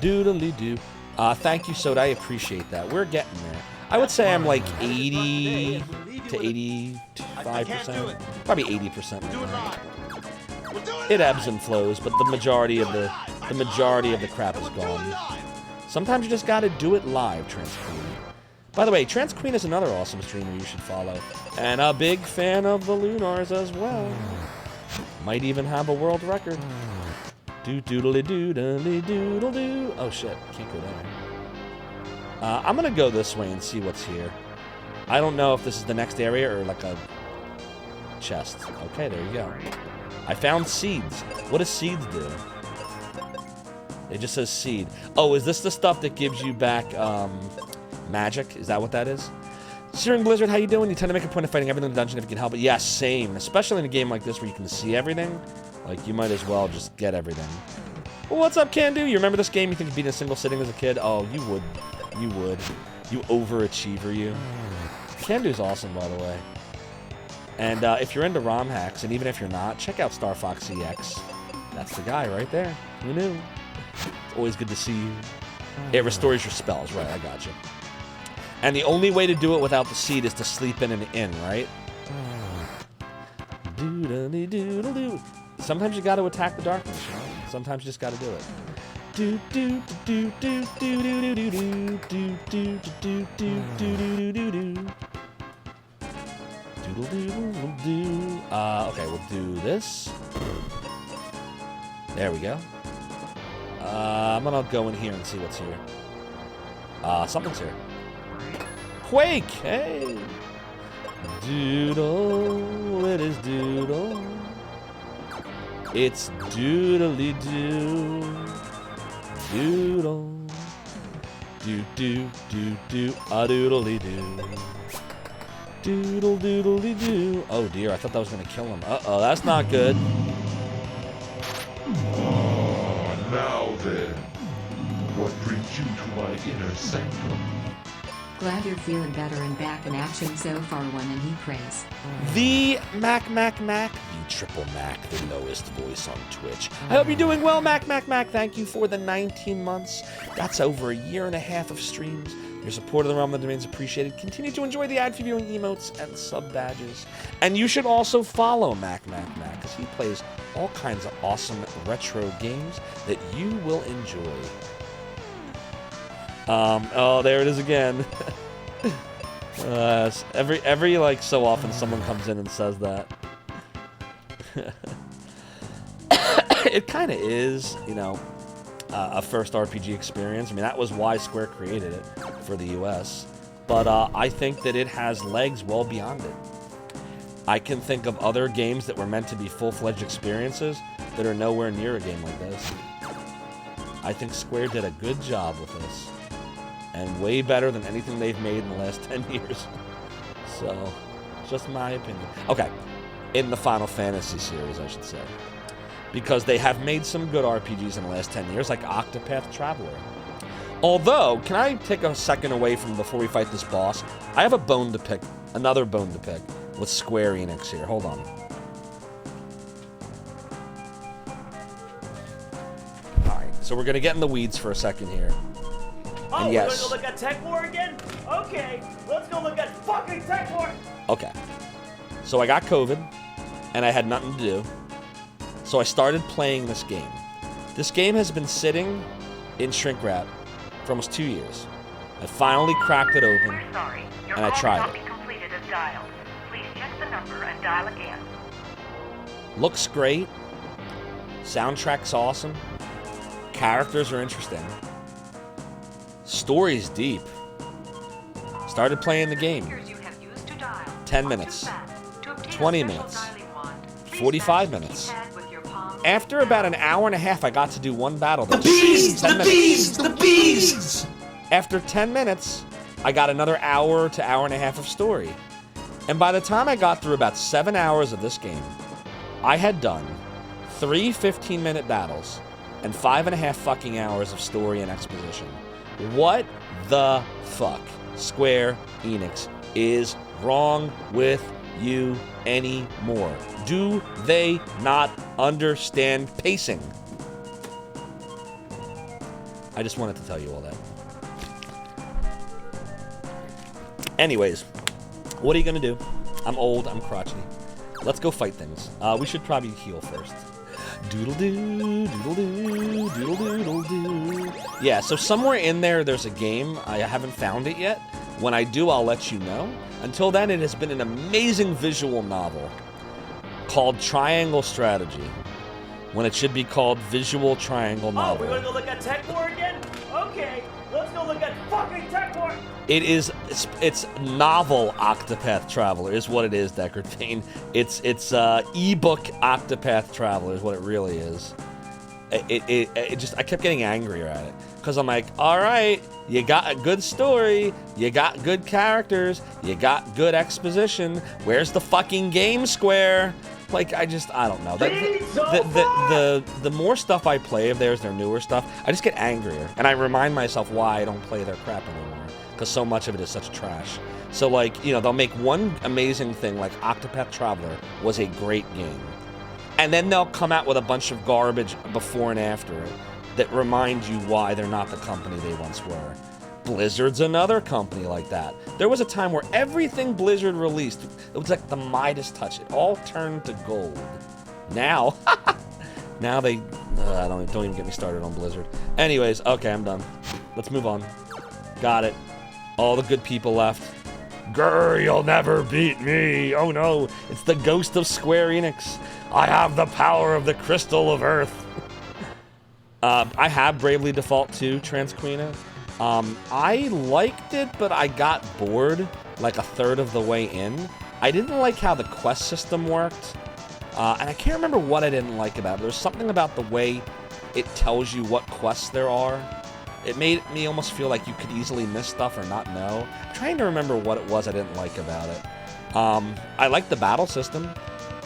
Speaker 1: Doodly-doo. Thank you, Soda. I appreciate that. We're getting there. I would say I'm like 80 to 85%. Probably 80% right now. It ebbs and flows, but the majority of the crap is gone. Sometimes you just gotta do it live, Trans Queen. By the way, Trans Queen is another awesome streamer you should follow. And a big fan of the Lunars as well. Might even have a world record. Do-doodly-doodly-doodle-doo. Oh shit, can't go there. I'm gonna go this way and see what's here. I don't know if this is the next area or like a chest. Okay, there you go. I found seeds. What does seeds do? It just says seed. Oh, is this the stuff that gives you back magic? Is that what that is? Searing Blizzard, how you doing? You tend to make a point of fighting everything in the dungeon if you can help it. Yeah, same. Especially in a game like this where you can see everything. Like, you might as well just get everything. Well, what's up, Candu? You remember this game? You think you beat in a single sitting as a kid? Oh, you would. You would. You overachiever, you. Candu's awesome, by the way. And if you're into ROM hacks, and even if you're not, check out Star Fox EX. That's the guy right there. Who knew? It's always good to see you. It restores your spells. Right, I got you. And the only way to do it without the seed is to sleep in an inn, right? Doodly-doodle-doo. Sometimes you got to attack the darkness, you know? Sometimes you just got to do it. Okay, we'll do this. There we go. I'm gonna go in here and see what's here. Something's here. Quake! Hey! Doodle, it is doodle. It's doodly-doo. Doodle. Do-do-do-do. A doodly-doo. Doodle-doodly-doo. Oh dear, I thought that was gonna kill him. Uh-oh, that's not good.
Speaker 2: Now then, what brings you to my inner sanctum?
Speaker 3: Glad you're feeling better and back in action. Zophar won and he prays.
Speaker 1: The Mac, the triple Mac, the lowest voice on Twitch. I hope you're doing well, Mac. Thank you for the 19 months. That's over a year and a half of streams. Your support of the Realm of the Domain is appreciated. Continue to enjoy the ad-free viewing emotes and sub badges. And you should also follow Mac, because he plays all kinds of awesome retro games that you will enjoy. Oh, there it is again. Every like so often someone comes in and says that. It kind of is, you know, a first RPG experience. I mean, that was why Square created it for the US. But I think that it has legs well beyond it. I can think of other games that were meant to be full-fledged experiences that are nowhere near a game like this. I think Square did a good job with this. And way better than anything they've made in the last 10 years. So, just my opinion. Okay, in the Final Fantasy series, I should say. Because they have made some good RPGs in the last 10 years, like Octopath Traveler. Although, can I take a second away from before we fight this boss? I have a bone to pick, another bone to pick, with Square Enix here. Hold on. Alright, so we're going to get in the weeds for a second here.
Speaker 11: Oh,
Speaker 1: and
Speaker 11: yes.
Speaker 1: We're
Speaker 11: gonna go look at Tech War again? Okay, let's go look at fucking Tech War!
Speaker 1: Okay. So I got COVID, and I had nothing to do. So I started playing this game. This game has been sitting in shrink wrap for almost 2 years. I finally cracked it open, and I tried it.
Speaker 10: Please check the number and dial again.
Speaker 1: Looks great. Soundtrack's awesome. Characters are interesting. Story's deep. Started playing the game. 10 minutes. 20 minutes. 45 minutes. After about an hour and a half, I got to do one battle.
Speaker 14: The bees! The bees! The bees!
Speaker 1: After 10 minutes, I got another hour to hour and a half of story. And by the time I got through about 7 hours of this game, I had done 3 15-minute battles and 5.5 fucking hours of story and exposition. What the fuck, Square Enix, is wrong with you anymore? Do they not understand pacing? I just wanted to tell you all that. Anyways, what are you gonna do? I'm old, I'm crotchety. Let's go fight things. We should probably heal first. Doodle-doo, doodle-doo, doodle-doodle-doo. Yeah, so somewhere in there, there's a game. I haven't found it yet. When I do, I'll let you know. Until then, it has been an amazing visual novel called Triangle Strategy, when it should be called Visual Triangle Novel.
Speaker 11: Oh, we're gonna go look at Tech War again? Okay, let's go look at fucking Tech War!
Speaker 1: It's novel Octopath Traveler is what it is, Deckard Payne. It's ebook Octopath Traveler is what it really is. It just, I kept getting angrier at it. Because I'm like, alright, you got a good story, you got good characters, you got good exposition, where's the fucking game, Square? Like, I don't know. The more stuff I play of theirs, their newer stuff, I just get angrier. And I remind myself why I don't play their crap anymore. Because so much of it is such trash. So, like, you know, they'll make one amazing thing, like Octopath Traveler was a great game. And then they'll come out with a bunch of garbage before and after it that remind you why they're not the company they once were. Blizzard's another company like that. There was a time where everything Blizzard released, it was like the Midas touch. It all turned to gold. Now, now they, don't even get me started on Blizzard. Anyways, okay, I'm done. Let's move on. Got it. All the good people left. Grr, you'll never beat me. Oh no, it's the ghost of Square Enix. I have the power of the Crystal of Earth. I have Bravely Default 2, Transquina. I liked it, but I got bored like a third of the way in. I didn't like how the quest system worked. And I can't remember what I didn't like about it. There's something about the way it tells you what quests there are. It made me almost feel like you could easily miss stuff or not know. I'm trying to remember what it was I didn't like about it. I liked the battle system.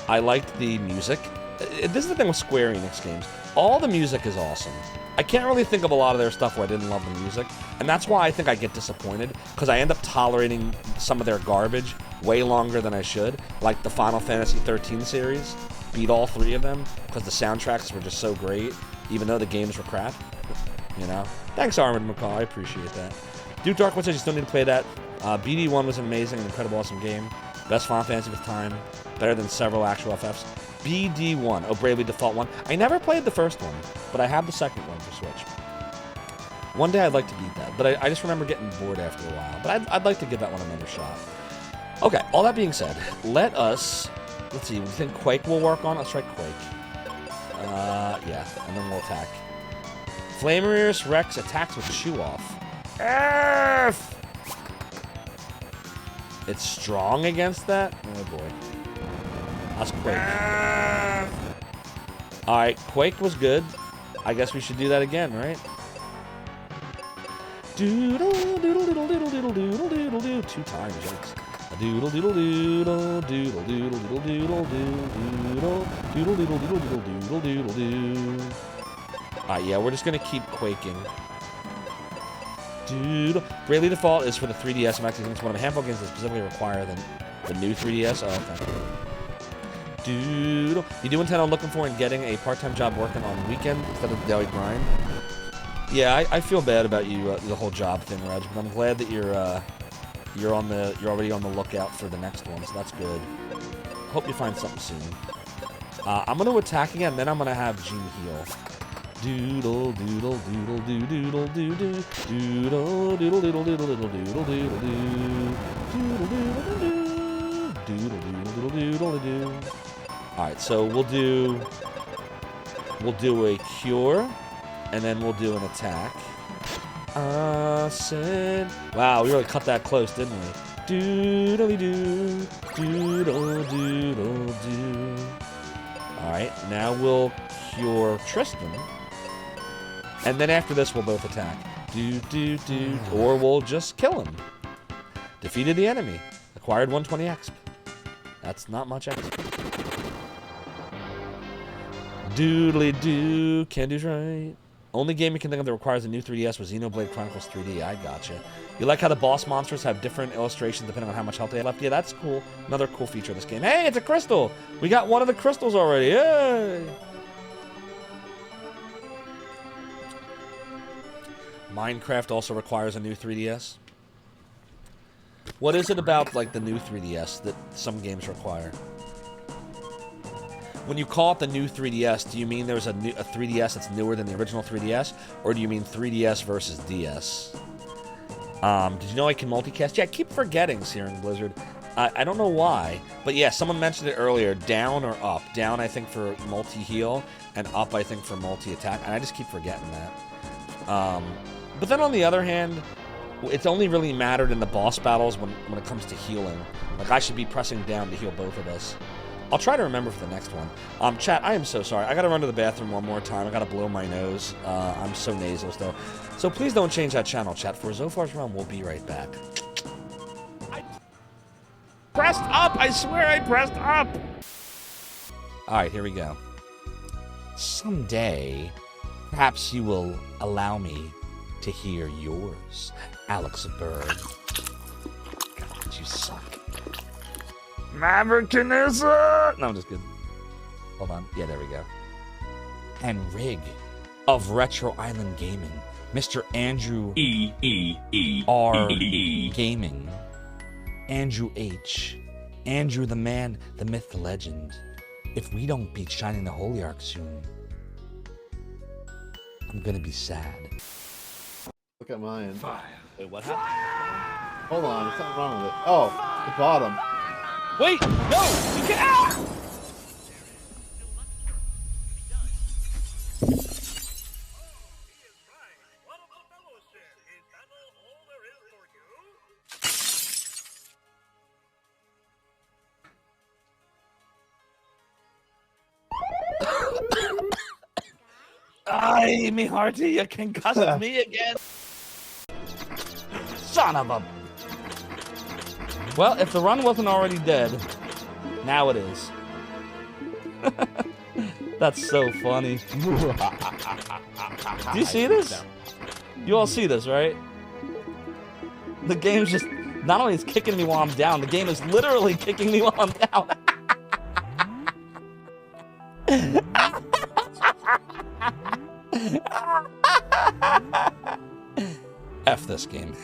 Speaker 1: I liked the music. This is the thing with Square Enix games. All the music is awesome. I can't really think of a lot of their stuff where I didn't love the music, and that's why I think I get disappointed, because I end up tolerating some of their garbage way longer than I should, like the Final Fantasy 13 series. Beat all 3 of them, because the soundtracks were just so great, even though the games were crap. You know? Thanks, Armin McCall, I appreciate that. Duke Darkwood says you still need to play that. BD1 was an amazing and incredible awesome game. Best Final Fantasy with time. Better than several actual FFs. BD1. Oh, Bravely Default 1. I never played the first one, but I have the second one for Switch. One day I'd like to beat that, but I just remember getting bored after a while. But I'd like to give that one another shot. Okay, all that being said, let's see, we think Quake will work on? Let's try Quake. Yeah, and then we'll attack. Flamerius Rex attacks with Chew Off. F! It's strong against that? Oh boy. That's Quake. Alright, Quake was good. I guess we should do that again, right? Doodle doodle doodle doodle doodle doodle doodle doodle 2 times, yikes. Doodle doodle doodle doodle doodle doodle doodle doodle doodle doodle doodle doodle doodle doodle. Alright, yeah, we're just gonna keep quaking. Doodle. Bravely Default is for the 3DS. I'm actually thinking it's one of a handful of games that specifically require the new 3DS. Oh, okay. Doodle. You do intend on looking for and getting a part-time job working on the weekend instead of the daily grind? Yeah, I feel bad about you, the whole job thing, Reg, but I'm glad that you're already on the lookout for the next one, so that's good. Hope you find something soon. I'm gonna attack again, then I'm gonna have Gene heal. Doodle doodle doodle doo doodle doo doo doodle doodle doodle doodle doodle doodle doodle doodle doodle doodle doodle doodle. All right, so we'll do a cure, and then we'll do an attack. Wow, we really cut that close, didn't we? Doodly doo, doodle doodle doo. All right, now we'll cure Tristan, and then after this we'll both attack. Or we'll just kill him. Defeated the enemy. Acquired 120 XP. That's not much XP. Doodly doo, can do's right. Only game you can think of that requires a new 3DS was Xenoblade Chronicles 3D. I gotcha. You like how the boss monsters have different illustrations depending on how much health they have left? Yeah, that's cool. Another cool feature of this game. Hey, it's a crystal! We got one of the crystals already. Yay! Minecraft also requires a new 3DS. What is it about, like, the new 3DS that some games require? When you call it the new 3DS, do you mean there's a 3DS that's newer than the original 3DS? Or do you mean 3DS versus DS? Did you know I can multicast? Yeah, I keep forgetting, Searing Blizzard. I don't know why. But yeah, someone mentioned it earlier. Down or up? Down, I think, for multi-heal. And up, I think, for multi-attack. And I just keep forgetting that. But then on the other hand, it's only really mattered in the boss battles when it comes to healing. Like, I should be pressing down to heal both of us. I'll try to remember for the next one. Chat, I am so sorry. I gotta run to the bathroom one more time. I gotta blow my nose. I'm so nasal still. So please don't change that channel, chat. For Zophar's Realm, we'll be right back. I pressed up! I swear I pressed up! Alright, here we go. Someday, perhaps you will allow me to hear yours, Alex Bird. God, you suck. Maverickism! No, I'm just kidding. Hold on. Yeah, there we go. And Rig of Retro Island Gaming, Mr. Andrew R Gaming, Andrew H, Andrew the man, the myth, the legend. If we don't beat Shining the Holy Ark soon, I'm gonna be sad.
Speaker 15: Look at mine.
Speaker 1: Wait, what happened?
Speaker 15: Hold on, there's something wrong with it. Oh, the bottom.
Speaker 1: Wait, no, you can't. Ah! Ay, me hearty, you concussed me again. Son of a... Well, if the run wasn't already dead, now it is. That's so funny. Do you see this? You all see this, right? The game's just, not only is kicking me while I'm down, the game is literally kicking me while I'm down. F this game.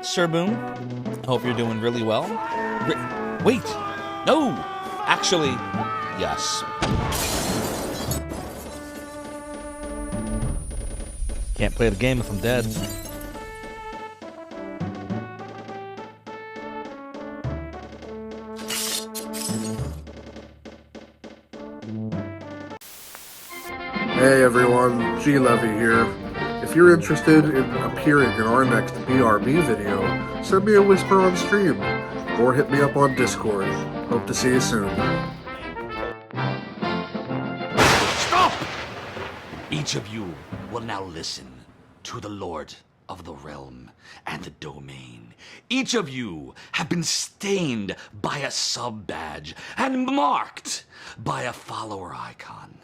Speaker 1: Sir Boom, I hope you're doing really well. Wait, no, actually, yes. Can't play the game if I'm dead.
Speaker 9: Hey everyone, G Levy here. If you're interested in appearing in our next BRB video, send me a whisper on stream, or hit me up on Discord. Hope to see you soon.
Speaker 16: Stop! Each of you will now listen to the Lord of the Realm and the Domain. Each of you have been stained by a sub-badge and marked by a follower icon.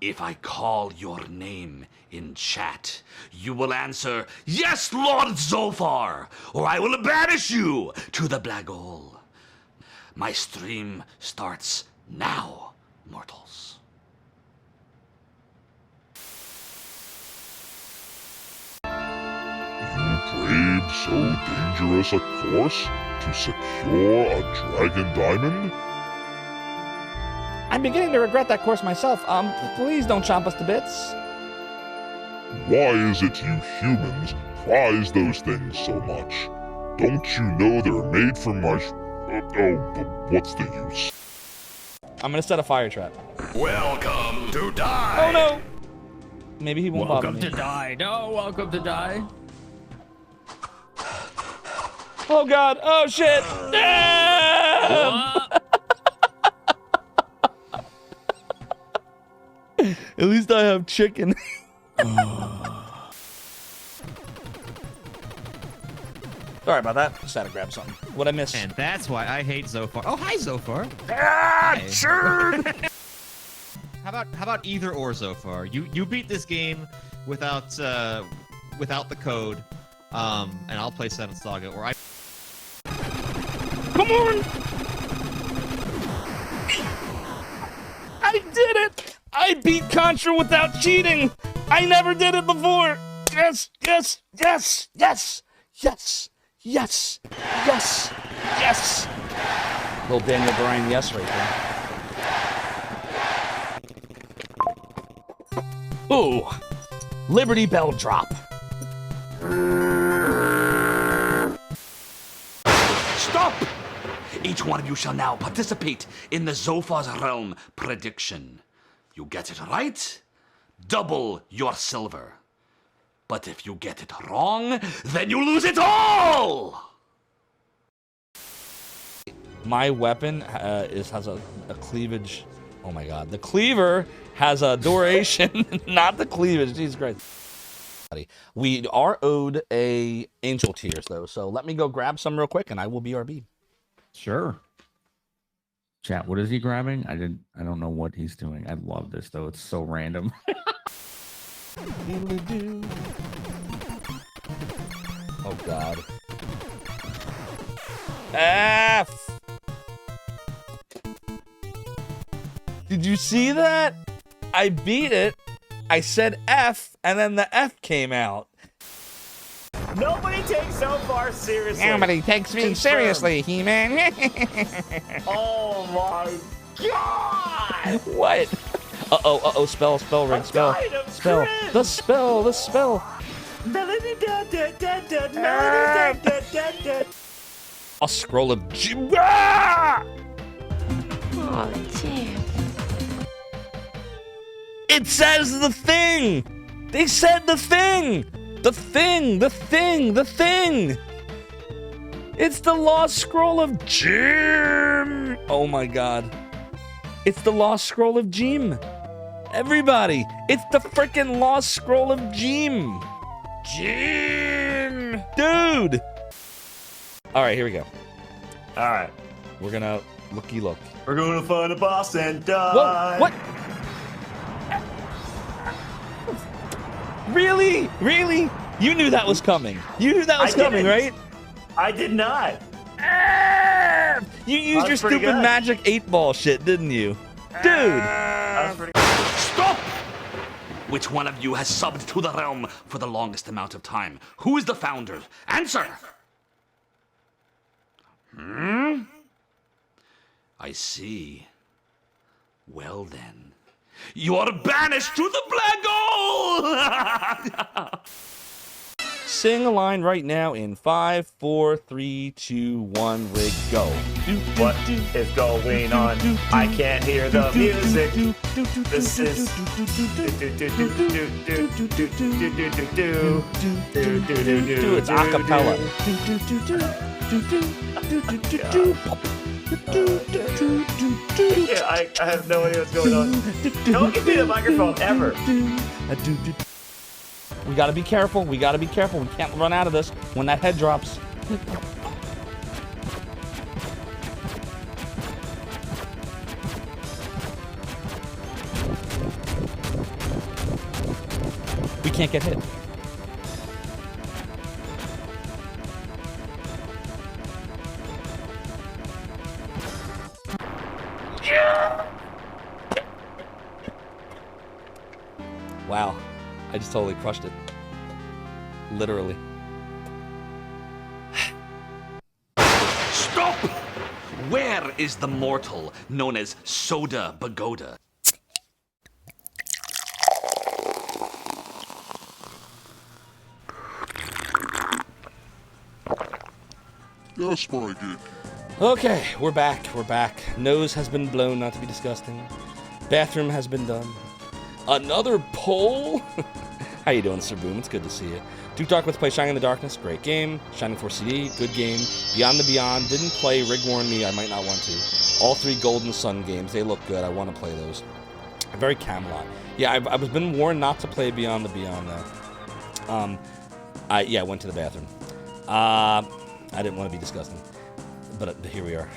Speaker 16: If I call your name in chat, you will answer, "Yes, Lord Zophar," or I will banish you to the black hole. My stream starts now, mortals.
Speaker 2: You braved so dangerous a course to secure a dragon diamond?
Speaker 1: I'm beginning to regret that course myself. Please don't chomp us to bits.
Speaker 2: Why is it you humans prize those things so much? Don't you know they're made from my what's the use?
Speaker 1: I'm gonna set a fire trap.
Speaker 16: Welcome to die.
Speaker 1: Oh no! Maybe he won't bother me.
Speaker 7: Welcome to die. No, welcome to die.
Speaker 1: Oh god! Oh shit! At least I have chicken. Sorry about that. Just had to grab something. What'd I miss?
Speaker 17: And that's why I hate Zophar. Oh, hi, Zophar.
Speaker 1: Ah, sure.
Speaker 17: How about either or, Zophar? You beat this game without the code, and I'll play Seven Saga, or I.
Speaker 1: Come on! I did it! I beat Contra without cheating! I never did it before! Yes, yes, yes, yes, yes, yes, yes, yes! Little Daniel Bryan yes right there. Ooh! Liberty Bell drop.
Speaker 16: Stop! Each one of you shall now participate in the Zophar's Realm prediction. You get it right, double your silver. But if you get it wrong, then you lose it all!
Speaker 1: My weapon has a cleavage. Oh my god. The cleaver has a duration, not the cleavage. Jesus Christ. We are owed a angel tears though, so let me go grab some real quick and I will BRB.
Speaker 18: Sure. Chat, what is he grabbing? I don't know what he's doing. I love this though. It's so random.
Speaker 1: Oh god. F. Did you see that? I beat it. I said F, and then the F came out.
Speaker 11: Nobody takes Zophar seriously.
Speaker 1: Nobody takes me seriously, He-Man.
Speaker 11: Oh my god!
Speaker 1: What? Uh-oh, spell, ring, spell. Spell. The spell. A scroll of
Speaker 8: Oh, damn.
Speaker 1: It says the thing! They said the thing! The thing! It's the Lost Scroll of Jim! Oh my god. It's the Lost Scroll of Jim. Everybody, it's the freaking Lost Scroll of Jim. Jim! Dude! Alright, here we go.
Speaker 11: Alright.
Speaker 1: We're gonna Looky look.
Speaker 11: We're gonna find a boss and die.
Speaker 1: Whoa, what? Really? Really? You knew that was coming. You knew that was coming, right?
Speaker 11: I did not.
Speaker 1: You used your stupid magic 8-ball shit, didn't you? Dude!
Speaker 16: Stop! Which one of you has subbed to the realm for the longest amount of time? Who is the founder? Answer! I see. Well then, you are banished to the black hole!
Speaker 1: Sing a line right now in 5, 4, 3, 2, 1, rig, go.
Speaker 11: What is going on? I can't hear the music. This is.
Speaker 1: It's a cappella.
Speaker 11: Yeah, I have no idea what's going on. Don't give me the microphone ever.
Speaker 1: We gotta be careful. We gotta be careful. We can't run out of this when that head drops. We can't get hit. Wow. I just totally crushed it. Literally.
Speaker 16: Stop! Where is the mortal known as Soda Pagoda?
Speaker 2: Yes, my good.
Speaker 1: Okay, we're back. We're back. Nose has been blown, not to be disgusting. Bathroom has been done. Another poll? How you doing, Sir Boom? It's good to see you. Duke Dark, let's play Shining in the Darkness. Great game. Shining Force CD, good game. Beyond the Beyond, didn't play. Rig warned me I might not want to. All 3 Golden Sun games, they look good. I want to play those. Very Camelot. Yeah, I've been warned not to play Beyond the Beyond, though. I went to the bathroom. I didn't want to be disgusting. But here we are.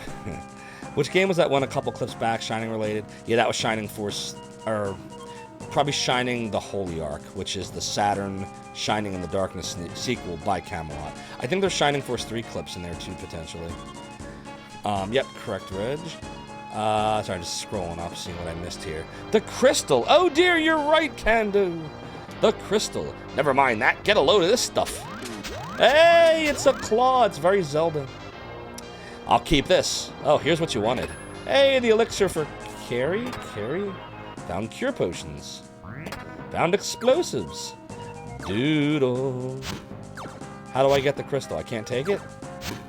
Speaker 1: Which game was that one a couple clips back, Shining related? Yeah, that was Shining Force, or probably Shining the Holy Ark, which is the Saturn Shining in the Darkness sequel by Camelot. I think there's Shining Force 3 clips in there too, potentially. Yep, correct, Reg. Sorry, just scrolling up, seeing what I missed here. The Crystal! Oh dear, you're right, Kando! The Crystal. Never mind that, get a load of this stuff. Hey, it's a claw, it's very Zelda. I'll keep this. Oh, here's what you wanted. Hey, the elixir for carry? Found cure potions. Found explosives. Doodle. How do I get the crystal? I can't take it?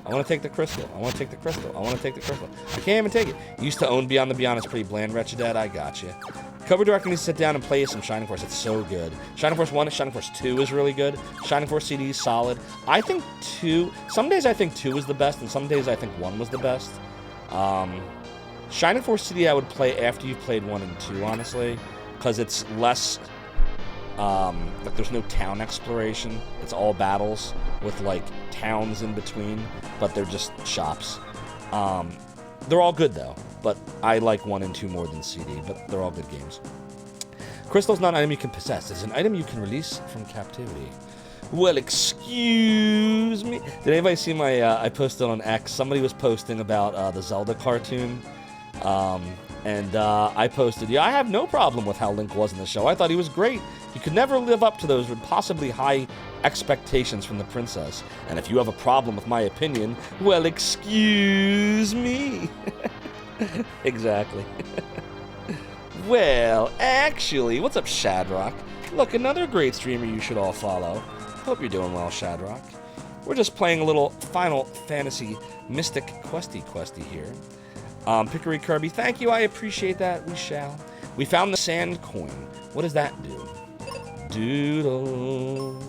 Speaker 1: I want to take the crystal. I want to take the crystal. I want to take the crystal. I can't even take it. Used to own Beyond the Beyond. It's pretty bland, Wretched Dad. I got you. Cover Director needs to sit down and play some Shining Force. It's so good. Shining Force 1 and Shining Force 2 is really good. Shining Force CD is solid. I think 2... Some days I think 2 is the best, and some days I think 1 was the best. Shining Force CD I would play after you've played 1 and 2, honestly. Because it's less... like, there's no town exploration. It's all battles with, like, towns in between. But they're just shops. They're all good, though. But I like 1 and 2 more than CD, but they're all good games. Crystal's not an item you can possess. It's an item you can release from captivity. Well, excuse me. Did anybody see my, I posted on X, somebody was posting about the Zelda cartoon. I posted, yeah, I have no problem with how Link was in the show. I thought he was great. He could never live up to those possibly high expectations from the princess. And if you have a problem with my opinion, well, excuse me. Exactly. Well, actually, what's up, Shadrock? Look, another great streamer you should all follow. Hope you're doing well, Shadrock. We're just playing a little Final Fantasy Mystic Questy here. Pickery Kirby, thank you, I appreciate that, we shall. We found the sand coin. What does that do? Doodle.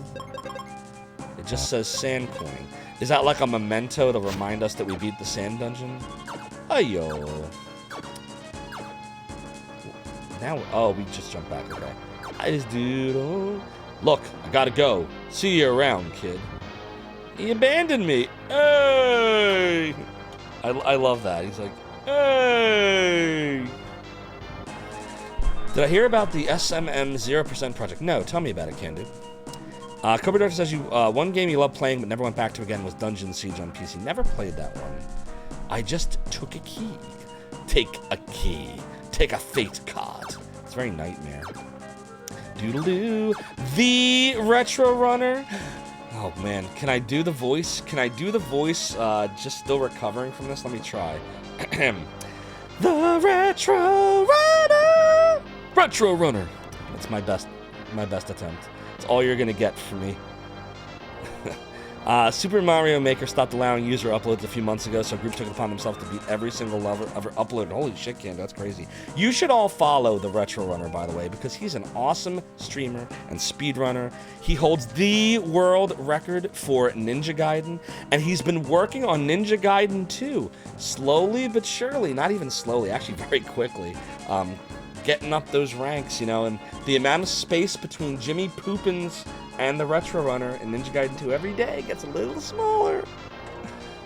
Speaker 1: It just says sand coin. Is that like a memento to remind us that we beat the sand dungeon? Ayo. Now, oh, we just jumped back, okay. I just doodle. Look, I gotta go. See you around, kid. He abandoned me. Hey! I love that. He's like, Hey! Did I hear about the SMM 0% project? No, tell me about it, Candu. Cobra Doctor says one game you loved playing but never went back to again was Dungeon Siege on PC. Never played that one. I just took a key. Take a key. Take a fate card. It's very nightmare. Doodle-doo. The Retro Runner. Oh, man. Can I do the voice? Can I do the voice just still recovering from this? Let me try. The Retro Runner. Retro Runner. That's my best attempt. It's all you're gonna get from me. Super Mario Maker stopped allowing user uploads a few months ago, so a group took it upon themselves to beat every single lover ever uploaded. Holy shit, Ken, that's crazy. You should all follow the Retro Runner, by the way, because he's an awesome streamer and speedrunner. He holds the world record for Ninja Gaiden, and he's been working on Ninja Gaiden 2, slowly but surely, not even slowly, actually very quickly, getting up those ranks, you know, and the amount of space between Jimmy Poopins and the Retro Runner in Ninja Gaiden 2 every day gets a little smaller.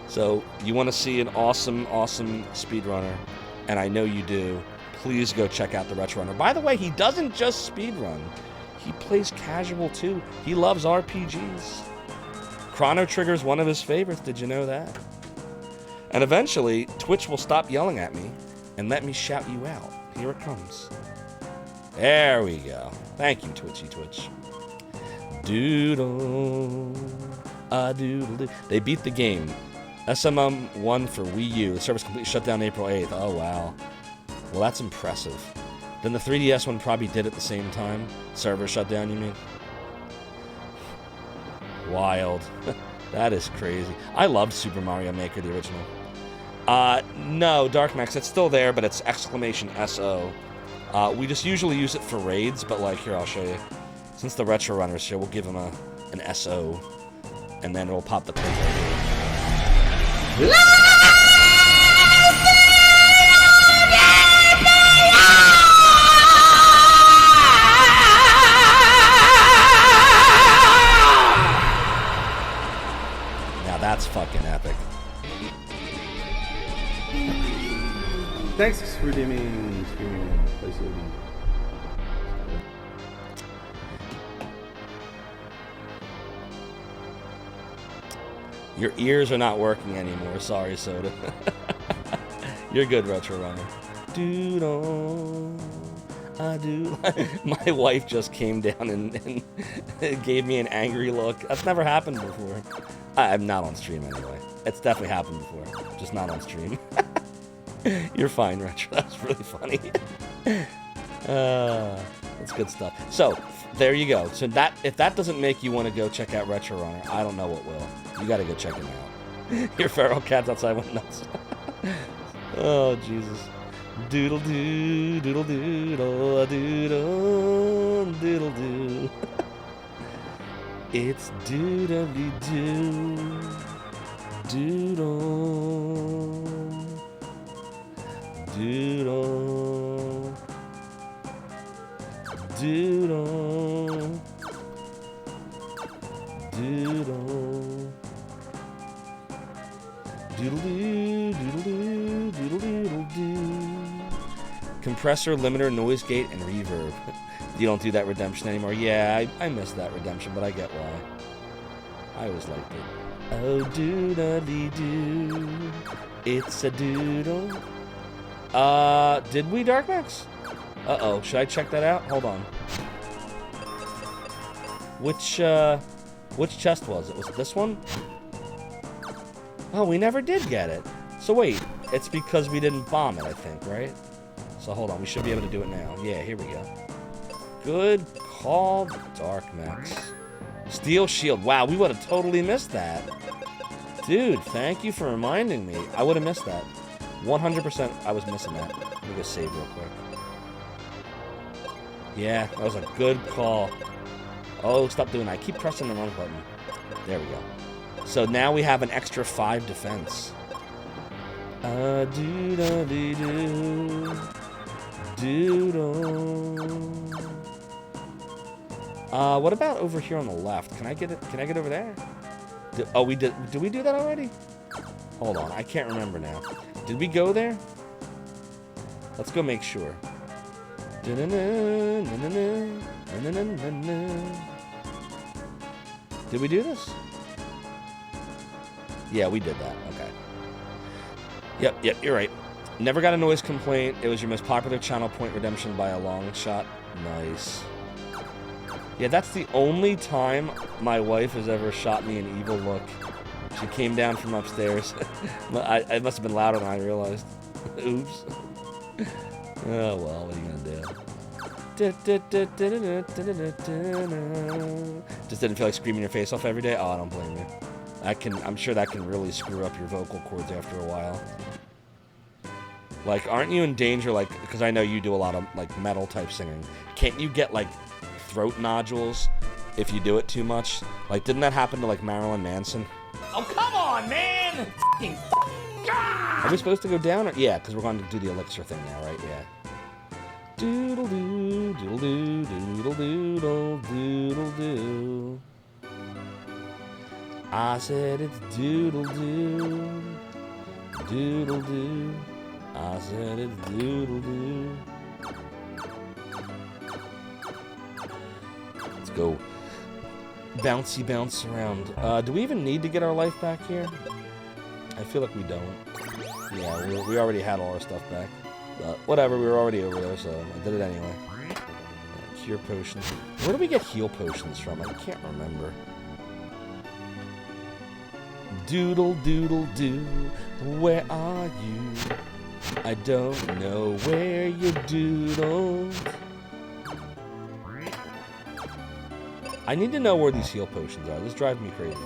Speaker 1: So, you want to see an awesome, awesome speedrunner, and I know you do, please go check out the Retro Runner. By the way, he doesn't just speedrun. He plays casual, too. He loves RPGs. Chrono Trigger's one of his favorites, did you know that? And eventually, Twitch will stop yelling at me and let me shout you out. Here it comes. There we go. Thank you, Twitchy Twitch. Doodle, doodle. They beat the game. SMM 1 for Wii U. The service completely shut down April 8th. Oh, wow. Well, that's impressive. Then the 3DS one probably did at the same time. Server shut down, you mean? Wild. That is crazy. I loved Super Mario Maker, the original. No, Dark Max, it's still there, but it's exclamation SO. We just usually use it for raids, but like, here, I'll show you. Since the Retro Runner's here, we'll give him an SO, and then it'll pop the code right here. Now that's fucking epic.
Speaker 19: Thanks for redeeming streaming places.
Speaker 1: Your ears are not working anymore. Sorry, Soda. You're good, Retro Runner. Doodle, I do. My wife just came down and gave me an angry look. That's never happened before. I'm not on stream anyway. It's definitely happened before, just not on stream. You're fine, Retro. That's really funny. That's good stuff. So, there you go. So if that doesn't make you want to go check out Retro Runner, I don't know what will. You got to go check him out. Your feral cats outside went nuts. Oh, Jesus. Doodle doo, doodle doodle, doodle, doodle doo. It's doodly doo, doodle, doodle, doodle, doodle. Doodle-doo, doodle-doo, doodle-doodle-doo. Compressor, limiter, noise gate, and reverb. You don't do that redemption anymore? Yeah, I miss that redemption, but I get why. I always liked it. Oh, doodle-dee-doo. It's a doodle. Did we, Darkmax? Uh-oh, should I check that out? Hold on. Which chest was it? Was it this one? Oh, we never did get it. So wait, it's because we didn't bomb it, I think, right? So hold on, we should be able to do it now. Yeah, here we go. Good call, Darkmax. Steel Shield. Wow, we would have totally missed that. Dude, thank you for reminding me. I would have missed that. 100% I was missing that. Let me go save real quick. Yeah, that was a good call. Oh, stop doing that. I keep pressing the wrong button. There we go. So now we have an extra 5 defense. Doodle-dee-doo. Doodle. What about over here on the left? Can I get it? Can I get over there? Oh, we did. Did we do that already? Hold on. I can't remember now. Did we go there? Let's go make sure. Did we do this? Yeah, we did that. Okay. Yep, you're right. Never got a noise complaint. It was your most popular channel point redemption by a long shot. Nice. Yeah, that's the only time my wife has ever shot me an evil look. She came down from upstairs. I must have been louder than I realized. Oops. Oh, well, what are you gonna do? Just didn't feel like screaming your face off every day? Oh, I don't blame you. I'm sure that can really screw up your vocal cords after a while. Like, aren't you in danger, like, because I know you do a lot of, like, metal type singing. Can't you get, like, throat nodules if you do it too much? Like, didn't that happen to, like, Marilyn Manson?
Speaker 11: Oh, come on, man!
Speaker 1: Are we supposed to go down? Or yeah, because we're going to do the elixir thing now, right? Yeah. Doodle doo, doodle doo, doodle doodle, doodle doo. I said it's doodle doo, doodle doo. I said it's doodle doo. Let's go. Bouncy bounce around. Do we even need to get our life back here? I feel like we don't. Yeah, we already had all our stuff back. But whatever, we were already over there, so I did it anyway. Cure potions. Where do we get heal potions from? I can't remember. Doodle doodle doo, where are you? I don't know where you doodled. I need to know where these heal potions are. This drives me crazy.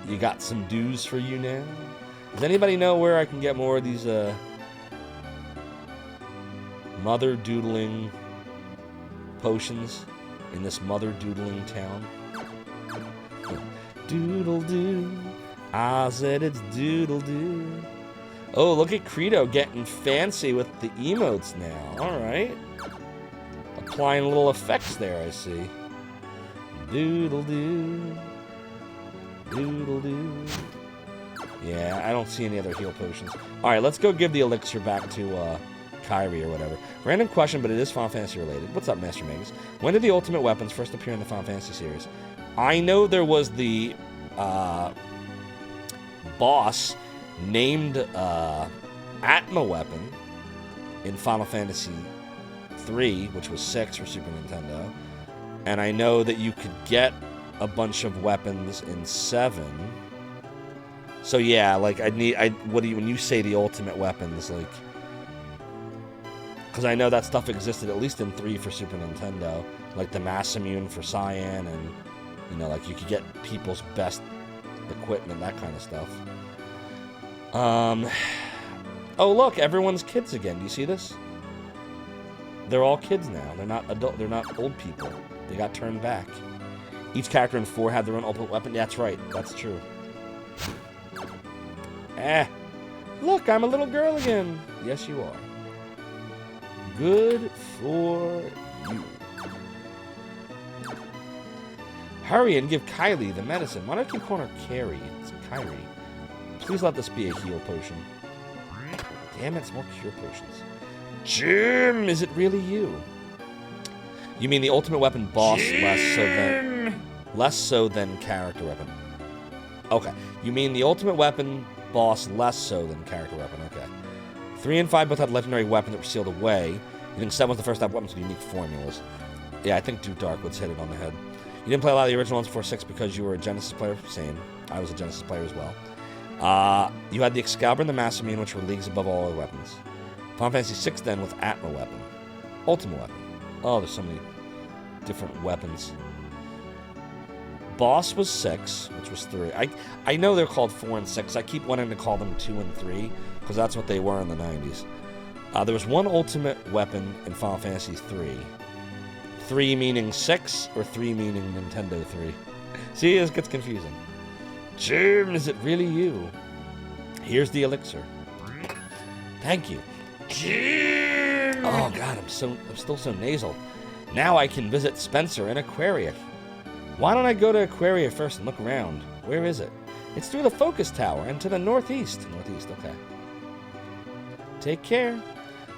Speaker 1: You got some dues for you now? Does anybody know where I can get more of these, mother doodling potions in this mother doodling town? Doodle doo. I said it's doodle doo. Oh, look at Credo getting fancy with the emotes now. Alright. Applying little effects there, I see. Doodle doo. Doodle doo. Yeah, I don't see any other heal potions. Alright, let's go give the elixir back to Kyrie or whatever. Random question, but it is Final Fantasy related. What's up, Master Magus? When did the ultimate weapons first appear in the Final Fantasy series? I know there was the boss named Atma weapon in Final Fantasy 3, which was 6 for Super Nintendo. And I know that you could get a bunch of weapons in 7. So yeah, like when you say the ultimate weapons, like, because I know that stuff existed at least in 3 for Super Nintendo, like the Mass Immune for Cyan, and you know, like you could get people's best equipment, that kind of stuff. Oh look, everyone's kids again. Do you see this? They're all kids now. They're not adult. They're not old people. They got turned back. Each character in 4 had their own ultimate weapon. That's right. That's true. Look, I'm a little girl again. Yes, you are. Good for you. Hurry and give Kylie the medicine. Why do I keep calling her Carrie? It's Kyrie. Please let this be a heal potion. Damn it, it's more cure potions. Jim, is it really you? You mean the ultimate weapon boss less so than character weapon? Okay. You mean the ultimate weapon boss less so than character weapon? Okay. 3 and 5 both had legendary weapons that were sealed away. You think 7 was the first to have weapons with unique formulas? Yeah, I think Duke Darkwood's hit it on the head. You didn't play a lot of the original ones before 6 because you were a Genesis player? Same. I was a Genesis player as well. You had the Excalibur and the Mass Immune, which were leagues above all other weapons. Final Fantasy 6 then with Atma weapon. Ultimate weapon. Oh, there's so many different weapons. Boss was 6, which was 3. I know they're called 4 and 6. I keep wanting to call them 2 and 3, because that's what they were in the 90s. There was one ultimate weapon in Final Fantasy 3. 3 meaning 6, or 3 meaning Nintendo 3. See, this gets confusing. Jim, is it really you? Here's the elixir. Thank you. Jim! Oh god, I'm still so nasal. Now I can visit Spencer in Aquaria. Why don't I go to Aquaria first and look around? Where is it? It's through the Focus Tower and to the northeast. Northeast, okay. Take care.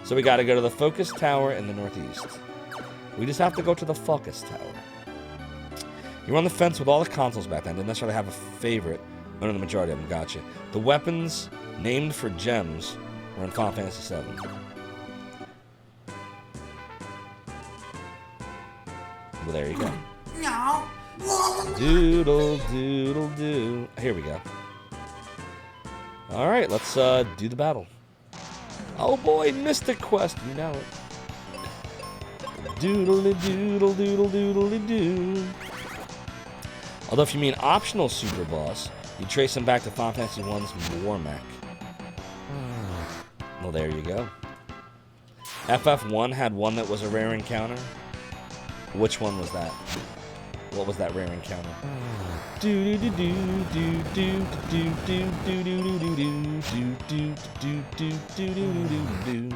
Speaker 1: So we gotta go to the Focus Tower in the northeast. We just have to go to the Focus Tower. You're on the fence with all the consoles back then. Didn't necessarily have a favorite. Oh, no, the majority of them. Gotcha. The weapons named for gems were in Final Fantasy VII. Well, there you go.
Speaker 6: No.
Speaker 1: Doodle, doodle, doo. Here we go. Alright, let's do the battle. Oh boy, Mystic Quest, you know it. Doodle doodle doodle doodle doo. Although if you mean optional super boss, you trace him back to Final Fantasy I's War Mech. Well, there you go. FF1 had one that was a rare encounter. Which one was that? What was that rare encounter? Do do do do do do do do do do do do do do do do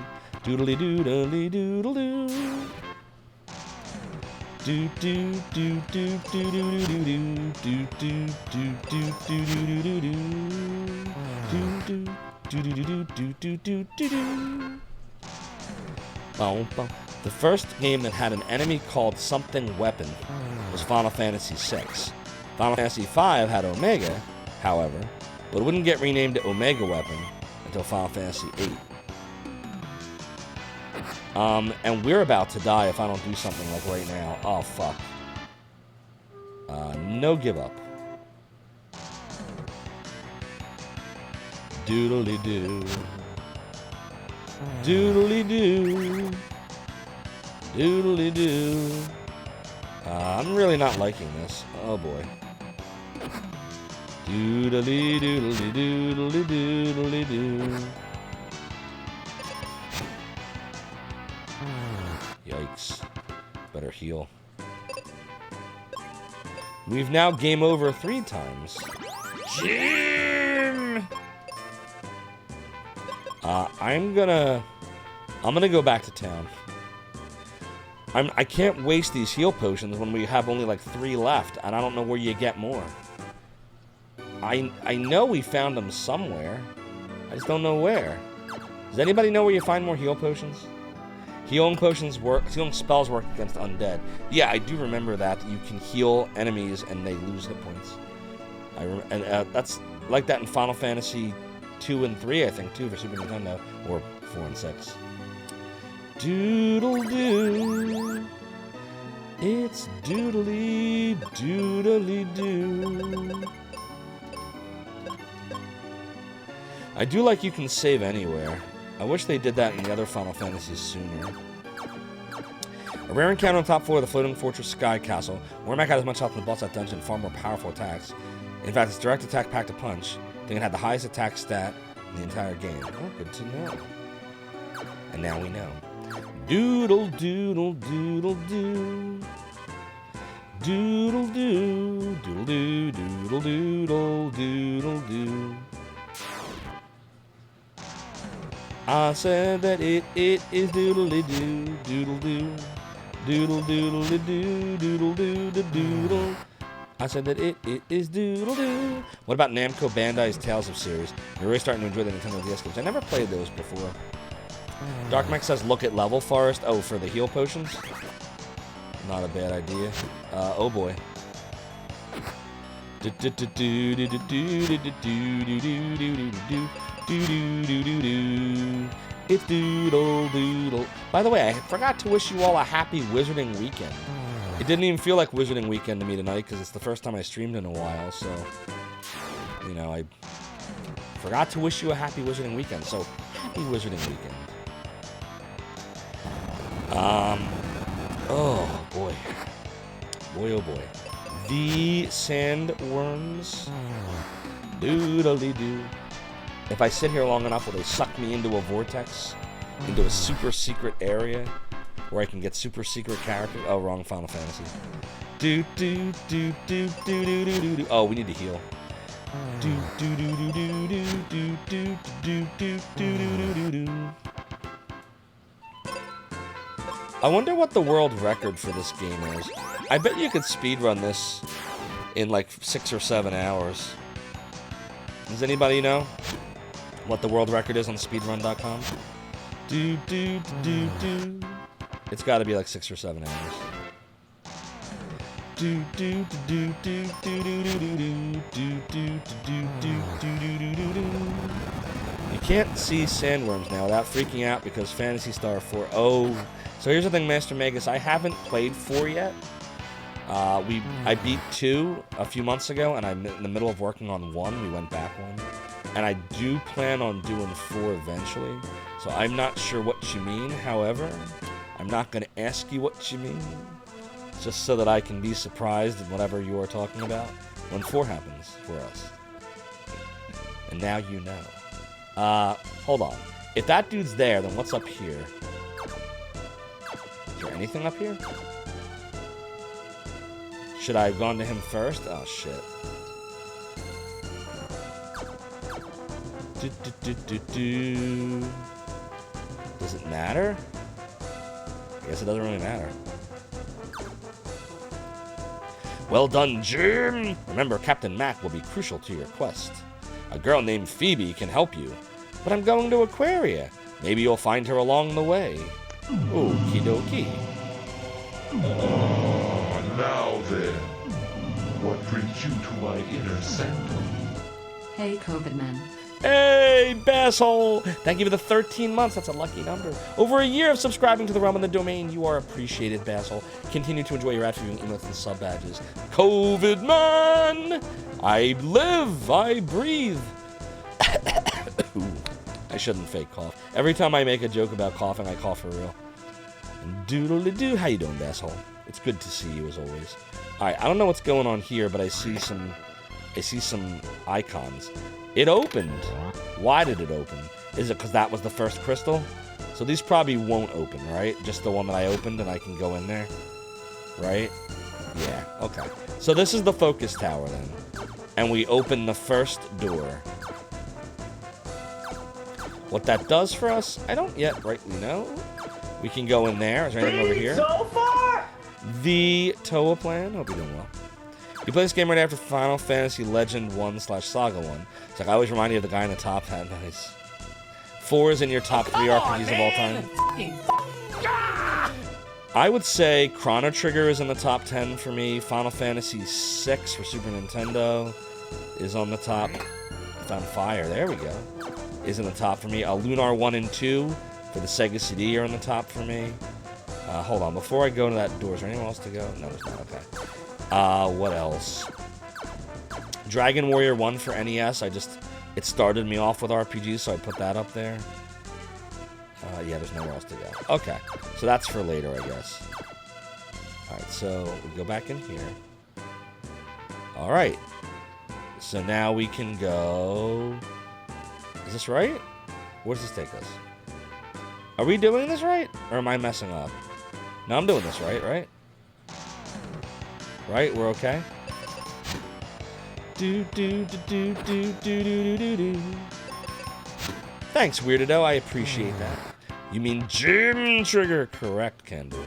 Speaker 1: doodly doodly doodle doo. Do do do do do do do do do do do do do do do do. The first game that had an enemy called something weapon was Final Fantasy VI. Final Fantasy V had Omega, however, but it wouldn't get renamed to Omega Weapon until Final Fantasy VIII. And we're about to die if I don't do something like right now. Oh, fuck. No give up. Doodly-doo. Doodly-doo. Doodly-doo. I'm really not liking this. Oh, boy. Doodly-doodly-doodly-doodly-doo. Yikes. Better heal. We've now game over 3 times. Jim! I'm gonna go back to town. I can't waste these heal potions when we have only like 3 left, and I don't know where you get more. I know we found them somewhere. I just don't know where. Does anybody know where you find more heal potions? Healing potions work. Healing spells work against undead. Yeah, I do remember that. You can heal enemies and they lose hit points. That's like that in Final Fantasy 2 and 3, I think, too, for Super Nintendo, or 4 and 6. Doodle doo. It's doodly doodly doo. I do like you can save anywhere. I wish they did that in the other Final Fantasies sooner. A rare encounter on top floor of the floating fortress Sky Castle. Warmack had as much health in the boss that dungeon, far more powerful attacks. In fact, its direct attack packed a punch. I think it had the highest attack stat in the entire game. Oh, good to know. And now we know. Doodle doodle doodle doo. Doodle doo. Doodle doo. Doodle doodle doodle doo. I said that it is doodly doo. Doodle doo. Doodle doodle doo. Doodle doo doodle. I said that it is doodle doo. What about Namco Bandai's Tales of series? You're really starting to enjoy the Nintendo DS games. I never played those before. Dark Mech says look at level forest. Oh, for the heal potions? Not a bad idea. Oh boy. It's doodle doodle. By the way, I forgot to wish you all a happy Wizarding Weekend. It didn't even feel like Wizarding Weekend to me tonight because it's the first time I streamed in a while, so, you know, I forgot to wish you a happy Wizarding Weekend, so happy Wizarding Weekend. Oh boy. Boy, oh boy. The sandworms. Doodly doo. If I sit here long enough, will they suck me into a vortex? Into a super secret area? Where I can get super secret characters? Oh, wrong Final Fantasy. Do do do do do do do do. Oh, we need to heal. Do do do do do do do do do do do do do. I wonder what the world record for this game is. I bet you could speedrun this in like 6 or 7 hours. Does anybody know? what the world record is on speedrun.com? It's got to be like 6 or 7 hours. You can't see sandworms now without freaking out because Phantasy Star 4. Oh, so here's the thing, Master Magus. I haven't played 4 yet. I beat 2 a few months ago, and I'm in the middle of working on 1. We went back 1. And I do plan on doing 4 eventually. So I'm not sure what you mean. However, I'm not going to ask you what you mean. Just so that I can be surprised in whatever you are talking about when 4 happens for us. And now you know. Hold on. If that dude's there, then what's up here? Is there anything up here? Should I have gone to him first? Oh, shit. Does it matter? I guess it doesn't really matter. Well done, Jim! Remember, Captain Mac will be crucial to your quest. A girl named Phoebe can help you, but I'm going to Aquaria. Maybe you'll find her along the way. Okie dokie.
Speaker 2: Now then, what brings you to my inner sanctum?
Speaker 3: Hey, COVID man.
Speaker 1: Hey, Basshole! Thank you for the 13 months. That's a lucky number. Over a year of subscribing to the realm and the domain. You are appreciated, Basshole. Continue to enjoy your ad-viewing emotes and sub badges. COVID man! I live, I breathe. I shouldn't fake cough. Every time I make a joke about coughing, I cough for real. Doodle-doo. How you doing, Basshole? It's good to see you as always. Alright, I don't know what's going on here, but I see some icons. It opened. Why did it open? Is it because that was the first crystal? So these probably won't open, right? Just the one that I opened and I can go in there. Right? Yeah, okay. So this is the focus tower then. And we open the first door. What that does for us, I don't yet rightly know. We can go in there. Is there anything over here?
Speaker 11: Zophar!
Speaker 1: The Toa plan. Hope you're doing well. You play this game right after Final Fantasy Legend 1/Saga 1. It's like I always remind you of the guy in the top hat. Nice. 4 is in your top 3 RPGs of all time. I would say Chrono Trigger is in the top 10 for me. Final Fantasy VI for Super Nintendo is on the top. Found Fire. There we go. Is in the top for me. Lunar 1 and 2 for the Sega CD are on the top for me. Hold on. Before I go to that door, is there anyone else to go? No, there's not. Okay. What else? Dragon Warrior 1 for NES. It started me off with RPGs, so I put that up there. Yeah, there's nowhere else to go. Okay, so that's for later, I guess. Alright, so we go back in here. Alright. So now we can go... Is this right? Where does this take us? Are we doing this right? Or am I messing up? No, I'm doing this right? Right? We're okay? Thanks, Weirdo. I appreciate that. You mean Jim Trigger? Correct, can do.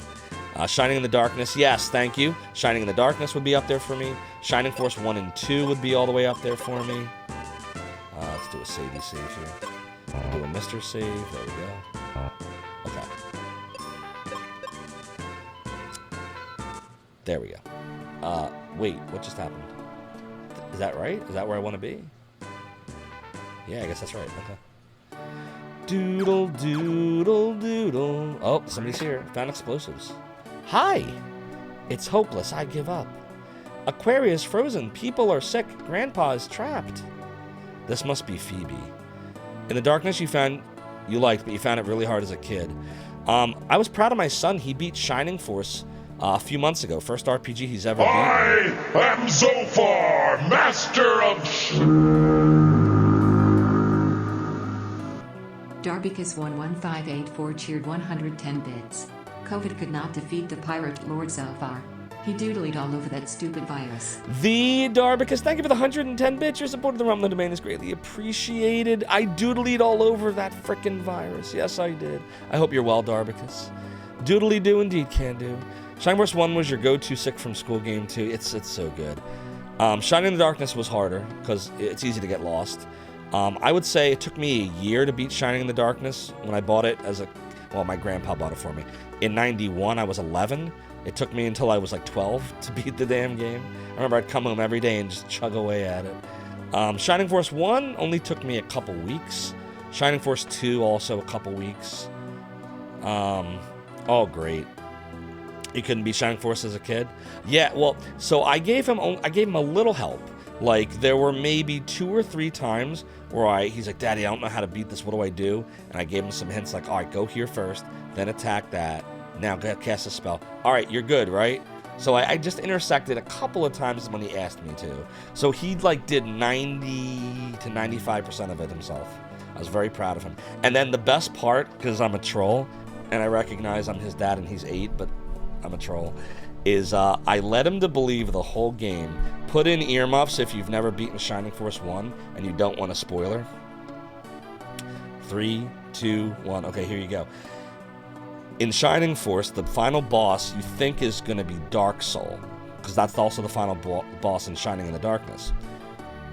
Speaker 1: Shining in the Darkness. Yes, thank you. Shining in the Darkness would be up there for me. Shining Force 1 and 2 would be all the way up there for me. Let's do a savey save here. We'll do a Mr. Save. There we go. Okay. There we go. Wait, what just happened? Is that right? Is that where I want to be? Yeah, I guess that's right. Okay. Doodle, doodle, doodle. Oh, somebody's here. Found explosives. Hi! It's hopeless. I give up. Aquaria is frozen. People are sick. Grandpa is trapped. This must be Phoebe. In the darkness you liked, but you found it really hard as a kid. I was proud of my son. He beat Shining Force a few months ago. First RPG he's ever beaten.
Speaker 2: I am Zophar, master of...
Speaker 3: Darbicus11584 cheered 110 bits. COVID could not defeat the pirate Lord Zophar. He doodled all over that stupid virus.
Speaker 1: The Darbicus, thank you for the 110 bits. Your support of the realm of the domain is greatly appreciated. I doodled all over that frickin' virus. Yes, I did. I hope you're well, Darbicus. Doodly do indeed can do. Shining Force 1 was your go-to sick from school game too. It's so good. Shining in the Darkness was harder because it's easy to get lost. I would say it took me a year to beat Shining in the Darkness when I bought it as a... Well, my grandpa bought it for me. In 91, I was 11. It took me until I was like 12 to beat the damn game. I remember I'd come home every day and just chug away at it. Shining Force 1 only took me a couple weeks. Shining Force 2 also a couple weeks. Oh, great. You couldn't beat Shining Force as a kid? Yeah, well, so I gave him a little help. Like, there were maybe 2 or 3 times where he's like, Daddy, I don't know how to beat this, what do I do? And I gave him some hints like, all right, go here first, then attack that, now cast a spell. All right, you're good, right? So I just intersected a couple of times when he asked me to. So he like did 90 to 95% of it himself. I was very proud of him. And then the best part, because I'm a troll, and I recognize I'm his dad and he's 8, but I'm a troll, is I led him to believe the whole game. Put in earmuffs if you've never beaten Shining Force 1 and you don't want a spoiler. 3, 2, 1. Okay, here you go. In Shining Force, the final boss you think is going to be Dark Soul, because that's also the final boss in Shining in the Darkness.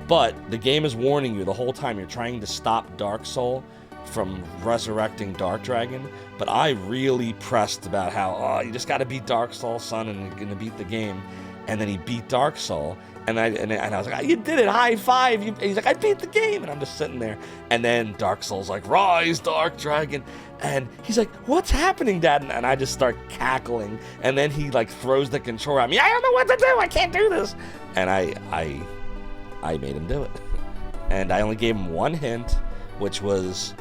Speaker 1: But the game is warning you the whole time you're trying to stop Dark Soul from resurrecting Dark Dragon, but I really pressed about how, you just got to beat Dark Soul, son, and you're going to beat the game. And then he beat Dark Soul, and I was like, you did it, high five. He's like, I beat the game, and I'm just sitting there. And then Dark Soul's like, rise, Dark Dragon. And he's like, what's happening, Dad? And I just start cackling. And then he like throws the controller at me. I don't know what to do. I can't do this. And I made him do it. And I only gave him one hint, which was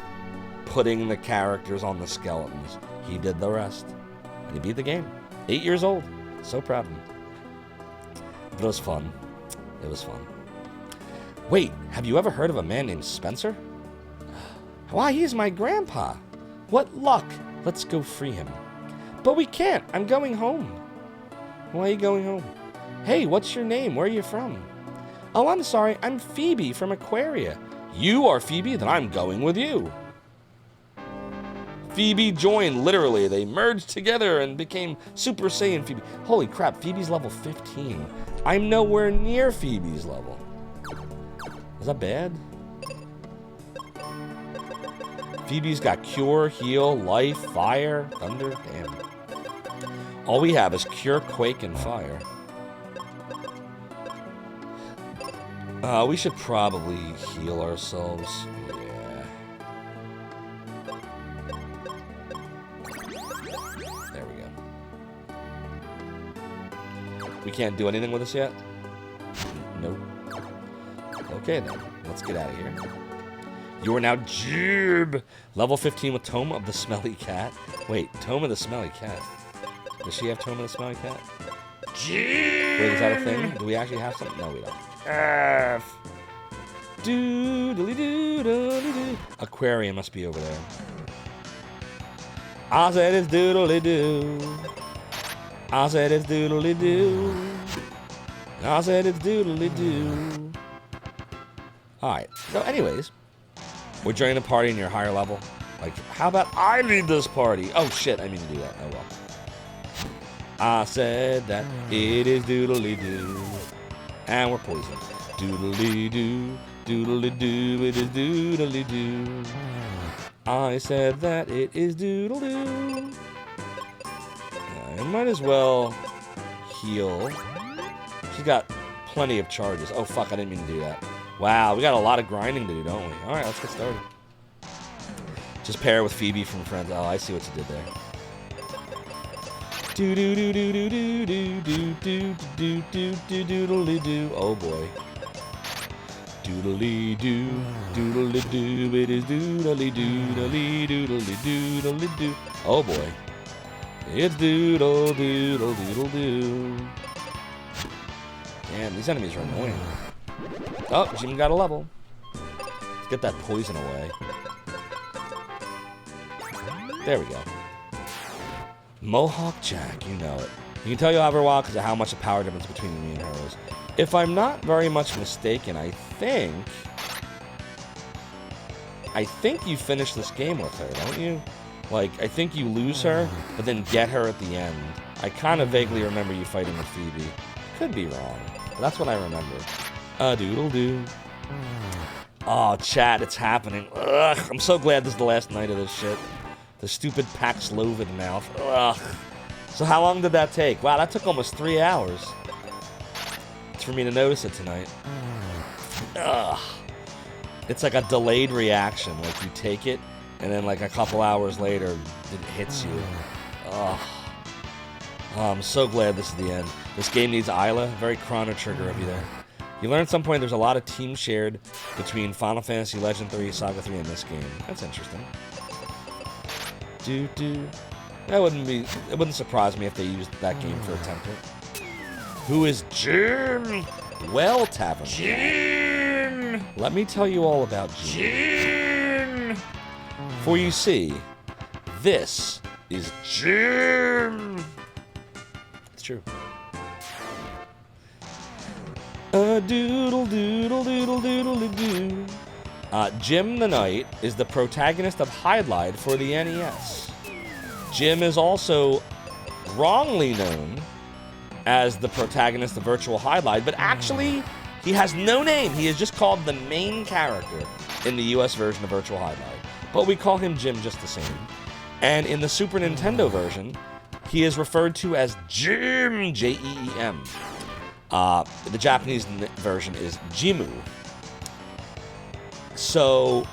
Speaker 1: putting the characters on the skeletons. He did the rest. And he beat the game. 8 years old. So proud of him. But it was fun. It was fun. Wait, have you ever heard of a man named Spencer? Why, he's my grandpa. What luck. Let's go free him. But we can't. I'm going home. Why are you going home? Hey, what's your name? Where are you from? Oh, I'm sorry. I'm Phoebe from Aquaria. You are Phoebe? Then I'm going with you. Phoebe joined, literally. They merged together and became Super Saiyan Phoebe. Holy crap, Phoebe's level 15. I'm nowhere near Phoebe's level. Is that bad? Phoebe's got Cure, Heal, Life, Fire, Thunder. Damn. All we have is Cure, Quake, and Fire. We should probably heal ourselves. Yeah. There we go. We can't do anything with this yet? Nope. Okay then, let's get out of here. You are now Jib! Level 15 with Tome of the Smelly Cat. Wait, Tome of the Smelly Cat. Does she have Tome of the Smelly Cat? Jib! Wait, is that a thing? Do we actually have something? No, we don't. F. Doodly-doo-doodly-doo. Aquarium must be over there. I said it's doodly-doo. I said it's doodly-doo. I said it's doodly-doo. Alright, so anyways, we're joining a party in your higher level. Like, how about I lead this party? Oh shit, I mean to do that. Oh well. I said that it is doodly-doo. And we're poisoned. Doodly-doo, doodly-doo, it is doodly-doo. I said that it is doodle-doo. I might as well heal. She's got plenty of charges. Oh fuck, I didn't mean to do that. Wow, we got a lot of grinding to do, don't we? Alright, let's get started. Just pair with Phoebe from Friends. Oh, I see what you did there. Do do do do do do do do do do do do doodly doo. Oh boy. Doodly doo, doodly doo, it is doodly doodly doodly doodly doo. Oh boy. It's doodle doodle doodle doo. Damn, these enemies are annoying. Oh, she even got a level. Let's get that poison away. There we go. Mohawk Jack, you know it. You can tell you have her a while because of how much the power difference between me and her is. If I'm not very much mistaken, I think you finish this game with her, don't you? Like, I think you lose her, but then get her at the end. I kind of vaguely remember you fighting with Phoebe. Could be wrong, but that's what I remember. A doodle doo. Oh, chat, it's happening. Ugh, I'm so glad this is the last night of this shit. The stupid Paxlovid mouth. Ugh. So how long did that take? Wow, that took almost 3 hours. It's for me to notice it tonight. Ugh. It's like a delayed reaction. Like you take it, and then like a couple hours later, it hits you. Ugh. Oh, I'm so glad this is the end. This game needs Isla. Very Chrono Trigger of you there. You learn at some point there's a lot of team shared between Final Fantasy Legend 3, Saga 3, and this game. That's interesting. That it wouldn't surprise me if they used that game for a template. Who is Jim? Well, Tavern. Jim! Let me tell you all about Jim. For you see, this is Jim. It's true. Doodle doodle doodle doodle doo. Jim the Knight is the protagonist of Hydlide for the NES. Jim is also wrongly known as the protagonist of Virtual Hydlide, but actually he has no name. He is just called the main character in the US version of Virtual Hydlide. But we call him Jim just the same. And in the Super Nintendo version, he is referred to as Jim, J-E-E-M. The Japanese version is Jimu. So,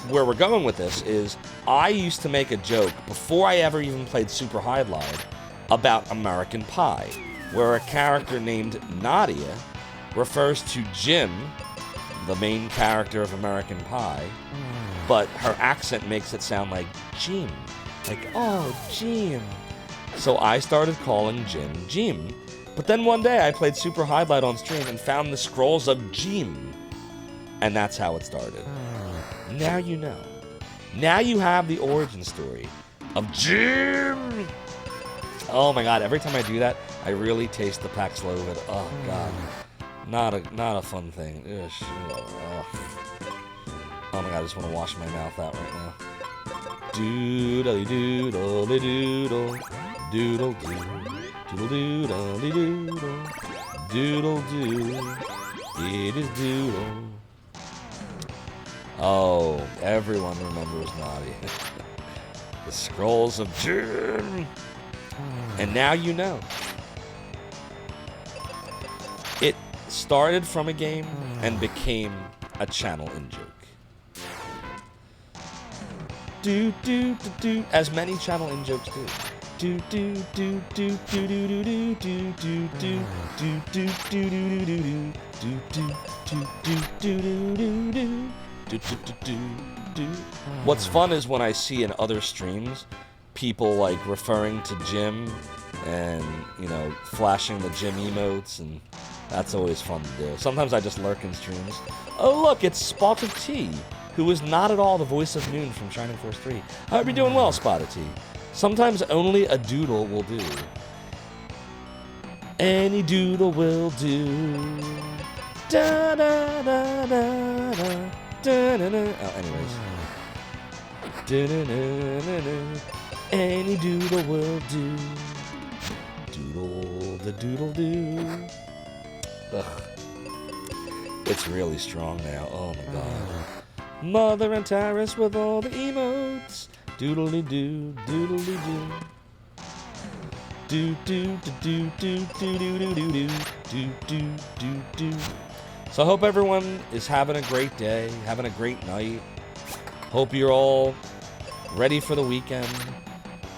Speaker 1: where we're going with this is, I used to make a joke before I ever even played Super Hydlide about American Pie, where a character named Nadia refers to Jim, the main character of American Pie, but her accent makes it sound like Jim. Like, oh, Jim. So I started calling Jim Jim. But then one day I played Super Hydlide on stream and found the Scrolls of Jim. And that's how it started. Now you know. Now you have the origin story of Jim. Oh my god, every time I do that, I really taste the Paxlovid. Oh god. Not a fun thing. Ugh, oh my god, I just want to wash my mouth out right now. Doodly doodle doodle doodle doodle doodle doodle doodle doo. It is doodle. Oh, everyone remembers Naughty. The Scrolls of Jim. And now you know. It started from a game and became a channel in joke. Do do do do, as many channel in jokes do. Do do do do do do do do do do do do do do do do do do do. What's fun is when I see in other streams people like referring to Jim and, you know, flashing the Jim emotes, and that's always fun to do. Sometimes I just lurk in streams. Oh look, it's Spotted T, who is not at all the voice of Noon from Shining Force 3. I hope you're doing well, Spotted T. Sometimes only a doodle will do. Any doodle will do. Da da da da da da da da. Oh, anyways. Da da da da da. Any doodle will do. Doodle the doodle do. Ugh. It's really strong now. Oh my god. Mother and Terrace with all the emotes. Doodly doo, doodly doo. Do do do do do do do do do do do do do. So I hope everyone is having a great day, having a great night. Hope you're all ready for the weekend.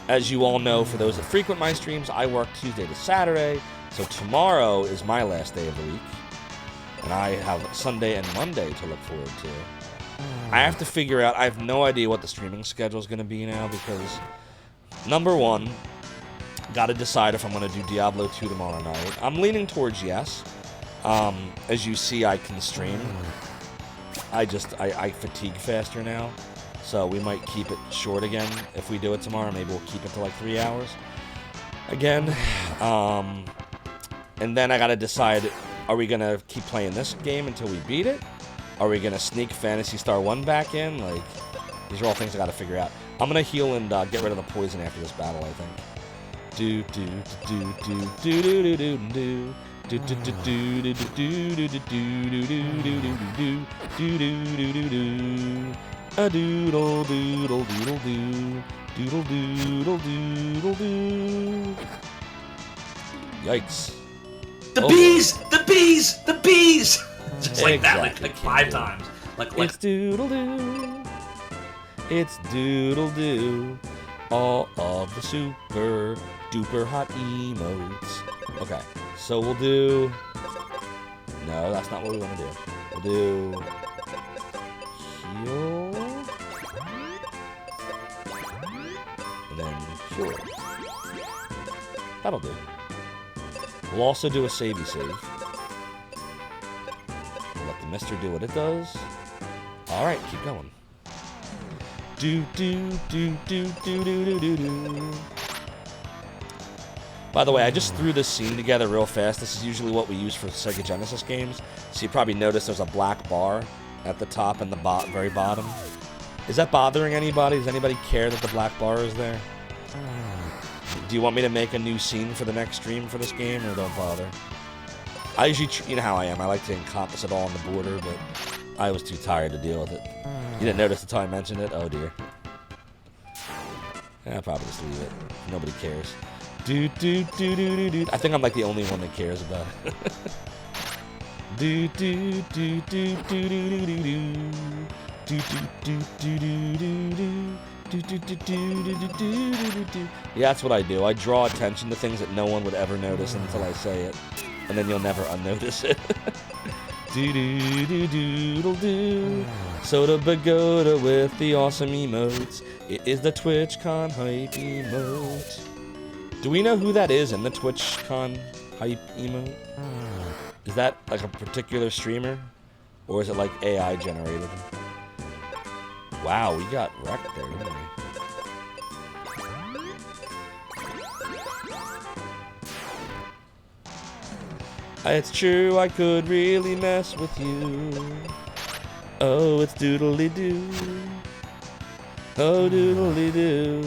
Speaker 1: As you all know, for those that frequent my streams, I work Tuesday to Saturday. So tomorrow is my last day of the week. And I have Sunday and Monday to look forward to. I have to figure out, I have no idea what the streaming schedule is going to be now, because number one, got to decide if I'm going to do Diablo 2 tomorrow night. I'm leaning towards yes. As you see, I can stream. I fatigue faster now. So we might keep it short again if we do it tomorrow. Maybe we'll keep it to like 3 hours again. And then I got to decide, are we going to keep playing this game until we beat it? Are we going to sneak Phantasy Star 1 back in? Like, these are all things I got to figure out. I'm going to heal and get rid of the poison after this battle, I think. Do do do do do do do do do A doodle doodle doodle doo. Doodle doodle doodle doo. Yikes.
Speaker 14: The bees! The bees! The bees! Just like that,
Speaker 1: Exactly,
Speaker 14: like 5 times. Like
Speaker 1: It's doodle doo. It's doodle doo. All of the super duper hot emotes. Okay, so we'll do. No, that's not what we want to do. We'll do. Heal. And then cure. That'll do. We'll also do a savey save. We'll let the mister do what it does. Alright, keep going. Do do do do do do do do do. By the way, I just threw this scene together real fast. This is usually what we use for Sega Genesis games. So you probably noticed there's a black bar at the top and the very bottom. Is that bothering anybody? Does anybody care that the black bar is there? Do you want me to make a new scene for the next stream for this game, or don't bother? I usually, you know how I am. I like to encompass it all on the border, but I was too tired to deal with it. You didn't notice until I mentioned it? Oh dear. I'll probably just leave it. Nobody cares. Do do do do do do. I think I'm like the only one that cares about it. Do do do do do do do do do. Do do do do do do. Do, do, do, do, do, do, do, do, do. Yeah, that's what I do. I draw attention to things that no one would ever notice until I say it. And then you'll never unnotice it. Do do do doodle do. Soda Pagoda with the awesome emotes. It is the TwitchCon hype emote. Do we know who that is in the TwitchCon hype emote? Is that like a particular streamer? Or is it like AI generated? Wow, we got wrecked there, didn't we? It's true, I could really mess with you. Oh, it's doodly-doo. Oh, doodly-doo.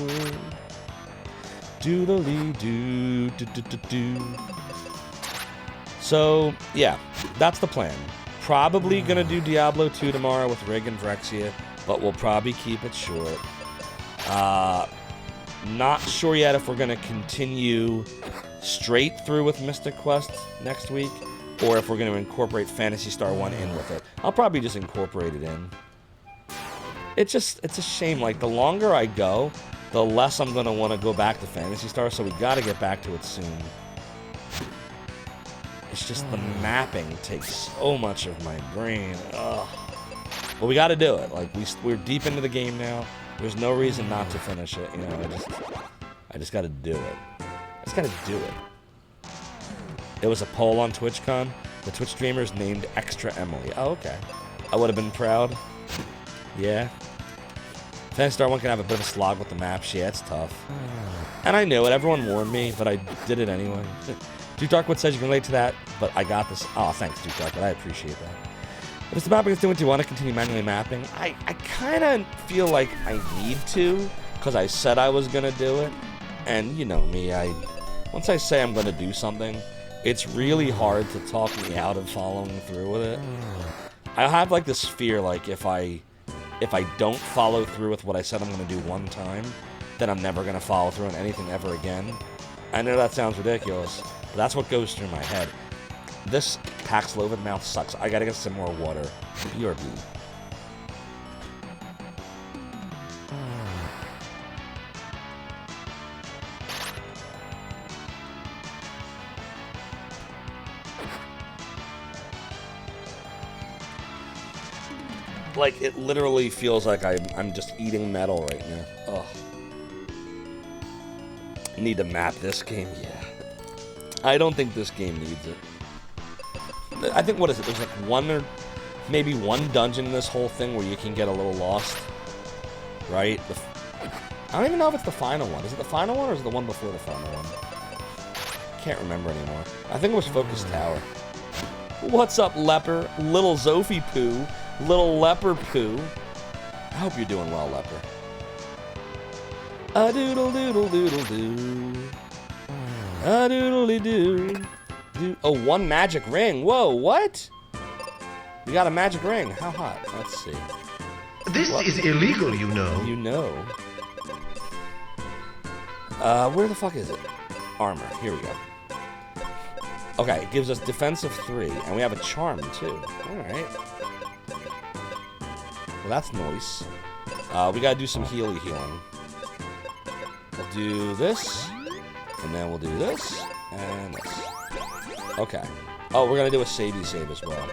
Speaker 1: Doodly-doo. Do-do-do-do. So, yeah, that's the plan. Probably gonna do Diablo 2 tomorrow with Rig and Vrexia, but we'll probably keep it short. Not sure yet if we're gonna continue straight through with Mystic Quest next week, or if we're gonna incorporate Phantasy Star 1 in with it. I'll probably just incorporate it in. It's a shame, like, the longer I go, the less I'm gonna want to go back to Phantasy Star, so we gotta get back to it soon. It's just the mapping takes so much of my brain. Ugh. But we gotta do it. Like, we're deep into the game now. There's no reason not to finish it, you know. I just gotta do it. I just gotta do it. It was a poll on TwitchCon. The Twitch streamers named Extra Emily. Oh, okay. I would have been proud. Yeah. Phantasy Star 1 can have a bit of a slog with the maps. Yeah, it's tough. And I knew it. Everyone warned me, but I did it anyway. Duke Darkwood says you can relate to that, but I got this. Oh, thanks, Duke Darkwood. I appreciate that. If it's the mapping is doing, do you want to continue manually mapping? I kind of feel like I need to, because I said I was going to do it. And you know me, once I say I'm going to do something, it's really hard to talk me out of following through with it. I have like this fear, like if I don't follow through with what I said I'm going to do one time, then I'm never going to follow through on anything ever again. I know that sounds ridiculous, but that's what goes through my head. This Paxlovid mouth sucks. I gotta get some more water. BRB. Like, it literally feels like I'm just eating metal right now. Ugh. Need to map this game? Yeah. I don't think this game needs it. I think, what is it? There's like one or maybe one dungeon in this whole thing where you can get a little lost. Right? I don't even know if it's the final one. Is it the final one or is it the one before the final one? Can't remember anymore. I think it was Focus Tower. What's up, Leper? Little Zophie Poo. Little Leper Poo. I hope you're doing well, Leper. A doodle doodle doodle doo. A doodly doo. Oh, 1 magic ring. Whoa, what? We got a magic ring. How hot? Let's see.
Speaker 6: This is illegal, you know.
Speaker 1: You know. Where the fuck is it? Armor. Here we go. Okay, it gives us defense of 3, and we have a charm too. Alright. Well, that's nice. We gotta do some healing. We'll do this, and then we'll do this, and this. Okay. Oh, we're gonna do a save as well.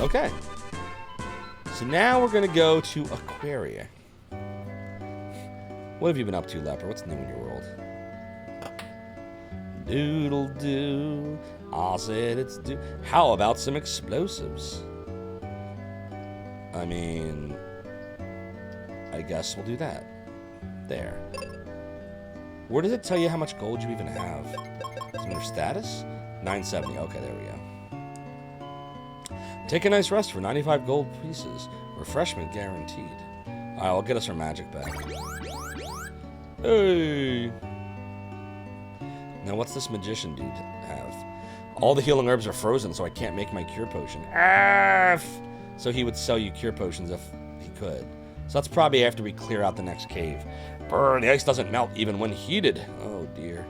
Speaker 1: Okay. So now we're gonna go to Aquaria. What have you been up to, Leper? What's new in your world? Doodle doo. I said it's do. How about some explosives? I mean, I guess we'll do that. There. Where does it tell you how much gold you even have? Is it under status? 970. Okay, there we go. Take a nice rest for 95 gold pieces. Refreshment guaranteed. Alright, I'll get us our magic back. Hey! Now, what's this magician dude have? All the healing herbs are frozen, so I can't make my cure potion. So he would sell you cure potions if he could. So that's probably after we clear out the next cave. Burn, the ice doesn't melt even when heated. Oh, dear.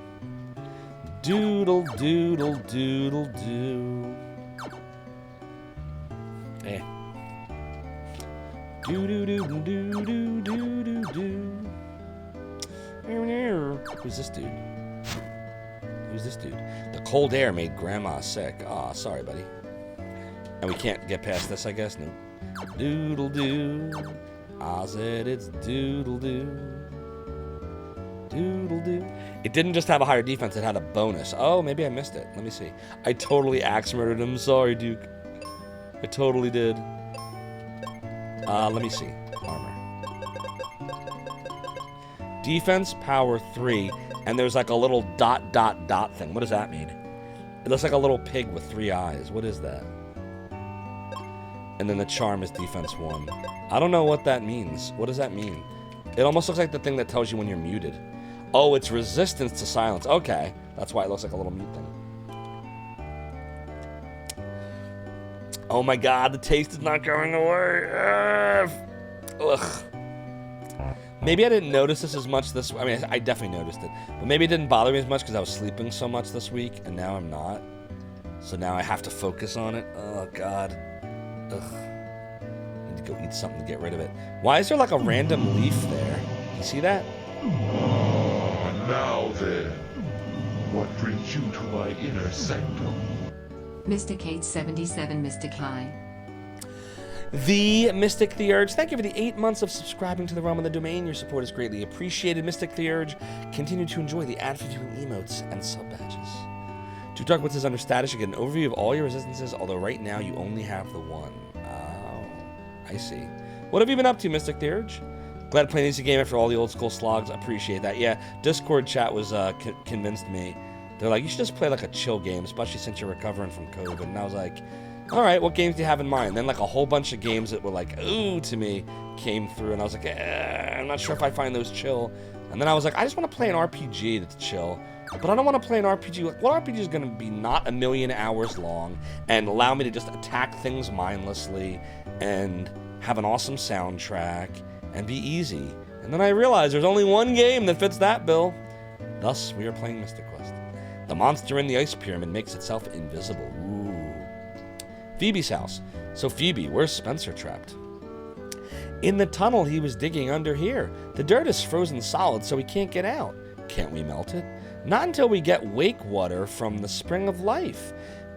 Speaker 1: Doodle, doodle, doodle, doo. Eh. Doo doo doo doo doo doo doo doo. Who's this dude? Who's this dude? The cold air made Grandma sick. Aw, sorry, buddy. And we can't get past this, I guess? No. Doodle doo. I said it's doodle doo. Doodle doo. It didn't just have a higher defense, it had a bonus. Oh, maybe I missed it. Let me see. I totally axe murdered him. Sorry, Duke. I totally did. Let me see. Armor. Defense, power 3, and there's like a little dot, dot, dot thing. What does that mean? It looks like a little pig with 3 eyes. What is that? And then the charm is defense 1. I don't know what that means. What does that mean? It almost looks like the thing that tells you when you're muted. Oh, it's resistance to silence. Okay. That's why it looks like a little mute thing. Oh my god, the taste is not going away. Ugh. Maybe I didn't notice this as much this... I mean, I definitely noticed it. But maybe it didn't bother me as much because I was sleeping so much this week, and now I'm not. So now I have to focus on it. Oh, God. Ugh. I need to go eat something to get rid of it. Why is there like a random leaf there? You see that?
Speaker 2: Now then, what brings you to my inner sanctum?
Speaker 3: Mystic 877 Mystic High.
Speaker 1: The Mystic Theurge, thank you for the 8 months of subscribing to the Realm of the Domain. Your support is greatly appreciated. Mystic Theurge, continue to enjoy the ad-viewing emotes and sub-badges. To talk with his under status, you get an overview of all your resistances, although right now you only have the one. Oh, I see. What have you been up to, Mystic Theurge? Glad to play an easy game after all the old school slogs. Appreciate that. Yeah, Discord chat was convinced me. They're like, you should just play like a chill game, especially since you're recovering from COVID. And I was like, all right, what games do you have in mind? Then like a whole bunch of games that were like, ooh, to me came through. And I was like, I'm not sure if I find those chill. And then I was like, I just want to play an RPG that's chill. But I don't want to play an RPG. Like, what RPG is going to be not a million hours long and allow me to just attack things mindlessly and have an awesome soundtrack and be easy? And then I realized there's only one game that fits that bill. Thus, we are playing Mystic Quest. The monster in the ice pyramid makes itself invisible. Ooh. Phoebe's house. So Phoebe, where's Spencer trapped? In the tunnel he was digging under here. The dirt is frozen solid, so he can't get out. Can't we melt it? Not until we get wake water from the spring of life.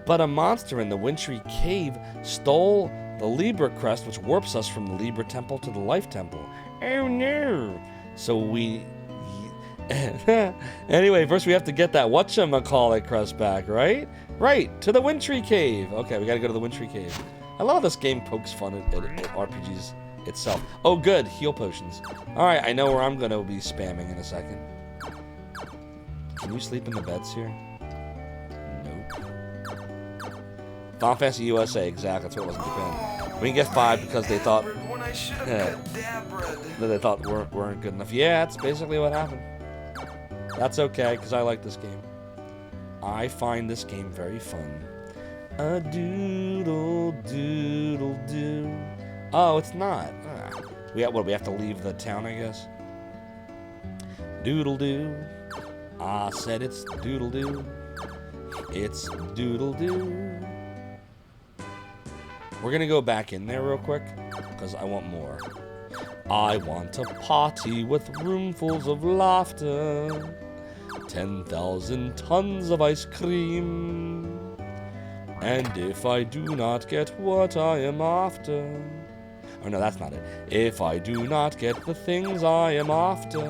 Speaker 1: But a monster in the wintry cave stole the Libra crest, which warps us from the Libra temple to the Life temple. Oh no! So we... Anyway, first we have to get that whatchamacallit crest back, right? Right, to the wintry cave. Okay, we gotta go to the wintry cave. I love how this game pokes fun at RPGs itself. Oh good, heal potions. Alright, I know where I'm gonna be spamming in a second. Can you sleep in the beds here? Nope. Final Fantasy USA, exactly, that's what it was in Japan. We can get 5 because they thought that they thought weren't good enough. Yeah, that's basically what happened. That's okay, because I like this game. I find this game very fun. A doodle doodle doo. Oh, it's not. We have to leave the town, I guess. Doodle doo. I said it's doodle doo. It's doodle doo. We're gonna go back in there real quick, because I want more. I want a party with roomfuls of laughter. 10,000 tons of ice cream. And if I do not get what I am after... Oh no, that's not it. If I do not get the things I am after,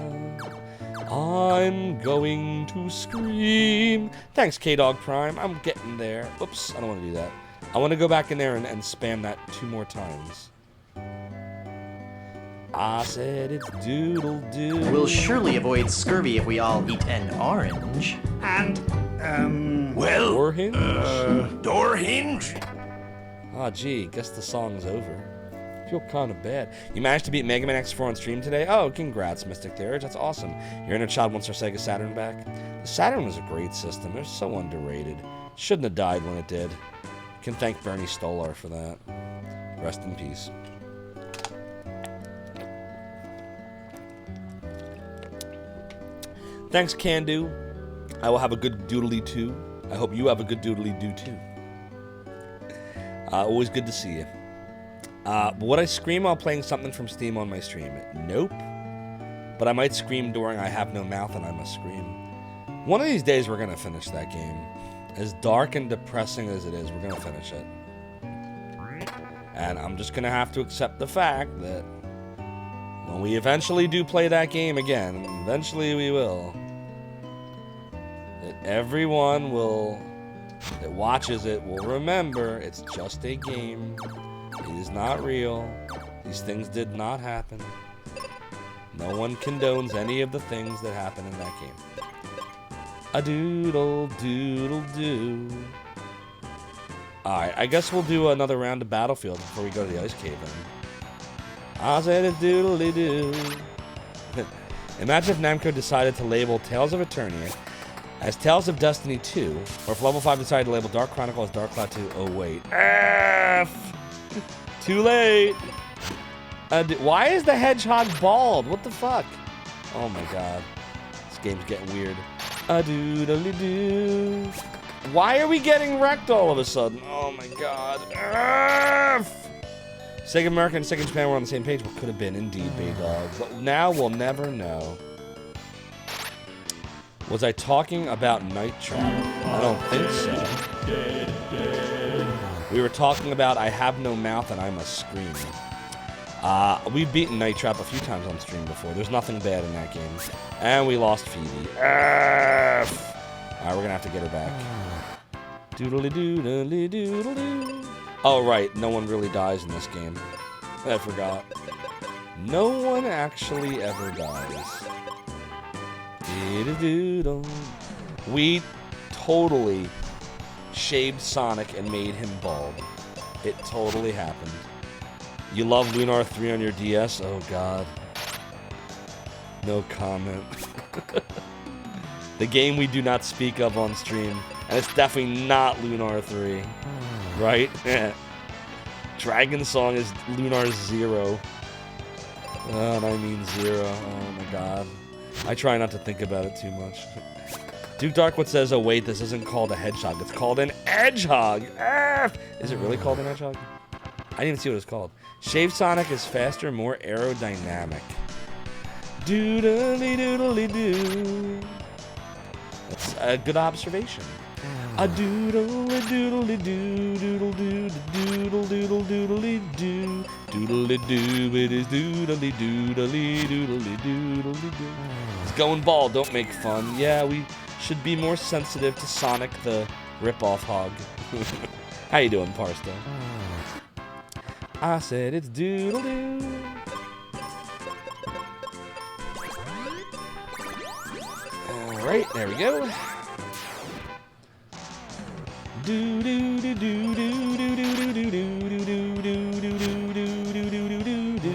Speaker 1: I'm going to scream. Thanks, K-Dog Prime. I'm getting there. Oops, I don't want to do that. I want to go back in there and spam that 2 more times. I said it's doodle doo.
Speaker 20: We'll surely avoid scurvy if we all eat an orange.
Speaker 16: And, well,
Speaker 1: door hinge?
Speaker 16: Door hinge?
Speaker 1: Ah, gee, guess the song's over. I feel kind of bad. You managed to beat Mega Man X4 on stream today? Oh, congrats, Mystic Theurge. That's awesome. Your inner child wants our Sega Saturn back. The Saturn was a great system. They're so underrated. Shouldn't have died when it did. Can thank Bernie Stolar for that. Rest in peace. Thanks, Can-Do. I will have a good doodly too. I hope you have a good doodly do too. Always good to see you. Would I scream while playing something from Steam on my stream? Nope. But I might scream during I Have No Mouth and I Must Scream. One of these days we're gonna finish that game. As dark and depressing as it is, we're gonna finish it. And I'm just gonna have to accept the fact that when we eventually do play that game again, eventually we will, that everyone that watches it will remember it's just a game. It is not real. These things did not happen. No one condones any of the things that happen in that game. A doodle doodle doo. Alright, I guess we'll do another round of Battlefield before we go to the Ice Cave then. I said a doodly doo. Imagine if Namco decided to label Tales of Eternia as Tales of Destiny 2, or if Level 5 decided to label Dark Chronicle as Dark Cloud 2. Oh wait. F! Too late! Why is the hedgehog bald? What the fuck? Oh my god. This game's getting weird. A doodly doo. Why are we getting wrecked all of a sudden? Oh my god. F! Sega America and Sega Japan were on the same page. What could have been, indeed, Baydog. But now we'll never know. Was I talking about Night Trap? I don't think so. We were talking about I Have No Mouth and I Must Scream. We've beaten Night Trap a few times on stream before. There's nothing bad in that game. And we lost Phoebe. F! Alright, we're gonna have to get her back. Doodly doodly doodle doo. Oh, right. No one really dies in this game. I forgot. No one actually ever dies. Doodle. We totally shaved Sonic and made him bald. It totally happened. You love Lunar 3 on your DS? Oh, God. No comment. The game we do not speak of on stream. And it's definitely not Lunar 3. Right? Dragon Song is Lunar 0. And I mean 0. Oh my god. I try not to think about it too much. Duke Darkwood says, oh wait, this isn't called a hedgehog. It's called an edgehog. Is it really called an edgehog? I didn't even see what it's called. Shaved Sonic is faster, more aerodynamic. Doodly doodly doo. That's a good observation. A doodle a doodle doo doodle doo doodle doodle doodly doo doodly doo. It is doodly doodly doodly doodly doo. It's going bald. Don't make fun. Yeah, we should be more sensitive to Sonic the rip-off hog. How you doing, Parsta? I said it's doodle doo. All right, there we go. Do do do do do do do do do do do do do do do do do do do.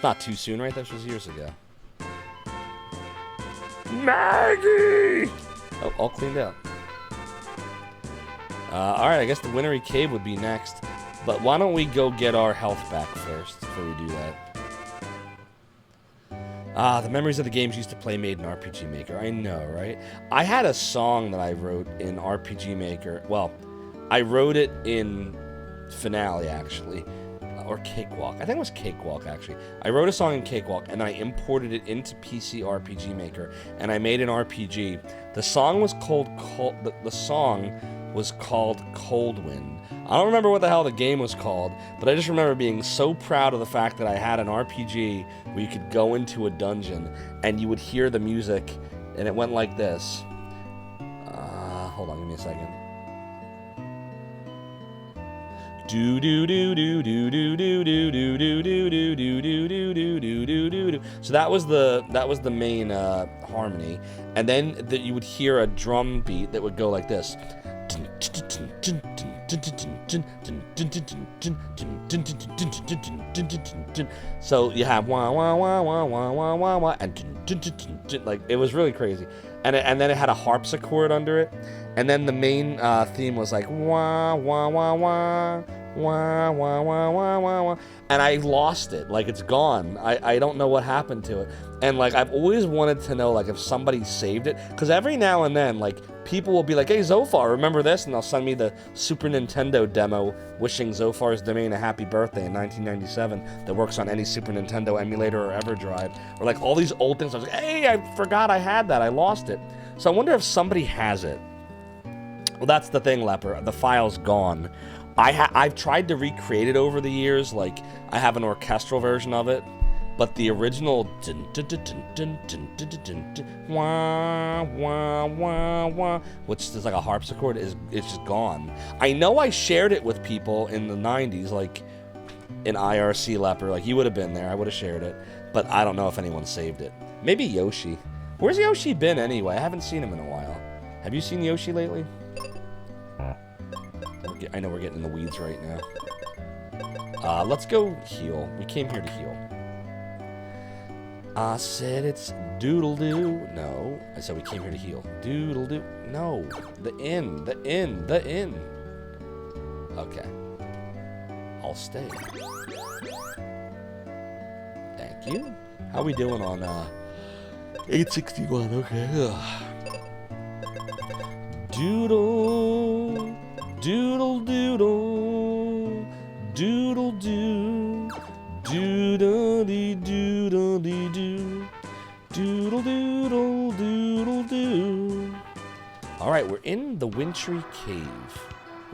Speaker 1: It's not too soon, right? That was years ago. Maggie! Oh, all cleaned out. Alright, I guess the Wintry Cave would be next. But why don't we go get our health back first before we do that? The memories of the games used to play made in RPG Maker. I know, right? I had a song that I wrote in RPG Maker. Well, I wrote it in Finale, actually. Or Cakewalk. I think it was Cakewalk, actually. I wrote a song in Cakewalk, and I imported it into PC RPG Maker, and I made an RPG. The song was called Cold Wind. I don't remember what the hell the game was called, but I just remember being so proud of the fact that I had an RPG where you could go into a dungeon and you would hear the music, and it went like this. Hold on, give me a second. Do do do do do do do do do do do do do do do do do do do. So that was the main harmony, and then you would hear a drum beat that would go like this. So you have wah wah wah wah wah wah wah wah, and like it was really crazy, and then it had a harpsichord under it, and then the main theme was like wah wah wah wah wah wah wah wah wah wah, and I lost it. Like it's gone. I don't know what happened to it, and like I've always wanted to know like if somebody saved it, because every now and then like people will be like, hey Zophar, remember this? And they'll send me the Super Nintendo demo wishing Zophar's domain a happy birthday in 1997 that works on any Super Nintendo emulator or EverDrive, or like all these old things. I was like, hey, I forgot I had that, I lost it. So I wonder if somebody has it. Well, that's the thing, Leper. The file's gone. I've tried to recreate it over the years. Like I have an orchestral version of it, but the original wah wah wah wah, which is like a harpsichord, it's just gone. I know I shared it with people in the 90s, like in IRC Leper. Like you would have been there. I would have shared it, but I don't know if anyone saved it. Maybe Yoshi. Where's Yoshi been anyway? I haven't seen him in a while. Have you seen Yoshi lately? I know we're getting in the weeds right now. Let's go heal. We came here to heal. I said it's doodle-doo. No. I said we came here to heal. Doodle-doo. No. The inn. The inn. The inn. Okay. I'll stay. Thank you. How we doing on, 861? Okay. Doodle. Doodle doodle, doodle doo, doodle dee doodle dee doo, doodle doodle doodle doo. All right, we're in the Wintry Cave.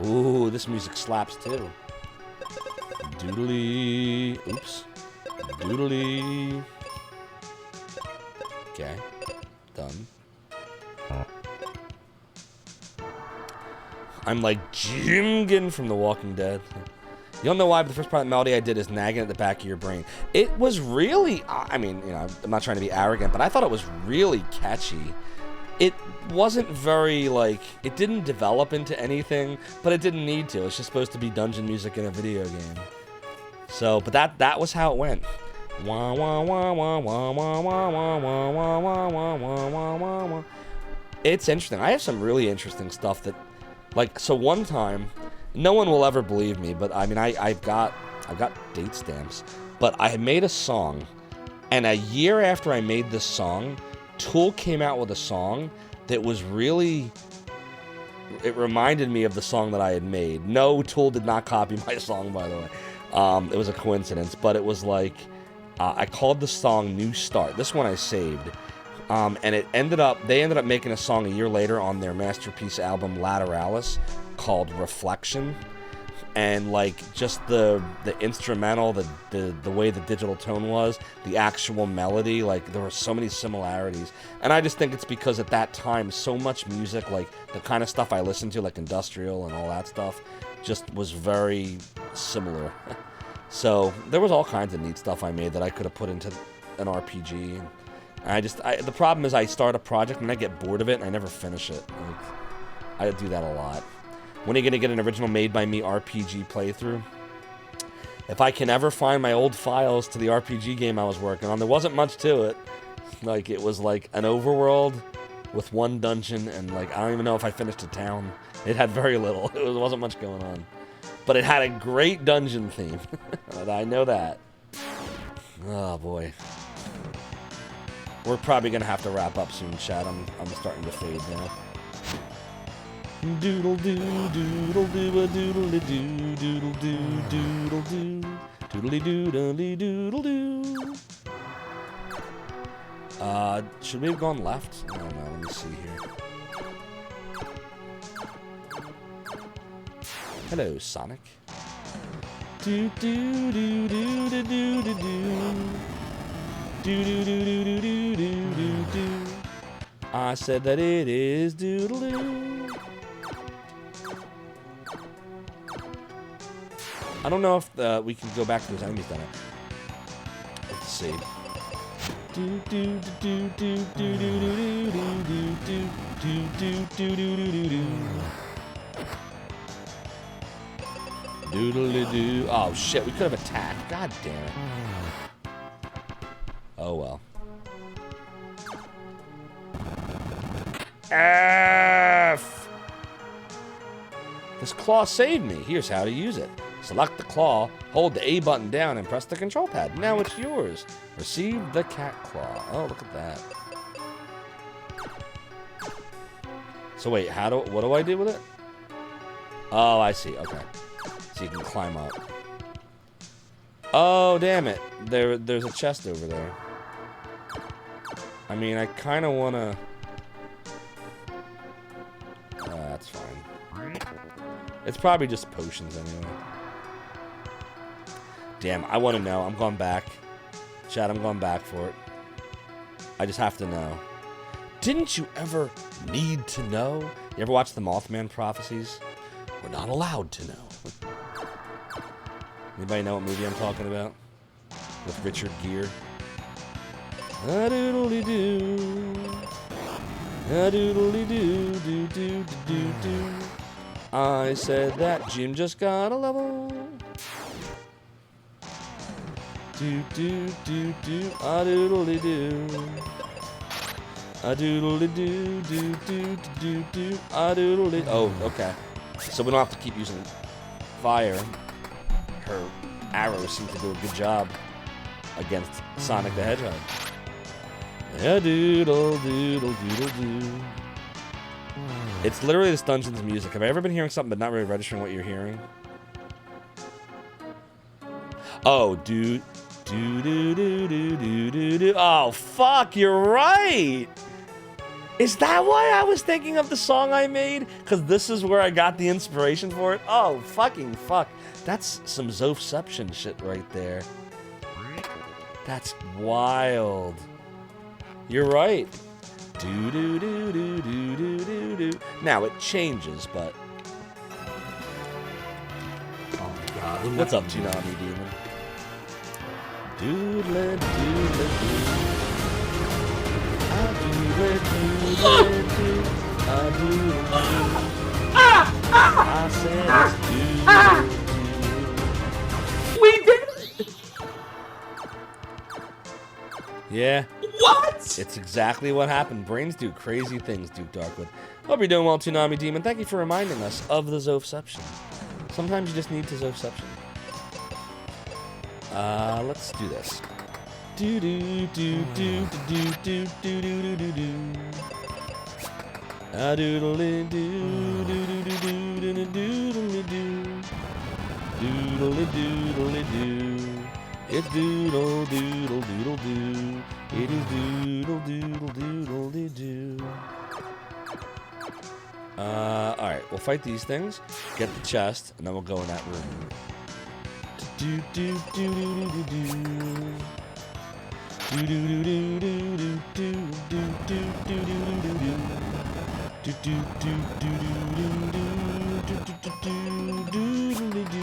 Speaker 1: Ooh, this music slaps too. Doodly, oops, doodly. Okay, done. I'm like Jimgen from The Walking Dead. You don't know why, but the first part of the melody I did is nagging at the back of your brain. It was really, I mean, you know, I'm not trying to be arrogant, but I thought it was really catchy. It wasn't very, like, it didn't develop into anything, but it didn't need to. It's just supposed to be dungeon music in a video game. So, but that was how it went. Wah wah wah wah wah wah wah wah wah wah wah wah wah wah wah. It's interesting. I have some really interesting stuff that, like, so one time, no one will ever believe me, but I mean, I've got date stamps, but I had made a song, and a year after I made this song, Tool came out with a song that was really, it reminded me of the song that I had made. No, Tool did not copy my song, by the way. It was a coincidence, but it was like, I called the song New Start. This one I saved. And they ended up making a song a year later on their masterpiece album Lateralis called Reflection. And like just the instrumental, the way the digital tone was, the actual melody, like there were so many similarities. And I just think it's because at that time so much music, like the kind of stuff I listened to, like industrial and all that stuff, just was very similar. So there was all kinds of neat stuff I made that I could have put into an RPG. The problem is I start a project and I get bored of it and I never finish it. Like, I do that a lot. When are you going to get an original made by me RPG playthrough? If I can ever find my old files to the RPG game I was working on, there wasn't much to it. Like, it was like an overworld with one dungeon, and like, I don't even know if I finished a town. It had very little. There wasn't much going on. But it had a great dungeon theme. I know that. Oh, boy. We're probably going to have to wrap up soon, chat. I'm starting to fade now. Doodle doo, doodle doo, a doodle doo, doodle doo, doodle doo, doodly doodly doodle doo. Should we have gone left? I don't know. Let me see here. Hello, Sonic. Do do do do do do do do. Do do do do do do do do do. I said that it is doodle doo. I don't know if we can go back to those enemies that let's see. Do do do do do do do do do do do do do do do. Doodly doo. Oh shit, we could have attacked. God damn it. Oh well. F. This claw saved me. Here's how to use it. Select the claw, hold the A button down, and press the control pad. Now it's yours. Receive the cat claw. Oh, look at that. So wait, what do I do with it? Oh, I see. Okay. So you can climb up. Oh, damn it. There's a chest over there. I mean, I kind of want to... that's fine. It's probably just potions anyway. Damn, I want to know. I'm going back. Chad, I'm going back for it. I just have to know. Didn't you ever need to know? You ever watch the Mothman Prophecies? We're not allowed to know. Anybody know what movie I'm talking about? With Richard Gere. A-doodly-doo. A-doodly-doo. Do-do-do-do-do. I said that Jim just got a level. Do-do-do-do. A-doodly-doo. A-doodly-doo. Do-do-do-do. A-doodly. Oh, okay. So we don't have to keep using fire. Her arrows seem to do a good job against Sonic the Hedgehog. Yeah, doodle, doodle, doodle, doo. It's literally this dungeon's music. Have I ever been hearing something but not really registering what you're hearing? Oh, do, do, do, do, do, do, do, do. Oh, fuck, you're right. Is that why I was thinking of the song I made? Because this is where I got the inspiration for it? Oh, fucking fuck. That's some Zophception shit right there. That's wild. You're right. Do do do do do do do do. Now it changes, but.
Speaker 18: Oh my god.
Speaker 1: What's up, Tsunami Demon? Doodle doodle doo. Doodle doodle doo. Doodle doo. I said it's doodle.
Speaker 6: We did it!
Speaker 1: Yeah.
Speaker 6: What?
Speaker 1: It's exactly what happened. Brains do crazy things, Duke Darkwood. Hope you're doing well, Tsunami Demon. Thank you for reminding us of the Zophception. Sometimes you just need to Zophception. Let's do this. Do do do do do do do do do do. A doodle do do do do do do do do. Doodle doodle doo. It's doodle doodle doodle doo. It is doodle doodle doodle doo. Alright, we'll fight these things, get the chest, and then we'll go in that room. Do do do do do do. Do do do do do do do do do do do do. Do do do do do do do do do do.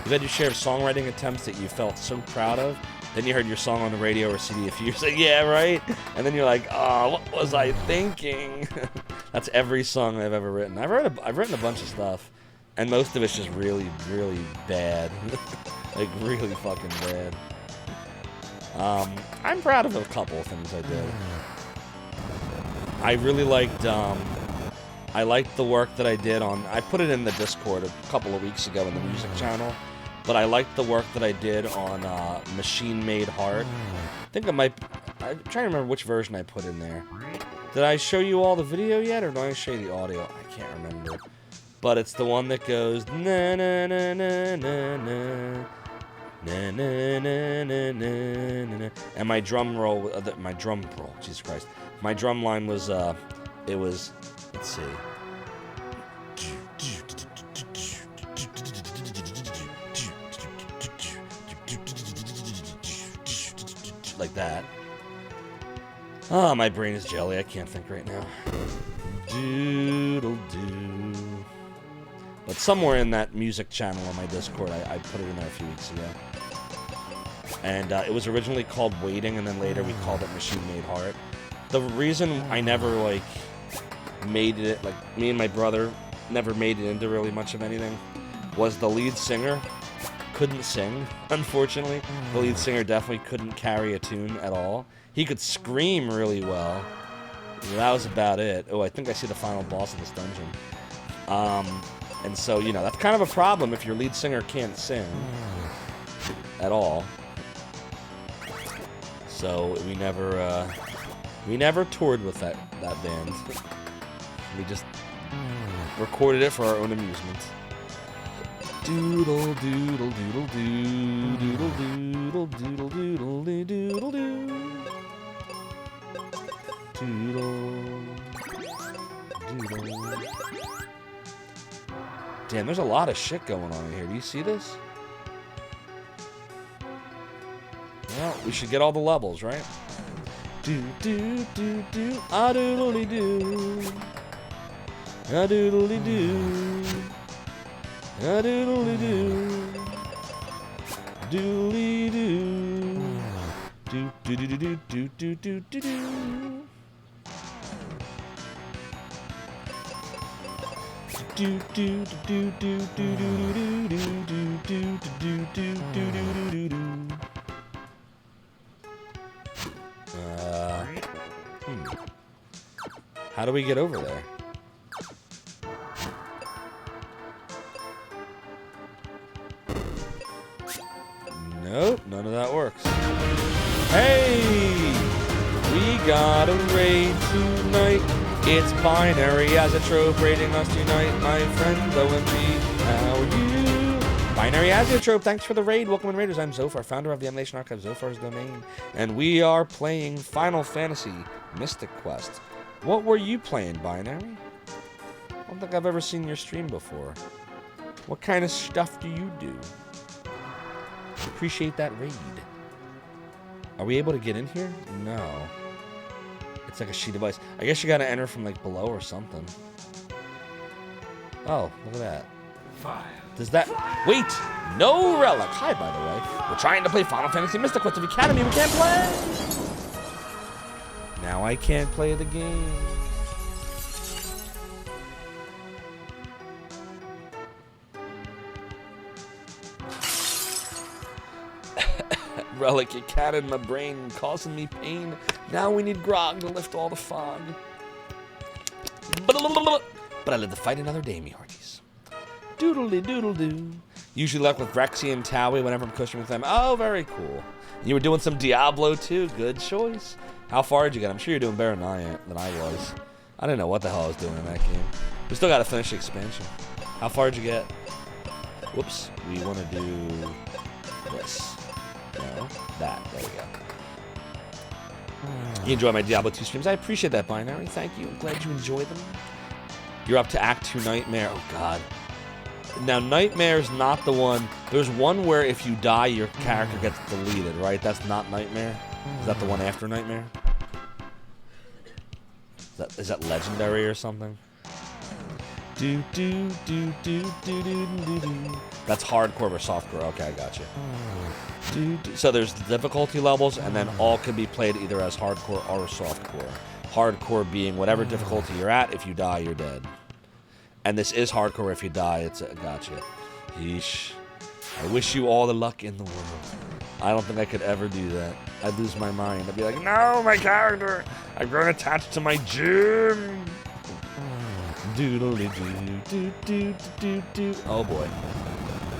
Speaker 1: You had your share of songwriting attempts that you felt so proud of. Then you heard your song on the radio or CD a few years like, yeah, right? And then you're like, oh, what was I thinking? That's every song I've ever written. I've written a bunch of stuff. And most of it's just really, really bad. Like, really fucking bad. I'm proud of a couple of things I did. I really liked, I liked the work that I did on... I put it in the Discord a couple of weeks ago in the music channel. But I liked the work that I did on Machine Made Heart. I think I might... I'm trying to remember which version I put in there. Did I show you all the video yet, or did I show you the audio? I can't remember. But it's the one that goes... Na na na na na na. Na na na na na na. And my drum roll... my drum roll, Jesus Christ. My drum line was... it was... Let's see. Like that. Oh, my brain is jelly. I can't think right now. Doodle-doo. But somewhere in that music channel on my Discord, I put it in there a few weeks ago. And it was originally called Waiting, and then later we called it Machine Made Heart. The reason I never, like, made it, like, me and my brother never made it into really much of anything, was the lead singer couldn't sing, unfortunately. The lead singer definitely couldn't carry a tune at all. He could scream really well. That was about it. Oh, I think I see the final boss of this dungeon. And so, you know, that's kind of a problem if your lead singer can't sing at all. So we never toured with that band. We just recorded it for our own amusement. Doodle doodle doodle doo doodle doodle doodle doodle doodle doo doodle doodle. Damn, there's a lot of shit going on in here. Do you see this? Well, we should get all the levels, right? Do do do do a doodly doo a doodly doo. A doodly doo, doodly doo, doo doo doo doo doo doo doo doo doo. Do do do do do do do do do do do do do do do. How do we get over there? Nope, none of that works. Hey! We got a raid tonight. It's Binary as a trope raiding us tonight, my friend OMG. How are you? Binary as a trope, thanks for the raid. Welcome in Raiders. I'm Zophar, founder of the Emulation Archive, Zophar's Domain. And we are playing Final Fantasy Mystic Quest. What were you playing, Binary? I don't think I've ever seen your stream before. What kind of stuff do you do? Appreciate that raid. Are we able to get in here? No. It's like a sheet of ice. I guess you gotta enter from like below or something. Oh, look at that. Does that... Wait! No relic! Hi, by the way. We're trying to play Final Fantasy Mystic Quest of Academy. We can't play! Now I can't play the game. Relic, a cat in my brain, causing me pain. Now we need grog to lift all the fog. But I live to fight another day, me hearties. Doodly doodle doo. Usually luck with Rexy and Towie whenever I'm cushioning with them. Oh, very cool. You were doing some Diablo too. Good choice. How far did you get? I'm sure you're doing better than I was. I didn't know what the hell I was doing in that game. We still got to finish the expansion. How far did you get? Whoops. We want to do this. No, that. There we go. You enjoy my Diablo 2 streams. I appreciate that, Binary. Thank you. I'm glad you enjoy them. You're up to Act 2 Nightmare. Oh, God. Now, Nightmare's not the one. There's one where if you die, your character gets deleted, right? That's not Nightmare? Is that the one after Nightmare? Is that Legendary or something? Do do do do do do do do. That's hardcore versus softcore. Okay, I got you. So there's difficulty levels, and then all can be played either as hardcore or softcore. Hardcore being whatever difficulty you're at. If you die, you're dead. And this is hardcore if you die. It's gotcha. Yeesh. I wish you all the luck in the world. I don't think I could ever do that. I'd lose my mind. I'd be like, no, my character. I've grown attached to my gym. Doodly doo doo doo doo. Oh boy.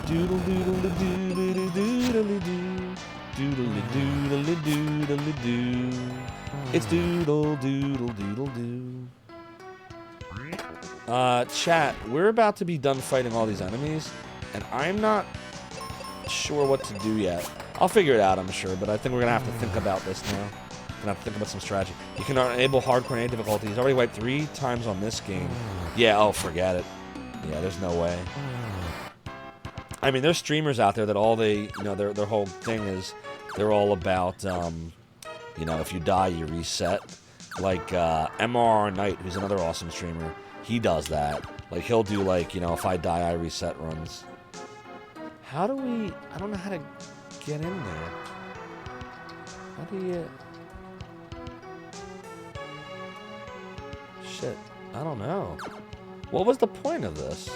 Speaker 1: Doodle doodle doodle doodle doo. Doodle doodle doodle doo. It's doodle doodle doodle doo. Chat, we're about to be done fighting all these enemies, and I'm not sure what to do yet. I'll figure it out, I'm sure, but I think we're gonna have to think about this now. We're gonna have to think about some strategy. You can enable hardcore and difficulty. He's already wiped 3 times on this game. Yeah, oh, forget it. Yeah, there's no way. I mean, there's streamers out there that all they, you know, their whole thing is they're all about, you know, if you die, you reset. Like, MRR Knight, who's another awesome streamer, he does that. Like, he'll do, like, you know, if I die, I reset runs. How do we... I don't know how to get in there. How do you... Shit. I don't know. What was the point of this?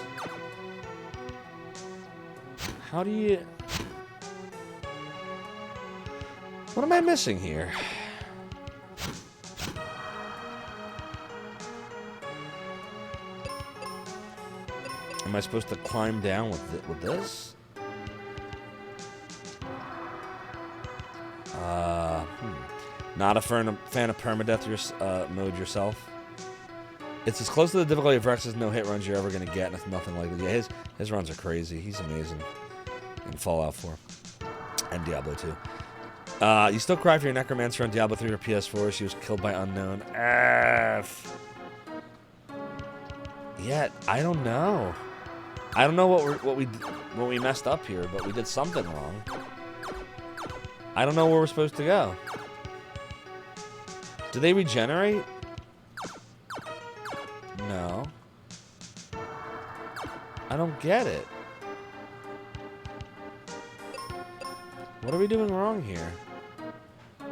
Speaker 1: How do you... What am I missing here? Am I supposed to climb down with this? Not a fan of permadeath mode yourself. It's as close to the difficulty of Rex's no-hit runs you're ever going to get, and it's nothing like that. Yeah, his runs are crazy. He's amazing in Fallout 4 and Diablo 2. You still cry for your Necromancer on Diablo 3 or PS4. She was killed by unknown. F. Yeah, I don't know. I don't know what we messed up here, but we did something wrong. I don't know where we're supposed to go. Do they regenerate? No. I don't get it. What are we doing wrong here? I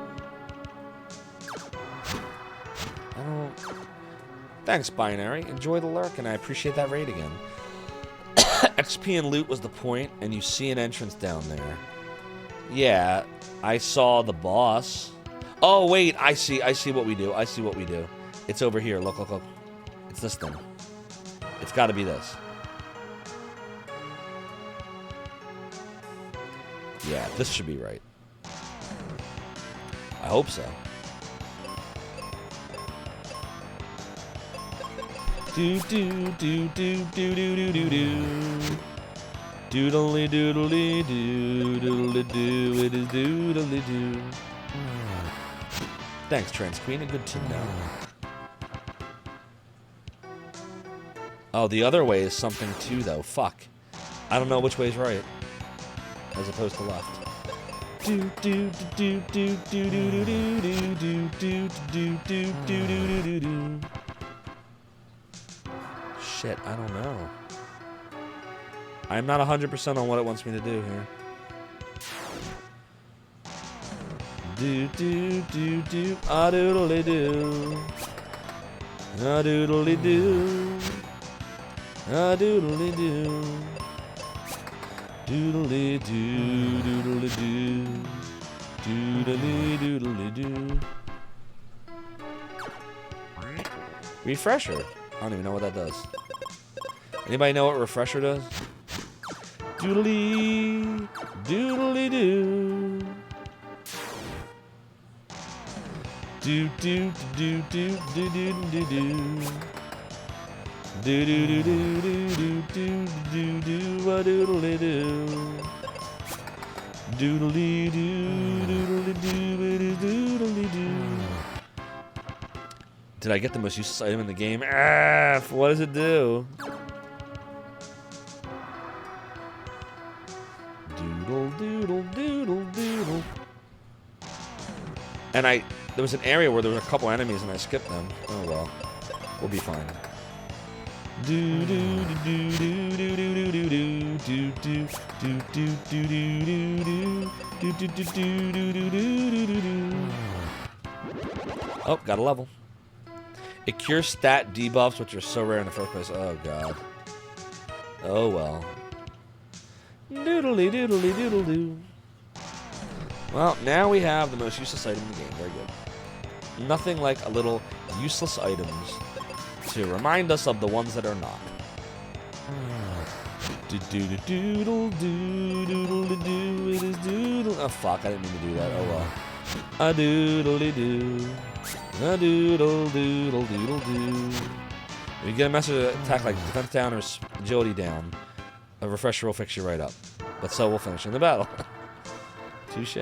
Speaker 1: don't... Thanks, Binary. Enjoy the lurk, and I appreciate that raid again. XP and loot was the point, and you see an entrance down there. Yeah, I saw the boss. Oh, wait, I see what we do. I see what we do. It's over here. Look, look, look. It's this thing. It's got to be this. Yeah, this should be right. I hope so. Do do do do do do do do do. Doodly doodly doo doodly doo. It is doodly doo. Thanks, Trans Queen, and good to know. Oh, the other way is something too, though. Fuck. I don't know which way is right, as opposed to left. Do do do do do do do do do do do do do do do do. Shit, I don't know. I'm not 100% on what it wants me to do here. Do do do do, ah doodly do, ah doodly do, ah doodly do, doodly do, doodly do, doodly doodly do. Refresher. I don't even know what that does. Anybody know what refresher does? Doodly doodly do. Do do do do do do do do. Do do do do do do do do a doodly do. Doodly do doodly do doodly do. Did I get the most useless item in the game? F. What does it do? Doodle doodle doodle doodle. And there was an area where there were a couple enemies and I skipped them. Oh well, we'll be fine. Do do do do do do do do do do do do do do do do do do do do. Oh, got a level. It cures stat debuffs, which are so rare in the first place. Oh, God. Oh, well. Doodly doodly doodle doo. Well, now we have the most useless item in the game. Very good. Nothing like a little useless items to remind us of the ones that are not. Doodle doo doodle doo. It is doodle. Oh, fuck. I didn't mean to do that. Oh, well. A doodly doo. A doodle doodle doodle doo. If you get a message attack like defense down or agility down, a refresher will fix you right up. But so will finishing the battle. Touche.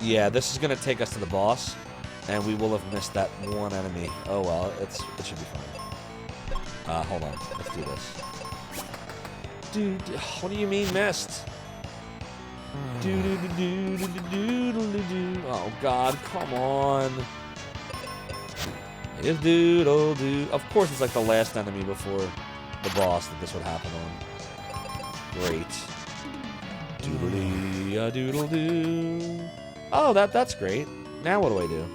Speaker 1: Yeah, this is gonna take us to the boss, and we will have missed that one enemy. Oh well, it should be fine. Hold on, let's do this. Dude, what do you mean missed? Oh God, come on. If doodle doo. Of course, it's like the last enemy before the boss that this would happen on. Great. Doodly a doodle doo. Oh, that's great. Now what do I do?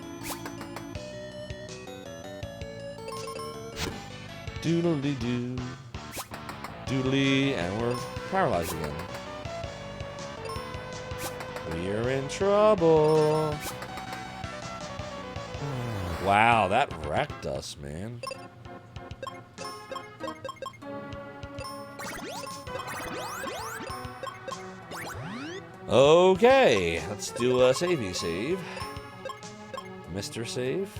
Speaker 1: Doodly doo. Doodly, and we're paralyzed again. We're in trouble. Wow, that wrecked us, man. Okay, let's do a savey save. Mr. Save.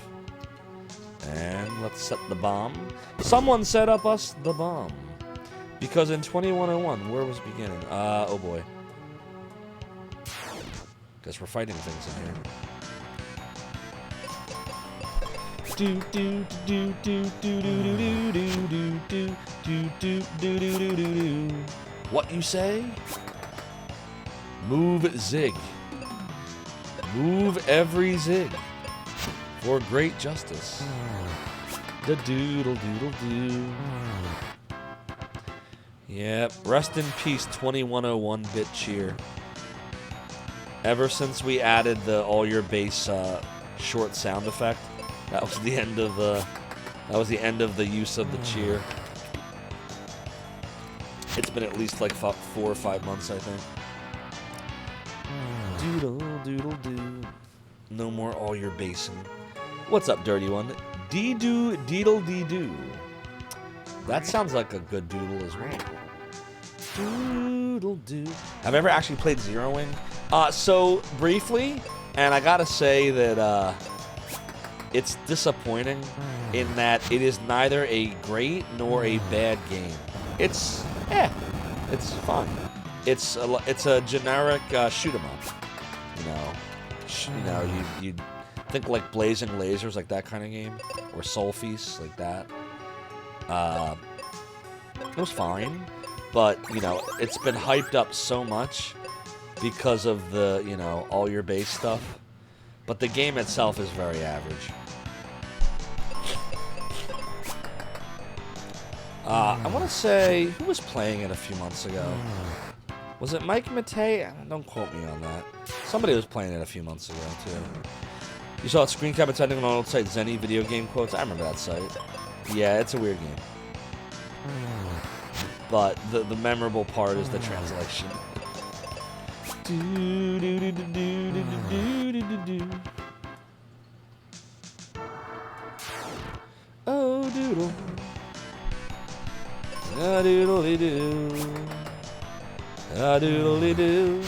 Speaker 1: And let's set the bomb. Someone set up us the bomb. Because in 2101, where was it beginning? Oh boy. Guess we're fighting things in here. Do do do do do do do do do do do do do do do do. What you say? Move zig. Move every zig for great justice. The doodle doodle doo. Yep. Rest in peace, 2101-bit cheer. Ever since we added the all your bass short sound effect, that was the end of the use of the cheer. It's been at least like 4 or 5 months, I think. Doodle doodle doo. No more all your bassing. What's up, dirty one? Dee-doo deedle dee-doo. That sounds like a good doodle as well. Doodle doo. Have I ever actually played Zero Wing? So briefly, and I gotta say that it's disappointing in that it is neither a great nor a bad game. It's fun. It's a generic shoot 'em up. You think like Blazing Lasers, like that kind of game, or Soul Feast, like that. It was fine, but it's been hyped up so much because of the all your base stuff. But the game itself is very average. I want to say, who was playing it a few months ago? Was it Mike Matei? Don't quote me on that. Somebody was playing it a few months ago, too. You saw it screen cap attending on an old site, Zenny Video Game Quotes. I remember that site. Yeah, it's a weird game. But the memorable part is the translation. Oh, doodle. A doodly doo. A doodly doo.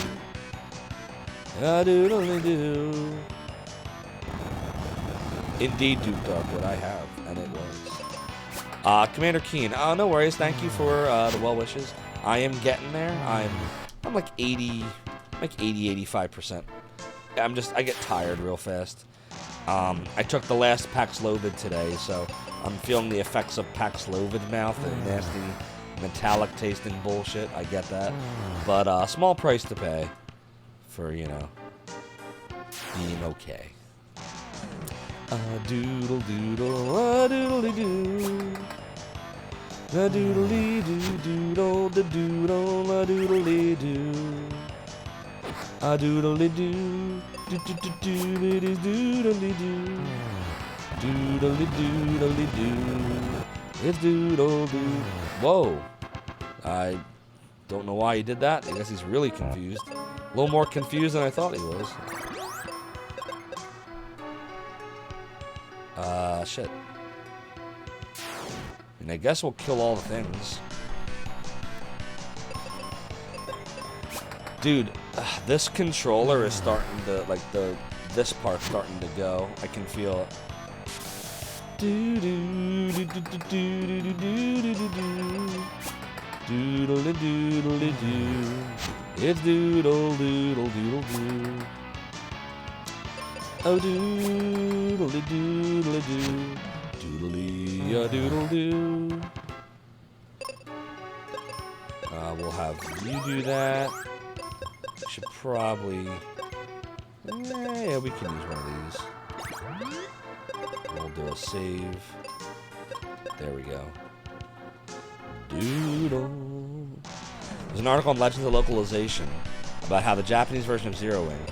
Speaker 1: A doodly doo. Indeed, Duke Darkwood, I have, and it was. Commander Keen. Oh, no worries. Thank you for the well wishes. I am getting there. I'm like 85%. I get tired real fast. I took the last Paxlovid today, so I'm feeling the effects of Paxlovid mouth and nasty metallic tasting bullshit. I get that. But small price to pay for, being okay. Doodle doodle, doodly doo. A doodly doo doodle, the doodle, a doodly doo. A doodly doo. Doodly doodly doo. Doodly doodly doo. It's doodle doo. Whoa. I don't know why he did that. I guess he's really confused. A little more confused than I thought he was. Shit. And I guess we'll kill all the things. Dude, this controller is starting to, like, this part's starting to go. I can feel it. Doodle doodle doo. It's doodle doodle doodle doo. Oh doodle doodle doo. Doodly a doodle doo. We'll have you do that. Should probably. Yeah, we can use one of these. We'll do a save. There we go. Doodle. There's an article on Legends of Localization about how the Japanese version of Zero Wing.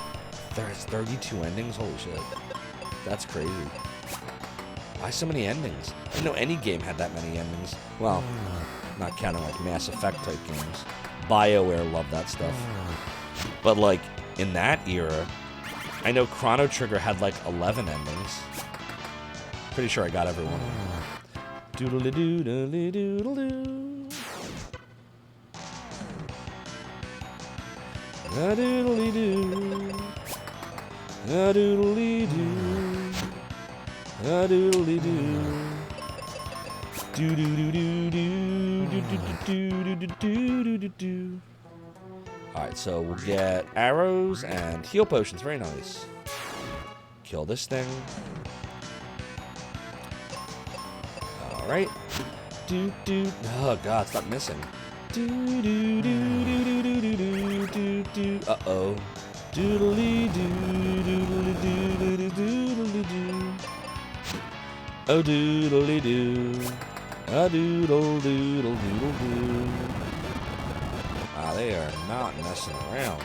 Speaker 1: There's 32 endings? Holy shit. That's crazy. Why so many endings? I didn't know any game had that many endings. Well, not counting like Mass Effect type games. BioWare loved that stuff. But like, in that era, I know Chrono Trigger had like 11 endings. Pretty sure I got every one of them. Doodly doodly doodle doo. A doodly doo. A doodly doo. A doodly doo. Do do do do do do do do do do do. Alright, so we'll get arrows and heal potions. Very nice. Kill this thing. Alright. Do do. Oh god, stop missing. Do do do do do do do do do. Uh oh. Doodly doo doodly doo doodly doo. Oh doodly doo. A doodle doodle doodle doo. Ah, they are not messing around.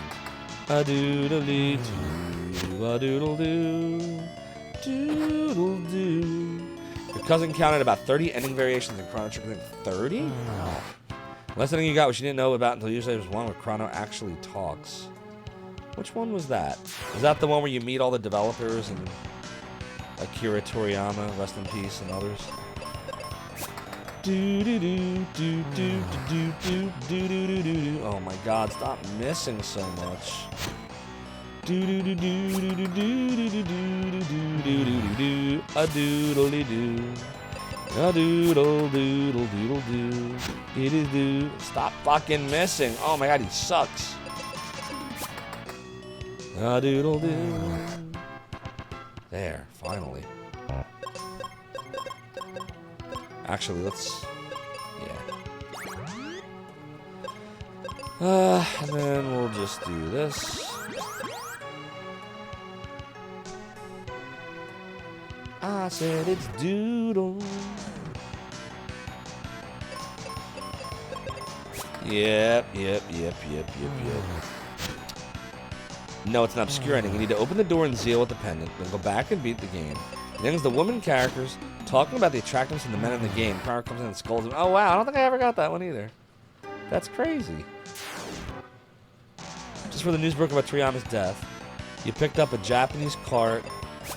Speaker 1: A doodly doo. A doodle doo. Doodle doo. Your cousin counted about 30 ending variations in Chrono Trigger. 30? Wow. Last thing you got, which you didn't know about until usually was one where Chrono actually talks. Which one was that? Is that the one where you meet all the developers and Akira Toriyama, rest in peace, and others? Do do do do do do do do do do do. Oh my god, stop missing so much. Do do do do do do do do do do do do do. A doodly doo. A doodle doodle doodle doo. It is doo. Stop fucking missing. Oh my god, he sucks. A doodle doo. There, finally. Actually, let's. Yeah. And then we'll just do this. I said it's doodle. Yep. No, it's an obscure ending. You need to open the door and Zeal with the pendant, then go back and beat the game. Then there's the woman characters talking about the attractiveness of the men in the game. Power comes in and scolds them. Oh wow, I don't think I ever got that one either. That's crazy. Just for the news broke about Toriyama's death, you picked up a Japanese cart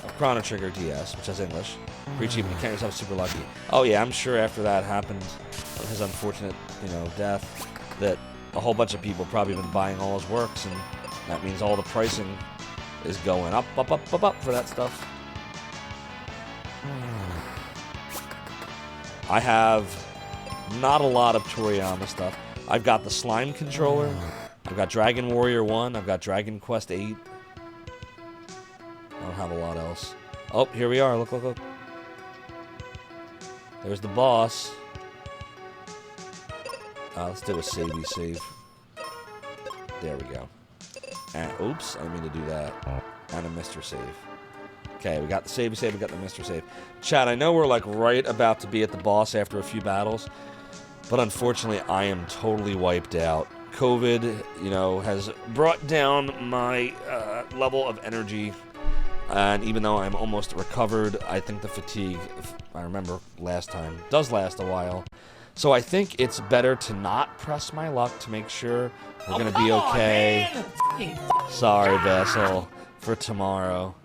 Speaker 1: of Chrono Trigger DS, which has English. For each even, you count yourself super lucky. Oh yeah, I'm sure after that happened, his unfortunate, death, that a whole bunch of people probably been buying all his works, and that means all the pricing is going up for that stuff. I have not a lot of Toriyama stuff. I've got the Slime controller. I've got Dragon Warrior 1. I've got Dragon Quest 8. I don't have a lot else. Oh, here we are. Look. There's the boss. Let's do a save. There we go. And, oops, I didn't mean to do that. And a Mr. Save. Okay, we got the save, we got the Mr. Save. Chad, I know we're like right about to be at the boss after a few battles, but unfortunately I am totally wiped out. COVID, you know, has brought down my level of energy. And even though I'm almost recovered, I think the fatigue, if I remember last time, does last a while. So I think it's better to not press my luck to make sure we're going to be okay. Sorry, Vessel, for tomorrow.